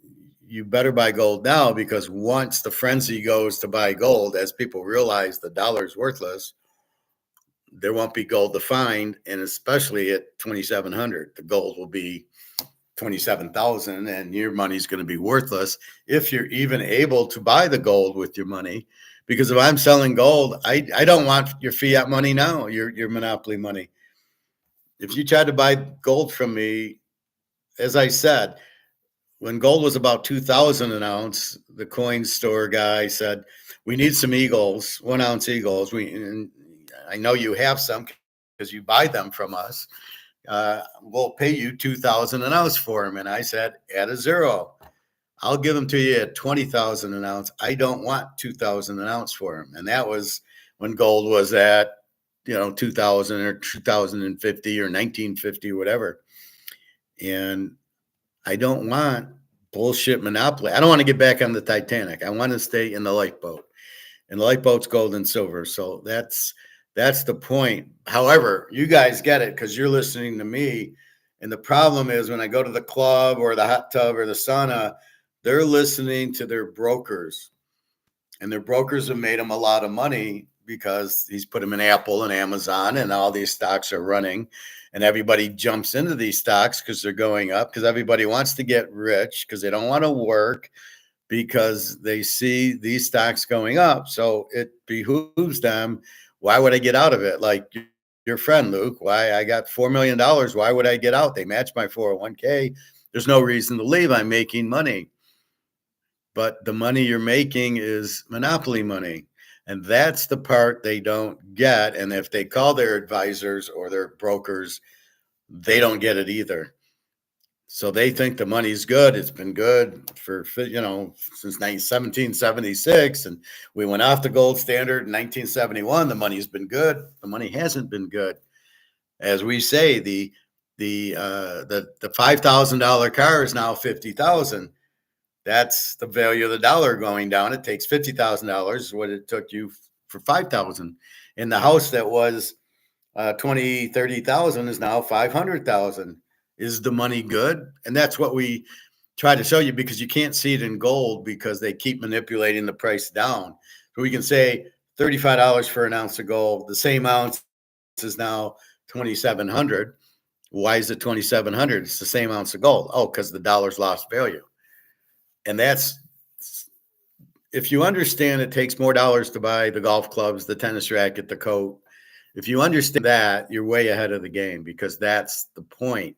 you better buy gold now, because once the frenzy goes to buy gold, as people realize the dollar's worthless, there won't be gold to find. And especially at 2,700, the gold will be 27,000 and your money's going to be worthless if you're even able to buy the gold with your money. Because if I'm selling gold, I don't want your fiat money now, your monopoly money. If you tried to buy gold from me, as I said, when gold was about 2,000 an ounce, the coin store guy said, we need some eagles, 1 ounce eagles. And I know you have some because you buy them from us. We'll pay you 2,000 an ounce for them. And I said, add a zero. I'll give them to you at 20,000 an ounce. I don't want 2,000 an ounce for them. And that was when gold was at, 2,000 or 2,050 or 1950 or whatever. And I don't want bullshit monopoly. I don't want to get back on the Titanic. I want to stay in the lifeboat, and the lifeboat's gold and silver. So that's the point. However, you guys get it because you're listening to me. And the problem is when I go to the club or the hot tub or the sauna, they're listening to their brokers, and their brokers have made them a lot of money because he's put them in Apple and Amazon, and all these stocks are running, and everybody jumps into these stocks because they're going up, because everybody wants to get rich because they don't want to work, because they see these stocks going up. So it behooves them. Why would I get out of it? Like your friend, Luke, why I got $4 million. Why would I get out? They match my 401k. There's no reason to leave. I'm making money. But the money you're making is monopoly money. And that's the part they don't get. And if they call their advisors or their brokers, they don't get it either. So they think the money's good. It's been good for, since 1776. And we went off the gold standard in 1971. The money's been good. The money hasn't been good. As we say, the $5,000 car is now $50,000. That's the value of the dollar going down. It takes $50,000, what it took you for 5,000. And the house that was 30,000 is now 500,000. Is the money good? And that's what we try to show you, because you can't see it in gold because they keep manipulating the price down. So we can say $35 for an ounce of gold. The same ounce is now 2,700. Why is it 2,700? It's the same ounce of gold. Oh, because the dollar's lost value. And that's, if you understand it takes more dollars to buy the golf clubs, the tennis racket, the coat. If you understand that, you're way ahead of the game, because that's the point.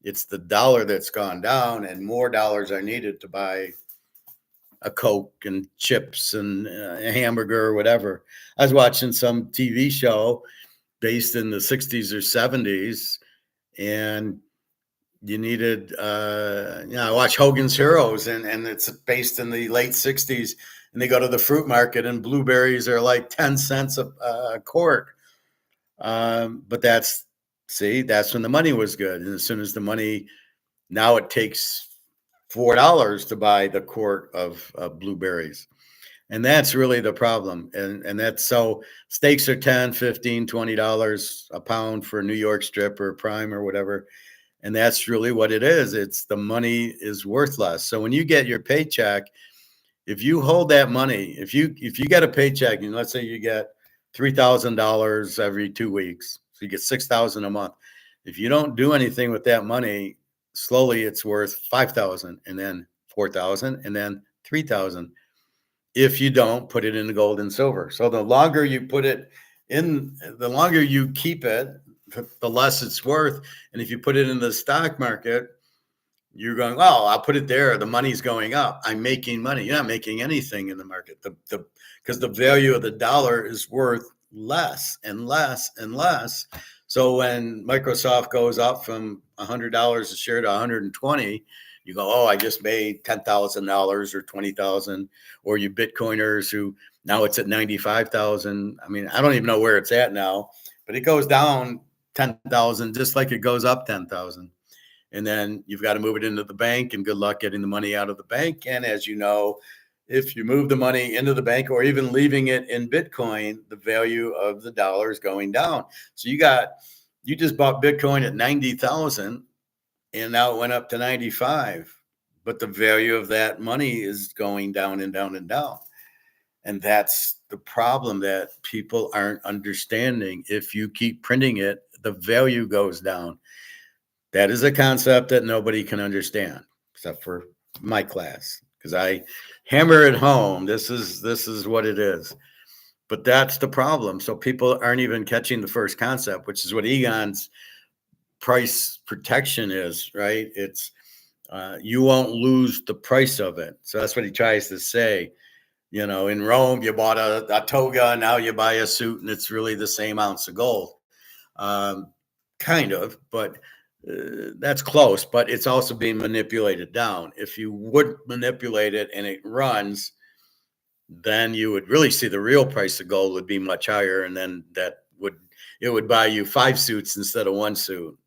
It's the dollar that's gone down, and more dollars are needed to buy a Coke and chips and a hamburger or whatever. I was watching some TV show based in the 60s or 70s, and you needed, I watch Hogan's Heroes, and it's based in the late 60s, and they go to the fruit market and blueberries are like 10 cents a quart. But that's when the money was good. And as soon as the money, now it takes $4 to buy the quart of blueberries. And that's really the problem. And that's, so steaks are $10, $15, $20 a pound for a New York strip or prime or whatever. And that's really what it is. It's the money is worth less. So when you get your paycheck, if you hold that money, if you get a paycheck, and let's say you get $3,000 every 2 weeks, so you get $6,000 a month. If you don't do anything with that money, slowly it's worth $5,000, and then $4,000, and then $3,000. If you don't put it into gold and silver. So the longer you put it in, the longer you keep it, the less it's worth. And if you put it in the stock market, you're going, oh, I'll put it there. The money's going up. I'm making money. You're not making anything in the market. Because the value of the dollar is worth less and less and less. So when Microsoft goes up from $100 a share to 120, You go, oh, I just made $10,000 or 20,000, or you Bitcoiners who now it's at 95,000. I mean, I don't even know where it's at now, but it goes down 10,000 just like it goes up 10,000. And then you've got to move it into the bank, and good luck getting the money out of the bank. And as you know, if you move the money into the bank or even leaving it in Bitcoin, the value of the dollar is going down. So you just bought Bitcoin at 90,000 and now it went up to 95, but the value of that money is going down and down and down. And that's the problem that people aren't understanding. If you keep printing it, the value goes down. That is a concept that nobody can understand except for my class, because I hammer it home. This is what it is. But that's the problem. So people aren't even catching the first concept, which is what egon's price protection is, right? It's you won't lose the price of it. So that's what he tries to say. You know, in Rome, you bought a toga, now you buy a suit, and it's really the same ounce of gold. Kind of, but that's close, but it's also being manipulated down. If you would manipulate it and it runs, then you would really see the real price of gold would be much higher. And then it would buy you 5 suits instead of 1 suit.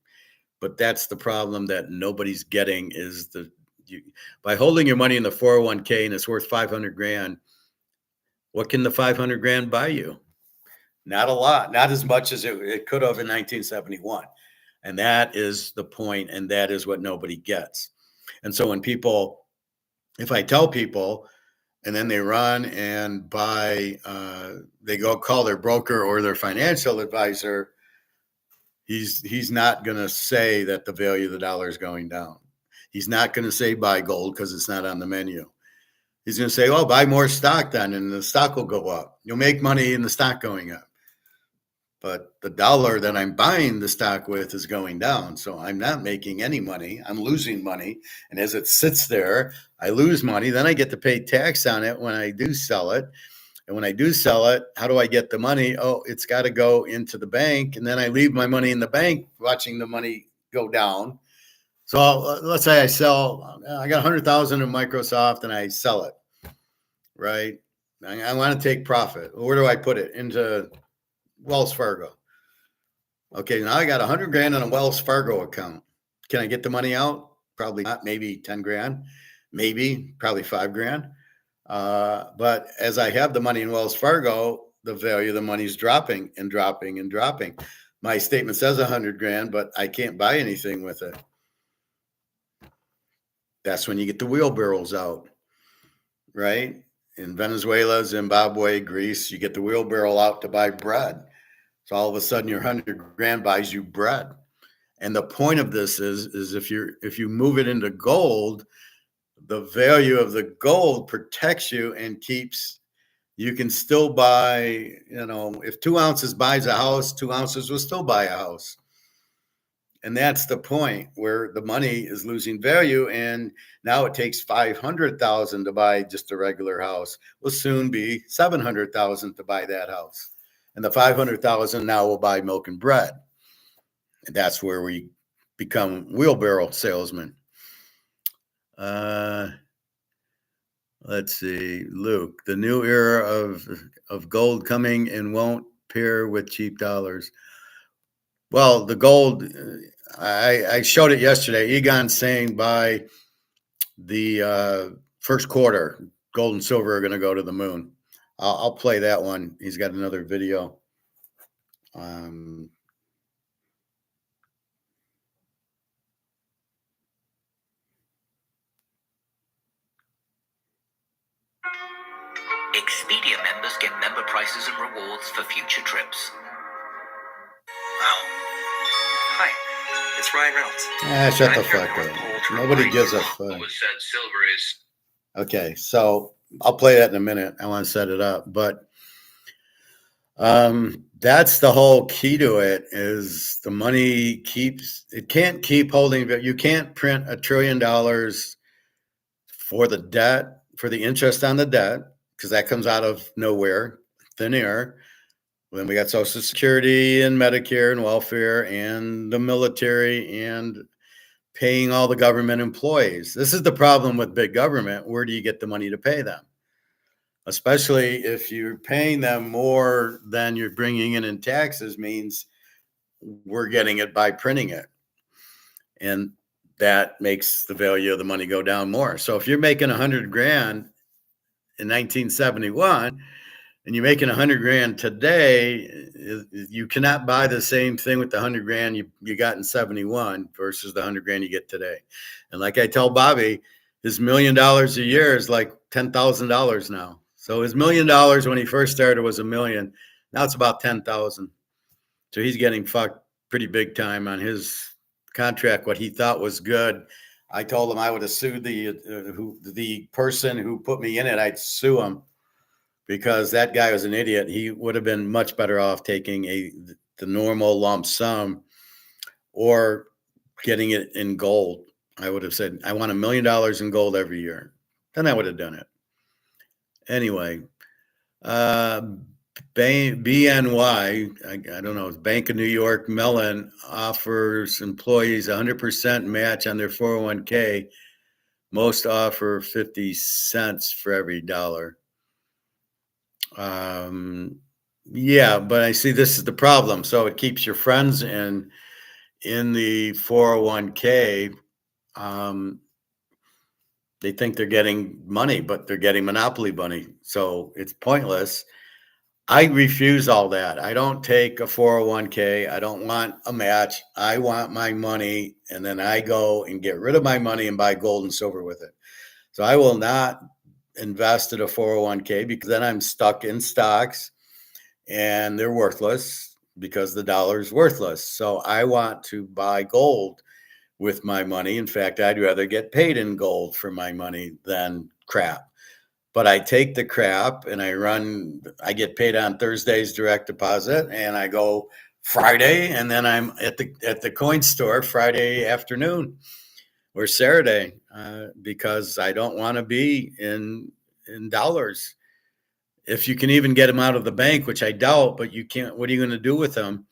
But that's the problem that nobody's getting is by holding your money in the 401k and it's worth 500 grand, what can the 500 grand buy you? Not a lot, not as much as it could have in 1971. And that is the point, and that is what nobody gets. And so if I tell people, and then they run and buy, they go call their broker or their financial advisor, he's not going to say that the value of the dollar is going down. He's not going to say buy gold because it's not on the menu. He's going to say, oh, buy more stock then, and the stock will go up. You'll make money in the stock going up. But the dollar that I'm buying the stock with is going down. So I'm not making any money. I'm losing money. And as it sits there, I lose money. Then I get to pay tax on it when I do sell it. And when I do sell it, how do I get the money? Oh, it's got to go into the bank. And then I leave my money in the bank watching the money go down. So let's say I got 100,000 in Microsoft and I sell it, right? I want to take profit. Where do I put it? Into Wells Fargo. Okay, now I got 100 grand in a Wells Fargo account. Can I get the money out? Probably not. Maybe 10 grand. Maybe, probably 5 grand. But as I have the money in Wells Fargo, the value of the money is dropping and dropping and dropping. My statement says 100 grand, but I can't buy anything with it. That's when you get the wheelbarrows out, right? In Venezuela, Zimbabwe, Greece, you get the wheelbarrow out to buy bread. So all of a sudden your 100 grand buys you bread. And the point of this is if you move it into gold, the value of the gold protects you and you can still buy, if 2 ounces buys a house, 2 ounces will still buy a house. And that's the point where the money is losing value. And now it takes 500,000 to buy just a regular house. Will soon be 700,000 to buy that house. And the 500,000 now will buy milk and bread. And that's where we become wheelbarrow salesmen. Let's see, Luke, the new era of gold coming and won't pair with cheap dollars. Well, the gold, I showed it yesterday. Egon's saying by the first quarter, gold and silver are going to go to the moon. I'll play that one. He's got another video. Expedia members get member prices and rewards for future trips. Hi, it's Ryan Reynolds. Shut the fuck up. Nobody gives a fuck. Silver is. Okay, so I'll play that in a minute. I want to set it up, but that's the whole key to it is the money it can't keep holding. You can't print $1 trillion for the debt, for the interest on the debt, because that comes out of nowhere, thin air. Then we got Social Security and Medicare and welfare and the military and paying all the government employees. This is the problem with big government. Where do you get the money to pay them? Especially if you're paying them more than you're bringing in taxes, means we're getting it by printing it. And that makes the value of the money go down more. So if you're making 100 grand in 1971 and you're making 100 grand today, you cannot buy the same thing with the 100 grand you got in 71 versus the 100 grand you get today. And like I tell Bobby, his $1 million a year is like $10,000 now. So his $1 million when he first started was $1 million. Now it's about 10,000. So he's getting fucked pretty big time on his contract. What he thought was good, I told him I would have sued the person who put me in it. I'd sue him because that guy was an idiot. He would have been much better off taking the normal lump sum or getting it in gold. I would have said, I want $1 million in gold every year. Then I would have done it. Anyway, BNY, I don't know, Bank of New York Mellon offers employees 100% match on their 401k. Most offer 50 cents for every dollar. Yeah, but I see this is the problem. So it keeps your friends in the 401k. They think they're getting money, but they're getting monopoly money. So it's pointless. I refuse all that. I don't take a 401k. I don't want a match. I want my money, and then I go and get rid of my money and buy gold and silver with it. So I will not invest in a 401k because then I'm stuck in stocks and they're worthless because the dollar is worthless. So I want to buy gold with my money. In fact, I'd rather get paid in gold for my money than crap. But I take the crap and I get paid on Thursday's direct deposit, and I go Friday, and then I'm at the coin store Friday afternoon or Saturday because I don't want to be in dollars. If you can even get them out of the bank, which I doubt, but you can't, what are you going to do with them?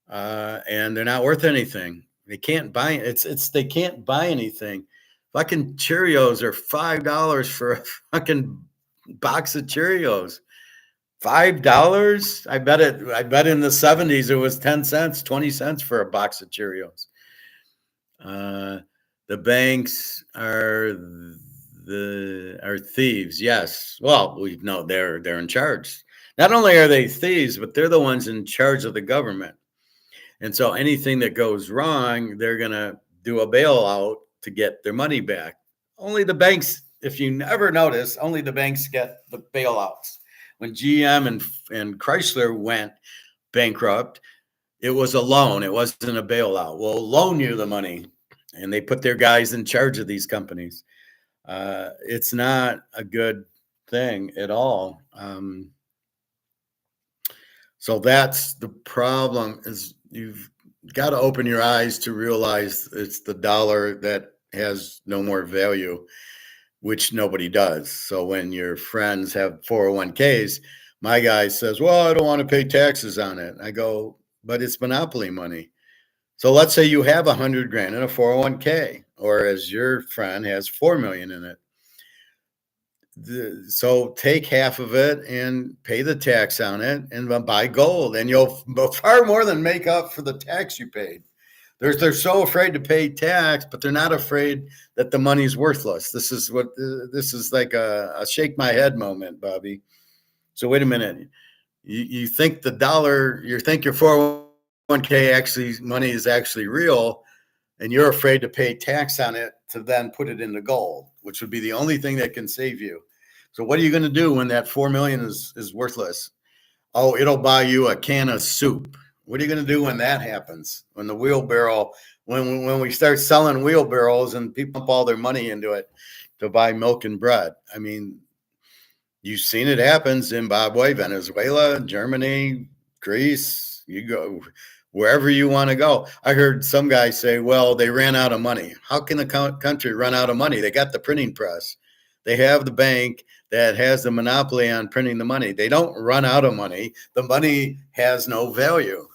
And they're not worth anything. They can't buy they can't buy anything. Fucking Cheerios are $5 for a fucking box of Cheerios. $5? I bet in the 70s it was 10 cents, 20 cents for a box of Cheerios. The banks are thieves. Yes. Well, we know they're in charge. Not only are they thieves, but they're the ones in charge of the government. And so anything that goes wrong, they're going to do a bailout to get their money back. Only the banks, if you never notice, only the banks get the bailouts. When GM and Chrysler went bankrupt, it was a loan. It wasn't a bailout. We'll loan you the money. And they put their guys in charge of these companies. It's not a good thing at all. So that's the problem, is you've got to open your eyes to realize it's the dollar that has no more value, which nobody does. So when your friends have 401ks, my guy says, well, I don't want to pay taxes on it. I go, but it's monopoly money. So let's say you have 100 grand in a 401k, or as your friend has 4 million in it. So take half of it and pay the tax on it and buy gold, and you'll far more than make up for the tax you paid. They're so afraid to pay tax, but they're not afraid that the money's worthless. This is like a shake my head moment, Bobby. So wait a minute. You think the dollar, you think your 401k money is actually real, and you're afraid to pay tax on it to then put it into gold, which would be the only thing that can save you. So what are you going to do when that 4 million is worthless? Oh, it'll buy you a can of soup. What are you going to do when that happens? When the wheelbarrow, when we start selling wheelbarrows and people pump all their money into it to buy milk and bread? I mean, you've seen it happen. Zimbabwe, Venezuela, Germany, Greece. You go wherever you want to go. I heard some guy say, well, they ran out of money. How can a country run out of money? They got the printing press. They have the bank that has the monopoly on printing the money. They don't run out of money. The money has no value.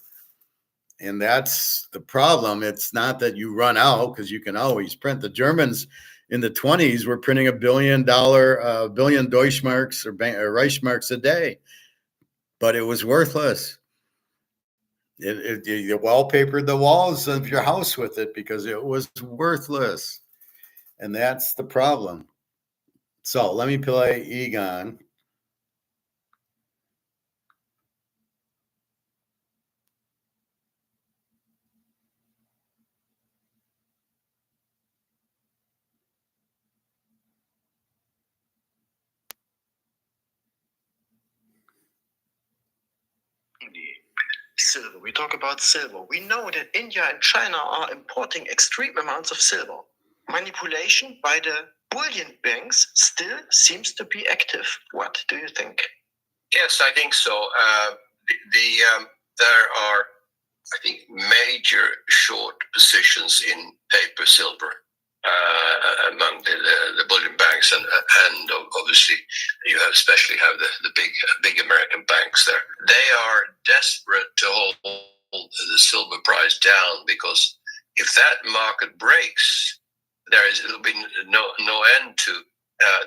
And that's the problem. It's not that you run out, because you can always print. The Germans in the 20s were printing $1 billion, billion Deutschmarks or Reichsmarks a day, but it was worthless. You wallpapered the walls of your house with it because it was worthless. And that's the problem. So let me play Egon. Silver. We talk about silver. We know that India and China are importing extreme amounts of silver. Manipulation by the bullion banks still seems to be active. What do you think? Yes, I think so. There are, I think, major short positions in paper silver among the bullion banks, and obviously you have especially have the big American banks there. They are desperate to hold the silver price down, because if that market breaks, there'll be no end to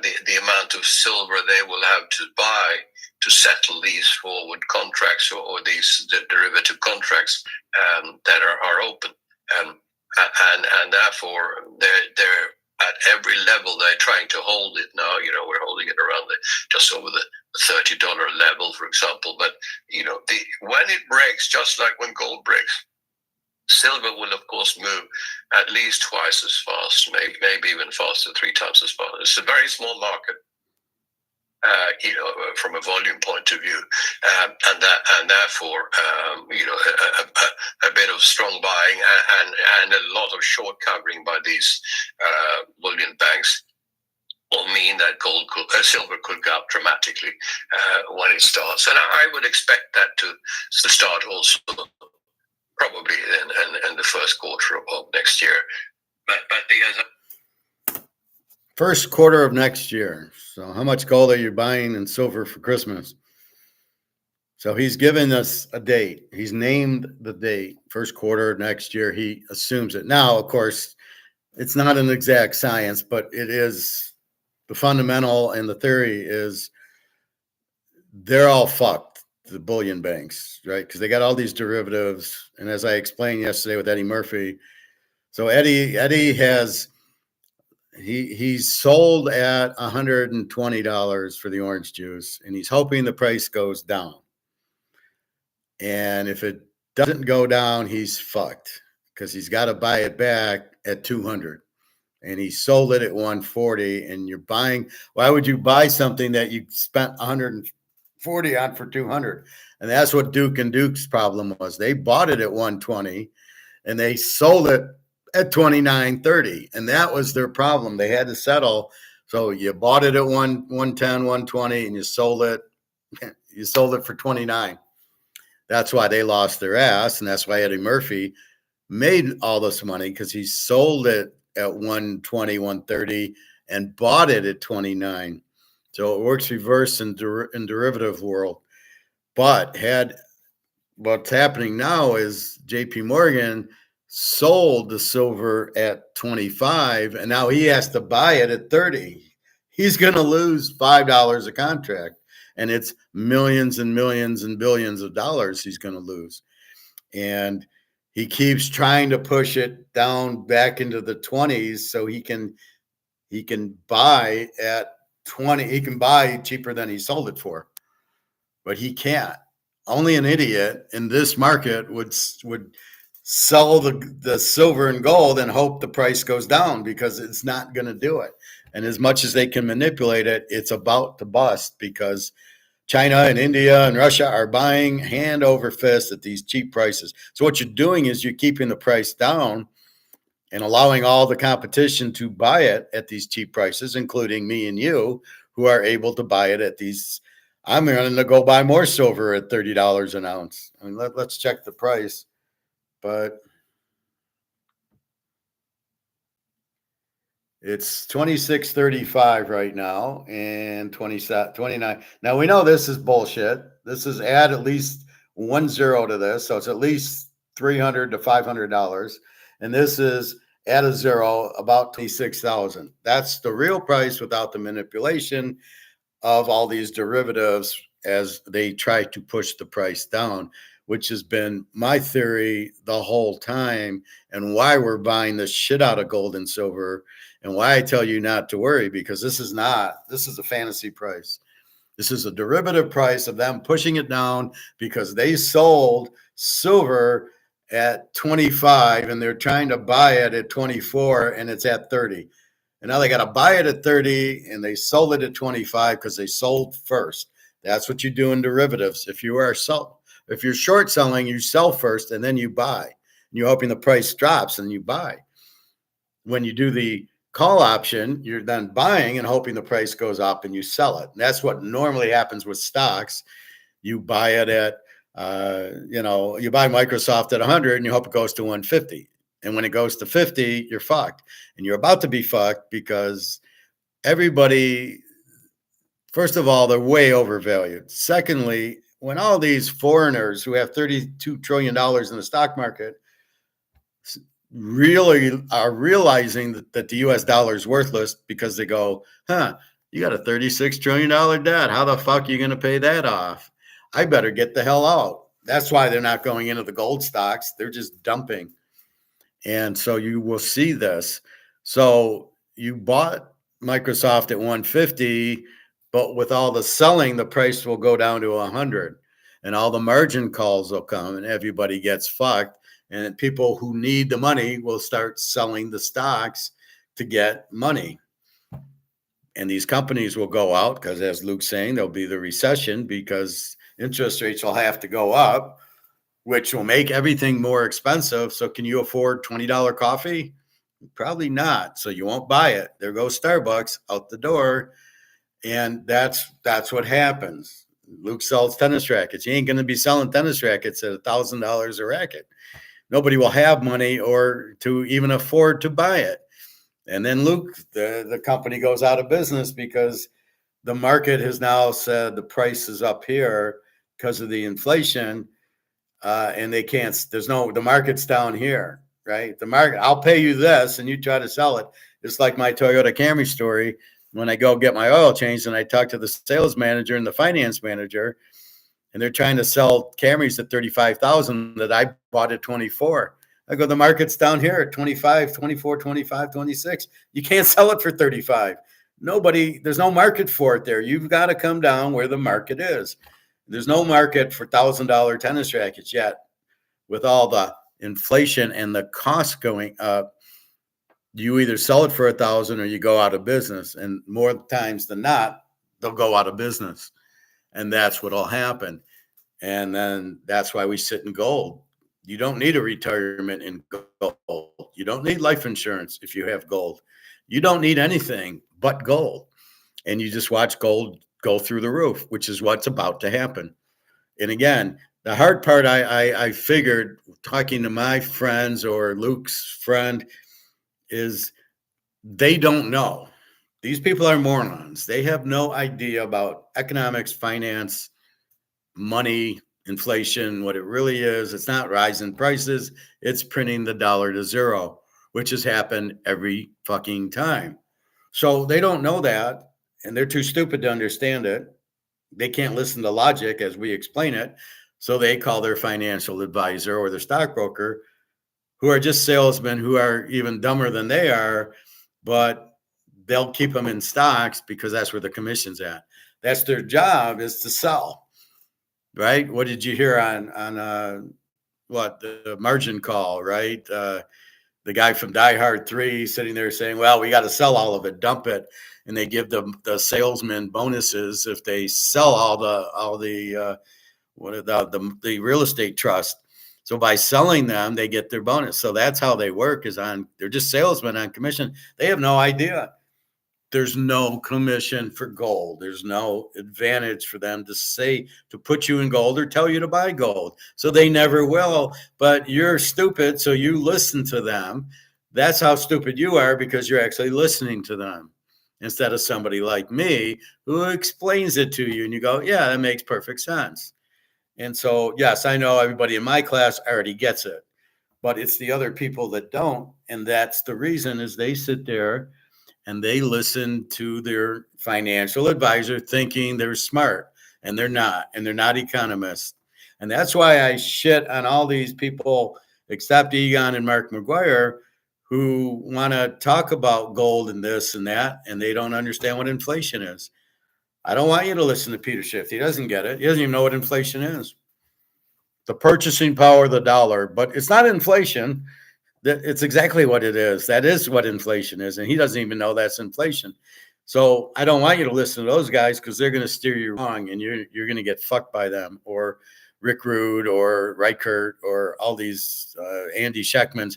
the amount of silver they will have to buy to settle these forward contracts or these derivative contracts that are open. And therefore, they're at every level. They're trying to hold it now. We're holding it around just over the $30 level, for example. But when it breaks, just like when gold breaks, silver will, of course, move at least twice as fast, maybe even faster, 3 times as fast. It's a very small market, from a volume point of view, and therefore, a bit of strong buying and a lot of short covering by these bullion banks will mean that silver could go up dramatically when it starts. And I would expect that to start also probably in the first quarter of next year. But First quarter of next year. So how much gold are you buying in silver for Christmas? So he's given us a date. He's named the date, first quarter of next year. He assumes it. Now, of course, it's not an exact science, but it is the fundamental, and the theory is they're all fucked, the bullion banks, right? Because they got all these derivatives. And as I explained yesterday with Eddie Murphy, so Eddie has... He's sold at $120 for the orange juice, and he's hoping the price goes down. And if it doesn't go down, he's fucked, because he's got to buy it back at 200. And he sold it at 140. And you're buying. Why would you buy something that you spent 140 on for 200? And that's what Duke and Duke's problem was. They bought it at 120, and they sold it at 29.30, and that was their problem. They had to settle. So you bought it at 110, 120, and you sold it for 29. That's why they lost their ass, and that's why Eddie Murphy made all this money, because he sold it at 120, 130, and bought it at 29. So it works reverse in derivative world. But what's happening now is JP Morgan sold the silver at 25, and now he has to buy it at 30. He's going to lose $5 a contract, and it's millions and millions and billions of dollars he's going to lose. And he keeps trying to push it down back into the 20s so he can buy at 20. He can buy cheaper than he sold it for, but he can't. Only an idiot in this market would sell the silver and gold and hope the price goes down, because it's not going to do it. And as much as they can manipulate it, it's about to bust, because China and India and Russia are buying hand over fist at these cheap prices. So what you're doing is you're keeping the price down and allowing all the competition to buy it at these cheap prices, including me and you, who are able to buy it at these. I'm going to go buy more silver at $30 an ounce. I mean, let's check the price. But it's 26.35 right now, and 29. Now we know this is bullshit. This is add at least 1 0 to this, so it's at least $300 to $500. And this is at a zero, about 26,000. That's the real price without the manipulation of all these derivatives as they try to push the price down, which has been my theory the whole time, and why we're buying the shit out of gold and silver, and why I tell you not to worry, because this is a fantasy price. This is a derivative price of them pushing it down because they sold silver at 25 and they're trying to buy it at 24 and it's at 30. And now they got to buy it at 30 and they sold it at 25 because they sold first. That's what you do in derivatives. If you're short selling, you sell first and then you buy. And you're hoping the price drops and you buy. When you do the call option, you're then buying and hoping the price goes up and you sell it. And that's what normally happens with stocks. You buy it at, you buy Microsoft at 100 and you hope it goes to 150. And when it goes to 50, you're fucked. And you're about to be fucked because everybody, first of all, they're way overvalued. Secondly, when all these foreigners who have $32 trillion in the stock market really are realizing that the US dollar is worthless because they go, you got a $36 trillion debt. How the fuck are you going to pay that off? I better get the hell out. That's why they're not going into the gold stocks. They're just dumping. And so you will see this. So you bought Microsoft at 150, but with all the selling, the price will go down to 100 and all the margin calls will come and everybody gets fucked. And people who need the money will start selling the stocks to get money. And these companies will go out because, as Luke's saying, there'll be the recession because interest rates will have to go up, which will make everything more expensive. So can you afford $20 coffee? Probably not. So you won't buy it. There goes Starbucks out the door. And that's what happens. Luke sells tennis rackets. He ain't going to be selling tennis rackets at $1,000 a racket. Nobody will have money or to even afford to buy it. And then Luke, the company goes out of business because the market has now said the price is up here because of the inflation. And they can't, the market's down here, right? The market, I'll pay you this and you try to sell it. It's like my Toyota Camry story. When I go get my oil changed and I talk to the sales manager and the finance manager, and they're trying to sell Camrys at 35,000 that I bought at 24. I go, the market's down here at 25, 24, 25, 26. You can't sell it for 35. There's no market for it there. You've got to come down where the market is. There's no market for $1,000 tennis rackets yet. With all the inflation and the cost going up, you either sell it for 1,000 or you go out of business. And more times than not, they'll go out of business. And that's what'll happen. And then that's why we sit in gold. You don't need a retirement in gold. You don't need life insurance if you have gold. You don't need anything but gold. And you just watch gold go through the roof, which is what's about to happen. And again, the hard part I figured talking to my friends or Luke's friend is they don't know. These people are morons. They have no idea about economics, finance, money, inflation, what it really is. It's not rising prices. It's printing the dollar to zero, which has happened every fucking time. So they don't know that, and they're too stupid to understand it. They can't listen to logic as we explain it. So they call their financial advisor or their stockbroker, who are just salesmen who are even dumber than they are, but they'll keep them in stocks because that's where the commission's at. That's their job, is to sell, right? What did you hear on the margin call, right? The guy from Die Hard 3 sitting there saying, well, we got to sell all of it, dump it. And they give the salesmen bonuses if they sell all the real estate trust. So by selling them, they get their bonus. So that's how they work, they're just salesmen on commission. They have no idea. There's no commission for gold. There's no advantage for them to put you in gold or tell you to buy gold. So they never will, but you're stupid. So you listen to them. That's how stupid you are, because you're actually listening to them instead of somebody like me who explains it to you. And you go, yeah, that makes perfect sense. And so, yes, I know everybody in my class already gets it, but it's the other people that don't. And that's the reason is they sit there and they listen to their financial advisor thinking they're smart, and they're not, and they're not economists. And that's why I shit on all these people except Egon and Mark McGuire who want to talk about gold and this and that, and they don't understand what inflation is. I don't want you to listen to Peter Schiff. He doesn't get it. He doesn't even know what inflation is. The purchasing power of the dollar, but it's not inflation. It's exactly what it is. That is what inflation is. And he doesn't even know that's inflation. So I don't want you to listen to those guys because they're going to steer you wrong and you're going to get fucked by them, or Rick Rude or Reichert or all these Andy Scheckmans.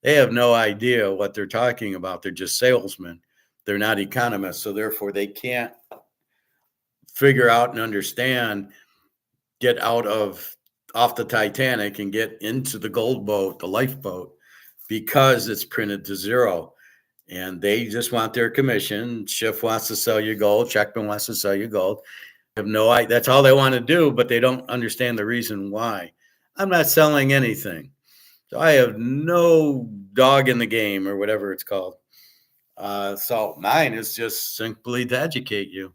They have no idea what they're talking about. They're just salesmen. They're not economists. So therefore they can't figure out and understand, get out of off the Titanic and get into the gold boat, the lifeboat, because it's printed to zero. And they just want their commission. Schiff wants to sell you gold. Scheckman wants to sell you gold. Have no idea. That's all they want to do, but they don't understand the reason why. I'm not selling anything. So I have no dog in the game, or whatever it's called. So mine is just simply to educate you.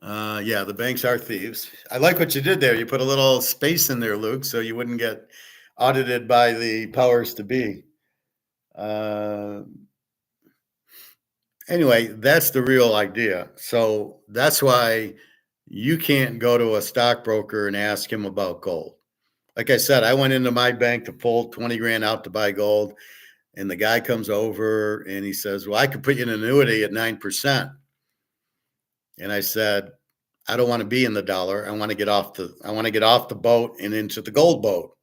Yeah, the banks are thieves. I like what you did there. You put a little space in there, Luke, so you wouldn't get audited by the powers to be. Anyway, that's the real idea. So that's why you can't go to a stockbroker and ask him about gold. Like I said, I went into my bank to pull 20 grand out to buy gold. And the guy comes over and he says, well, I could put you in an annuity at 9%. And I said, I don't want to be in the dollar. I want to get off the boat and into the gold boat.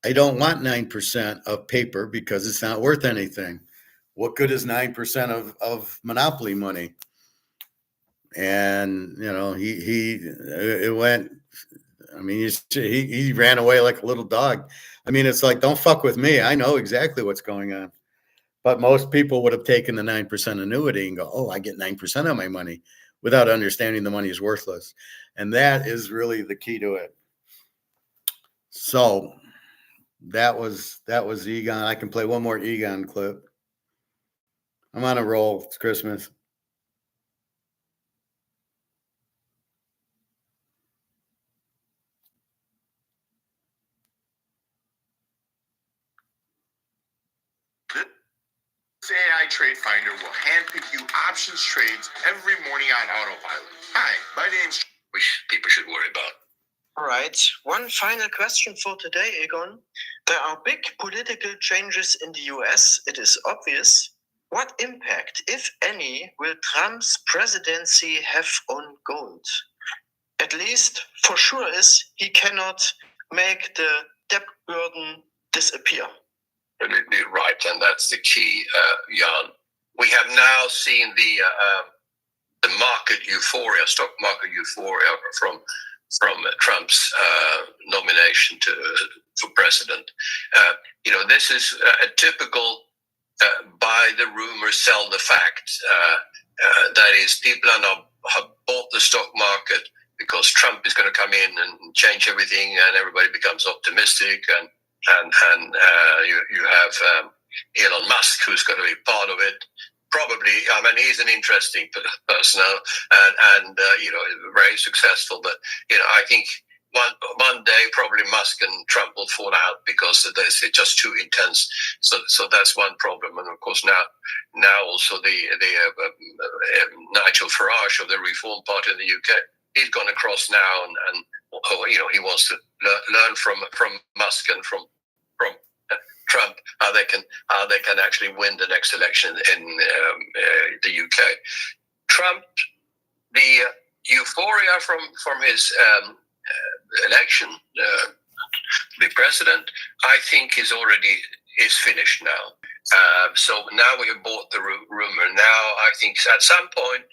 I don't want 9% of paper because it's not worth anything. What good is 9% of monopoly money? And it went. I mean, he ran away like a little dog. I mean, it's like, don't fuck with me. I know exactly what's going on. But most people would have taken the 9% annuity and go, oh, I get 9% of my money, without understanding the money is worthless. And that is really the key to it. So that was Egon. I can play one more Egon clip. I'm on a roll. It's Christmas. This AI Trade Finder will handpick you options trades every morning on autopilot. Hi, my name's Which people should worry about. All right. One final question for today, Egon. There are big political changes in the US. It is obvious. What impact, if any, will Trump's presidency have on gold? At least, for sure, is he cannot make the debt burden disappear. Right, and that's the key, Jan. We have now seen the market euphoria, stock market euphoria from Trump's nomination for president. This is a typical buy the rumor, sell the fact. That is, people have bought the stock market because Trump is going to come in and change everything, and everybody becomes optimistic, and you have Elon Musk, who's going to be part of it. Probably, I mean, he's an interesting person and very successful. But I think one day probably Musk and Trump will fall out because it's just too intense. So that's one problem. And of course now also the Nigel Farage of the Reform Party in the UK, he's gone across now and he wants to learn from Musk and from Trump how they can actually win the next election in the UK. Trump, the euphoria from his election, the president, I think is finished now. So now we have bought the rumor. Now I think at some point,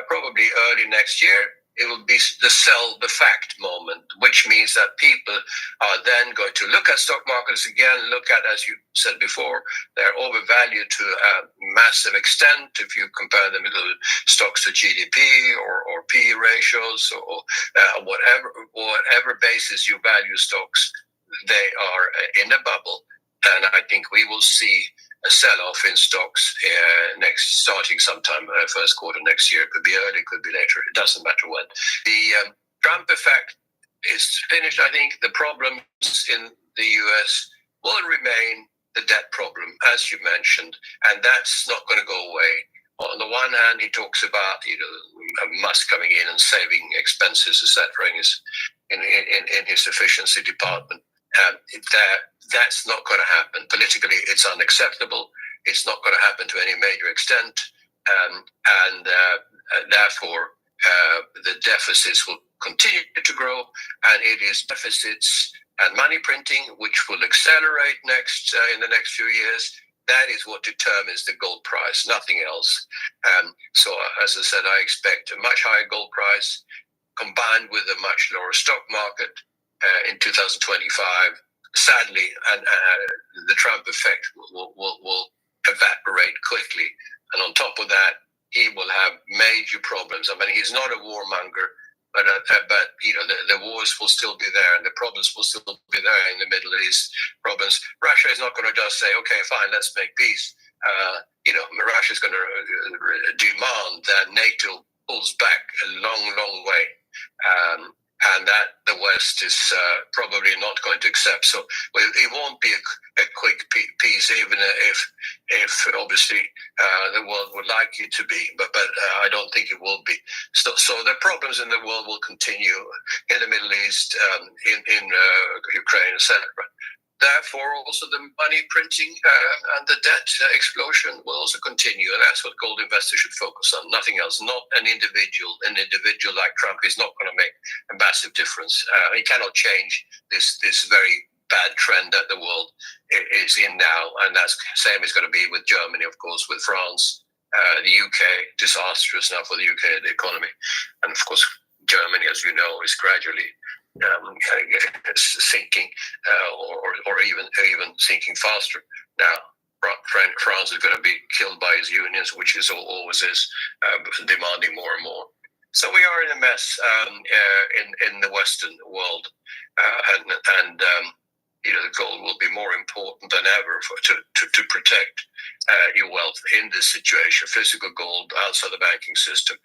probably early next year, it will be the sell the fact moment, which means that people are then going to look at stock markets again, look at, as you said before, they're overvalued to a massive extent. If you compare them with stocks to GDP or P ratios or whatever basis you value stocks, they are in a bubble. And I think we will see a sell-off in stocks starting sometime first quarter next year. It could be early, could be later. It doesn't matter when. The Trump effect is finished. I think the problems in the US will remain the debt problem, as you mentioned, and that's not going to go away. On the one hand, he talks about Musk coming in and saving expenses, etc., in his efficiency department. That's not going to happen. Politically, it's unacceptable. It's not going to happen to any major extent. And therefore, the deficits will continue to grow. And it is deficits and money printing which will accelerate in the next few years. That is what determines the gold price, nothing else. So, as I said, I expect a much higher gold price combined with a much lower stock market in 2025. Sadly, and the Trump effect will evaporate quickly. And on top of that, he will have major problems. I mean, he's not a warmonger, but the wars will still be there, and the problems will still be there in the Middle East. Problems. Russia is not going to just say, "Okay, fine, let's make peace." Russia is going to demand that NATO pulls back a long way. And that the West is probably not going to accept. So it won't be a quick peace, even if obviously the world would like it to be. But I don't think it will be. So the problems in the world will continue in the Middle East, in Ukraine, etc. Therefore, also the money printing and the debt explosion will also continue, and that's what gold investors should focus on. Nothing else. Not an individual. An individual like Trump is not going to make a massive difference. He cannot change this very bad trend that the world is in now, and that's same is going to be with Germany, of course, with France, the UK. Disastrous now for the UK, the economy, and of course Germany, as you know, is gradually sinking, or even sinking faster. Now, France is going to be killed by its unions, which is always demanding more and more. So we are in a mess in the Western world, and the gold will be more important than ever to protect your wealth in this situation. Physical gold outside the banking system,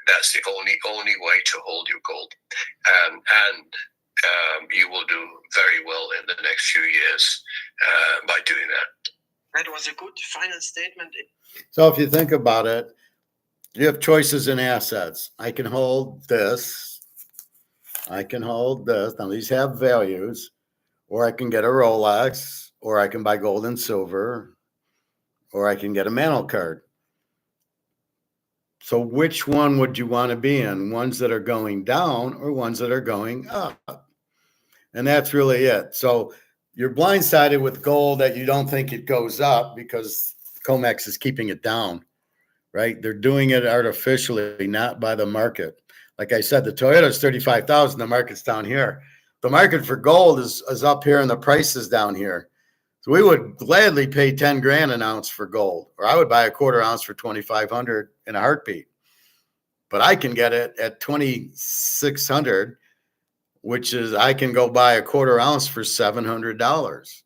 that's the only way to hold your gold, and you will do very well in the next few years by doing that. That was a good final statement. So if you think about it, you have choices in assets. I can hold this. I can hold this. Now these have values, or I can get a Rolex, or I can buy gold and silver, or I can get a mantle card. So which one would you want to be in? Ones that are going down or ones that are going up? And that's really it. So you're blindsided with gold that you don't think it goes up because COMEX is keeping it down, right? They're doing it artificially, not by the market. Like I said, the Toyota's 35,000, the market's down here. The market for gold is up here and the price is down here. So we would gladly pay 10 grand an ounce for gold, or I would buy a quarter ounce for 2,500 in a heartbeat. But I can get it at 2,600, which is I can go buy a quarter ounce for $700.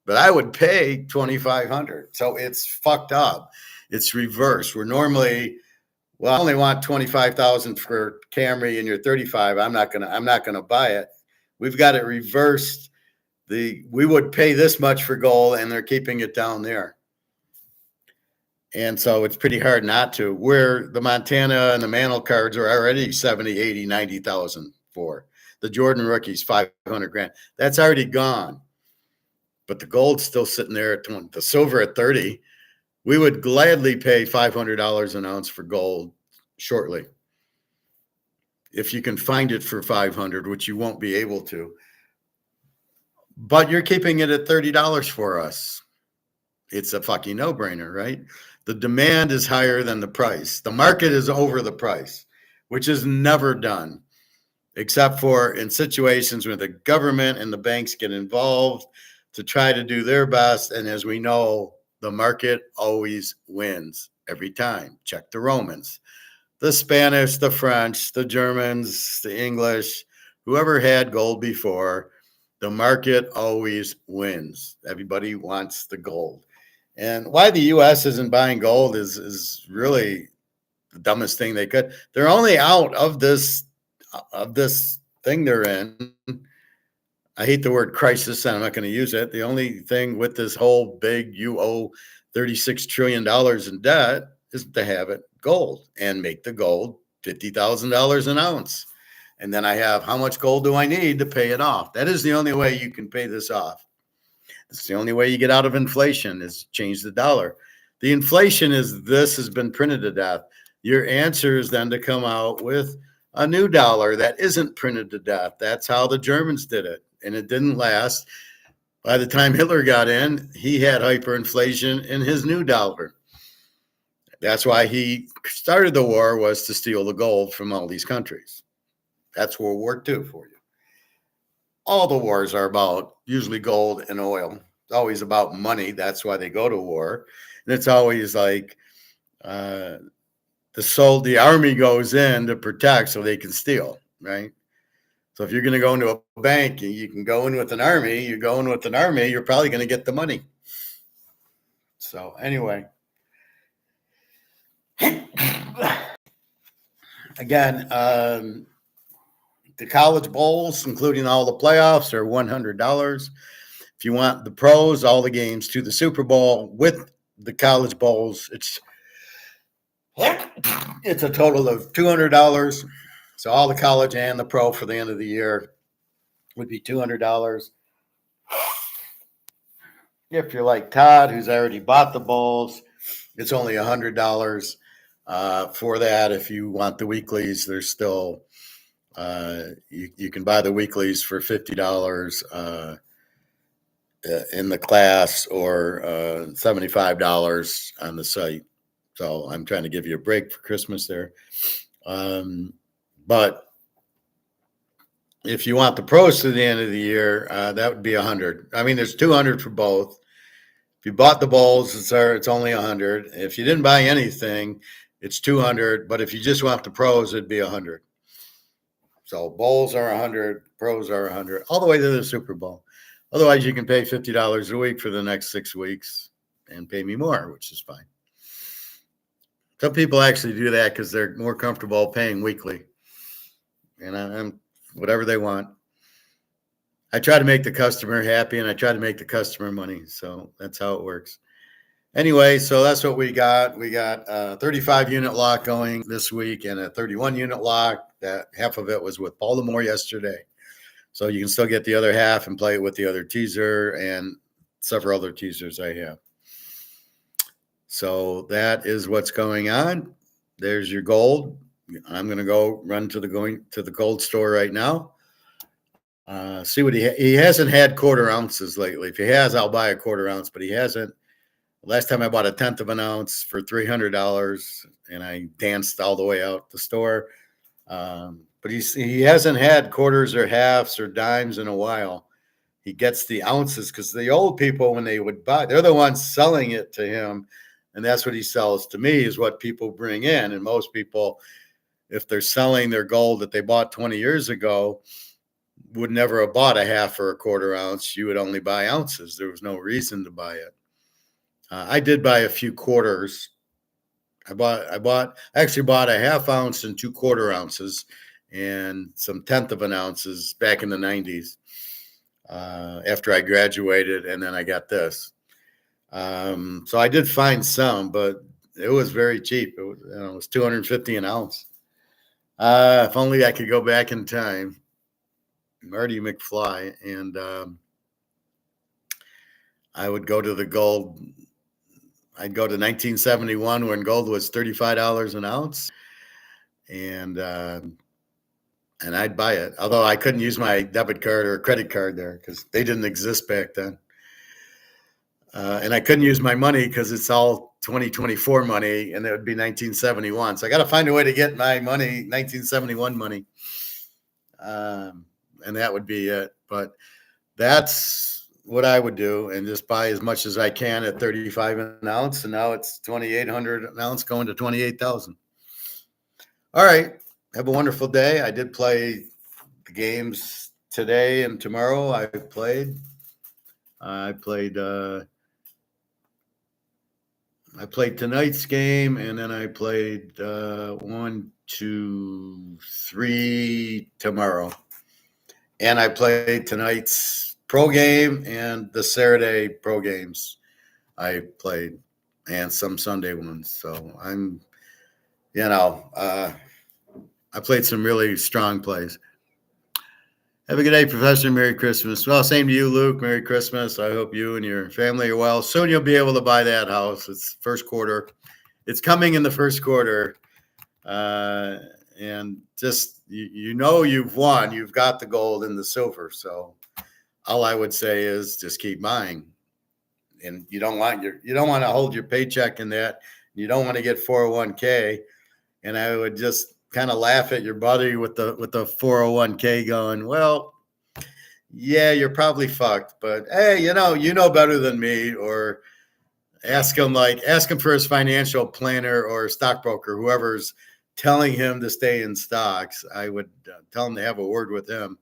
But I would pay 2,500. So it's fucked up. It's reverse. We're normally, well, I only want 25,000 for Camry and you're 35. I'm not gonna buy it. We've got it reversed. We would pay this much for gold and they're keeping it down there. And so it's pretty hard not to. Where the Montana and the mantle cards are already 70, 80, 90,000 for. The Jordan rookies, 500 grand. That's already gone. But the gold's still sitting there at 20, the silver at 30. We would gladly pay $500 an ounce for gold shortly. If you can find it for 500, which you won't be able to. But you're keeping it at $30 for us. It's a fucking no-brainer, right? The demand is higher than the price. The market is over the price. which is never done, except for in situations where the government and the banks get involved to try to do their best. And as we know, the market always wins every time. Check the Romans, the Spanish, the French, the Germans, the English, whoever had gold before, the market always wins. Everybody wants the gold. And why the U.S. isn't buying gold is really the dumbest thing they could. They're only out of this thing they're in. I hate the word crisis, and I'm not going to use it. The only thing with this whole big, you owe $36 trillion in debt, is to have it gold and make the gold $50,000 an ounce. And then I have, how much gold do I need to pay it off? That is the only way you can pay this off. It's the only way you get out of inflation, is change the dollar. The inflation is, this has been printed to death. Your answer is then to come out with a new dollar that isn't printed to death. That's how the Germans did it, and it didn't last. By the time Hitler got in, he had hyperinflation in his new dollar. That's why he started the war, was to steal the gold from all these countries. That's World War II for you. All the wars are about usually gold and oil. It's always about money. That's why they go to war. And it's always like the army goes in to protect so they can steal, right? So if you're going to go into a bank, you can go in with an army. You go in with an army, you're probably going to get the money. So anyway, again, the college bowls, including all the playoffs, are $100. If you want the pros, all the games to the Super Bowl with the college bowls, it's a total of $200. So all the college and the pro for the end of the year would be $200. If you're like Todd, who's already bought the bowls, it's only $100 for that. If you want the weeklies, there's still you can buy the weeklies for $50 in the class, or $75 on the site. So I'm trying to give you a break for Christmas there. But if you want the pros to the end of the year, that would be $100. I mean, there's $200 for both. If you bought the bowls, it's only $100. If you didn't buy anything, it's $200. But if you just want the pros, it'd be $100. So bowls are $100, pros are $100, all the way to the Super Bowl. Otherwise, you can pay $50 a week for the next 6 weeks and pay me more, which is fine. Some people actually do that because they're more comfortable paying weekly, and I'm whatever they want. I try to make the customer happy, and I try to make the customer money. So that's how it works. Anyway, so that's what we got. We got a 35 unit lock going this week and a 31 unit lock. That half of it was with Baltimore yesterday. So you can still get the other half and play it with the other teaser and several other teasers I have. So that is what's going on. There's your gold. I'm going to go run to the gold store right now. See what he hasn't had quarter ounces lately. If he has, I'll buy a quarter ounce, but he hasn't. Last time I bought a 1/10 of an ounce for $300, and I danced all the way out the store. But he hasn't had quarters or halves or dimes in a while. He gets the ounces because the old people, when they would buy, they're the ones selling it to him, and that's what he sells to me, is what people bring in. And most people, if they're selling their gold that they bought 20 years ago, would never have bought a half or a quarter ounce. You would only buy ounces. There was no reason to buy it. I did buy a few quarters. I actually bought a half ounce and 2 quarter ounces and some 1/10 of an ounces back in the 90s after I graduated, and then I got this. So I did find some, but it was very cheap. It was $250 an ounce. If only I could go back in time, Marty McFly, and I would go to the gold. I'd go to 1971 when gold was $35 an ounce, and I'd buy it. Although I couldn't use my debit card or credit card there because they didn't exist back then. And I couldn't use my money because it's all 2024 money, and it would be 1971. So I got to find a way to get my money, 1971 money. And that would be it. But that's what I would do, and just buy as much as I can at 35 an ounce. And now it's 2,800 an ounce going to 28,000. All right. Have a wonderful day. I did play the games today and tomorrow. I played tonight's game, and then I played 1, 2, 3 tomorrow. And I played tonight's pro game and the Saturday pro games I played, and some Sunday ones. So I'm, I played some really strong plays. Have a good day, Professor. Merry Christmas. Well, same to you, Luke. Merry Christmas. I hope you and your family are well. Soon you'll be able to buy that house. It's first quarter. It's coming in the first quarter. And just, you've won. You've got the gold and the silver. So all I would say is just keep buying. And you don't want to hold your paycheck in that. You don't want to get 401k. And I would just kind of laugh at your buddy with the 401k going, well, yeah, you're probably fucked, but hey, you know better than me. Or ask him for his financial planner or stockbroker, whoever's telling him to stay in stocks. I would tell him to have a word with him.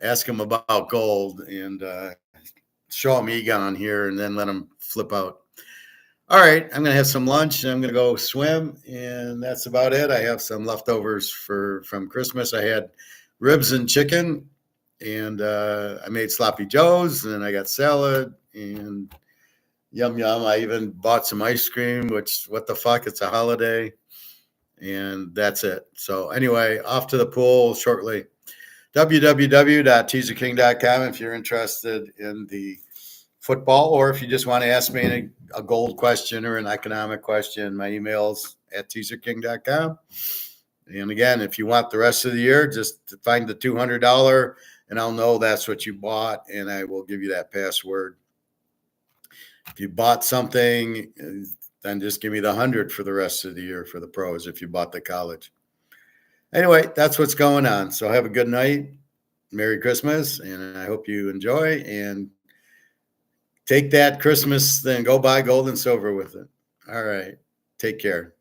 Ask him about gold, and show him Egon here, and then let him flip out. All right, I'm going to have some lunch, and I'm going to go swim, and that's about it. I have some leftovers from Christmas. I had ribs and chicken, and I made sloppy joes, and I got salad, and yum, yum. I even bought some ice cream, which, what the fuck, it's a holiday, and that's it. So anyway, off to the pool shortly. www.teaserking.com if you're interested in the football, or if you just want to ask me a gold question or an economic question. My email's at teaserking.com. And again, if you want the rest of the year, just find the $200 and I'll know that's what you bought, and I will give you that password. If you bought something, then just give me the 100 for the rest of the year for the pros if you bought the college. Anyway, that's what's going on. So have a good night. Merry Christmas, and I hope you enjoy, and take that Christmas thing, go buy gold and silver with it. All right. Take care.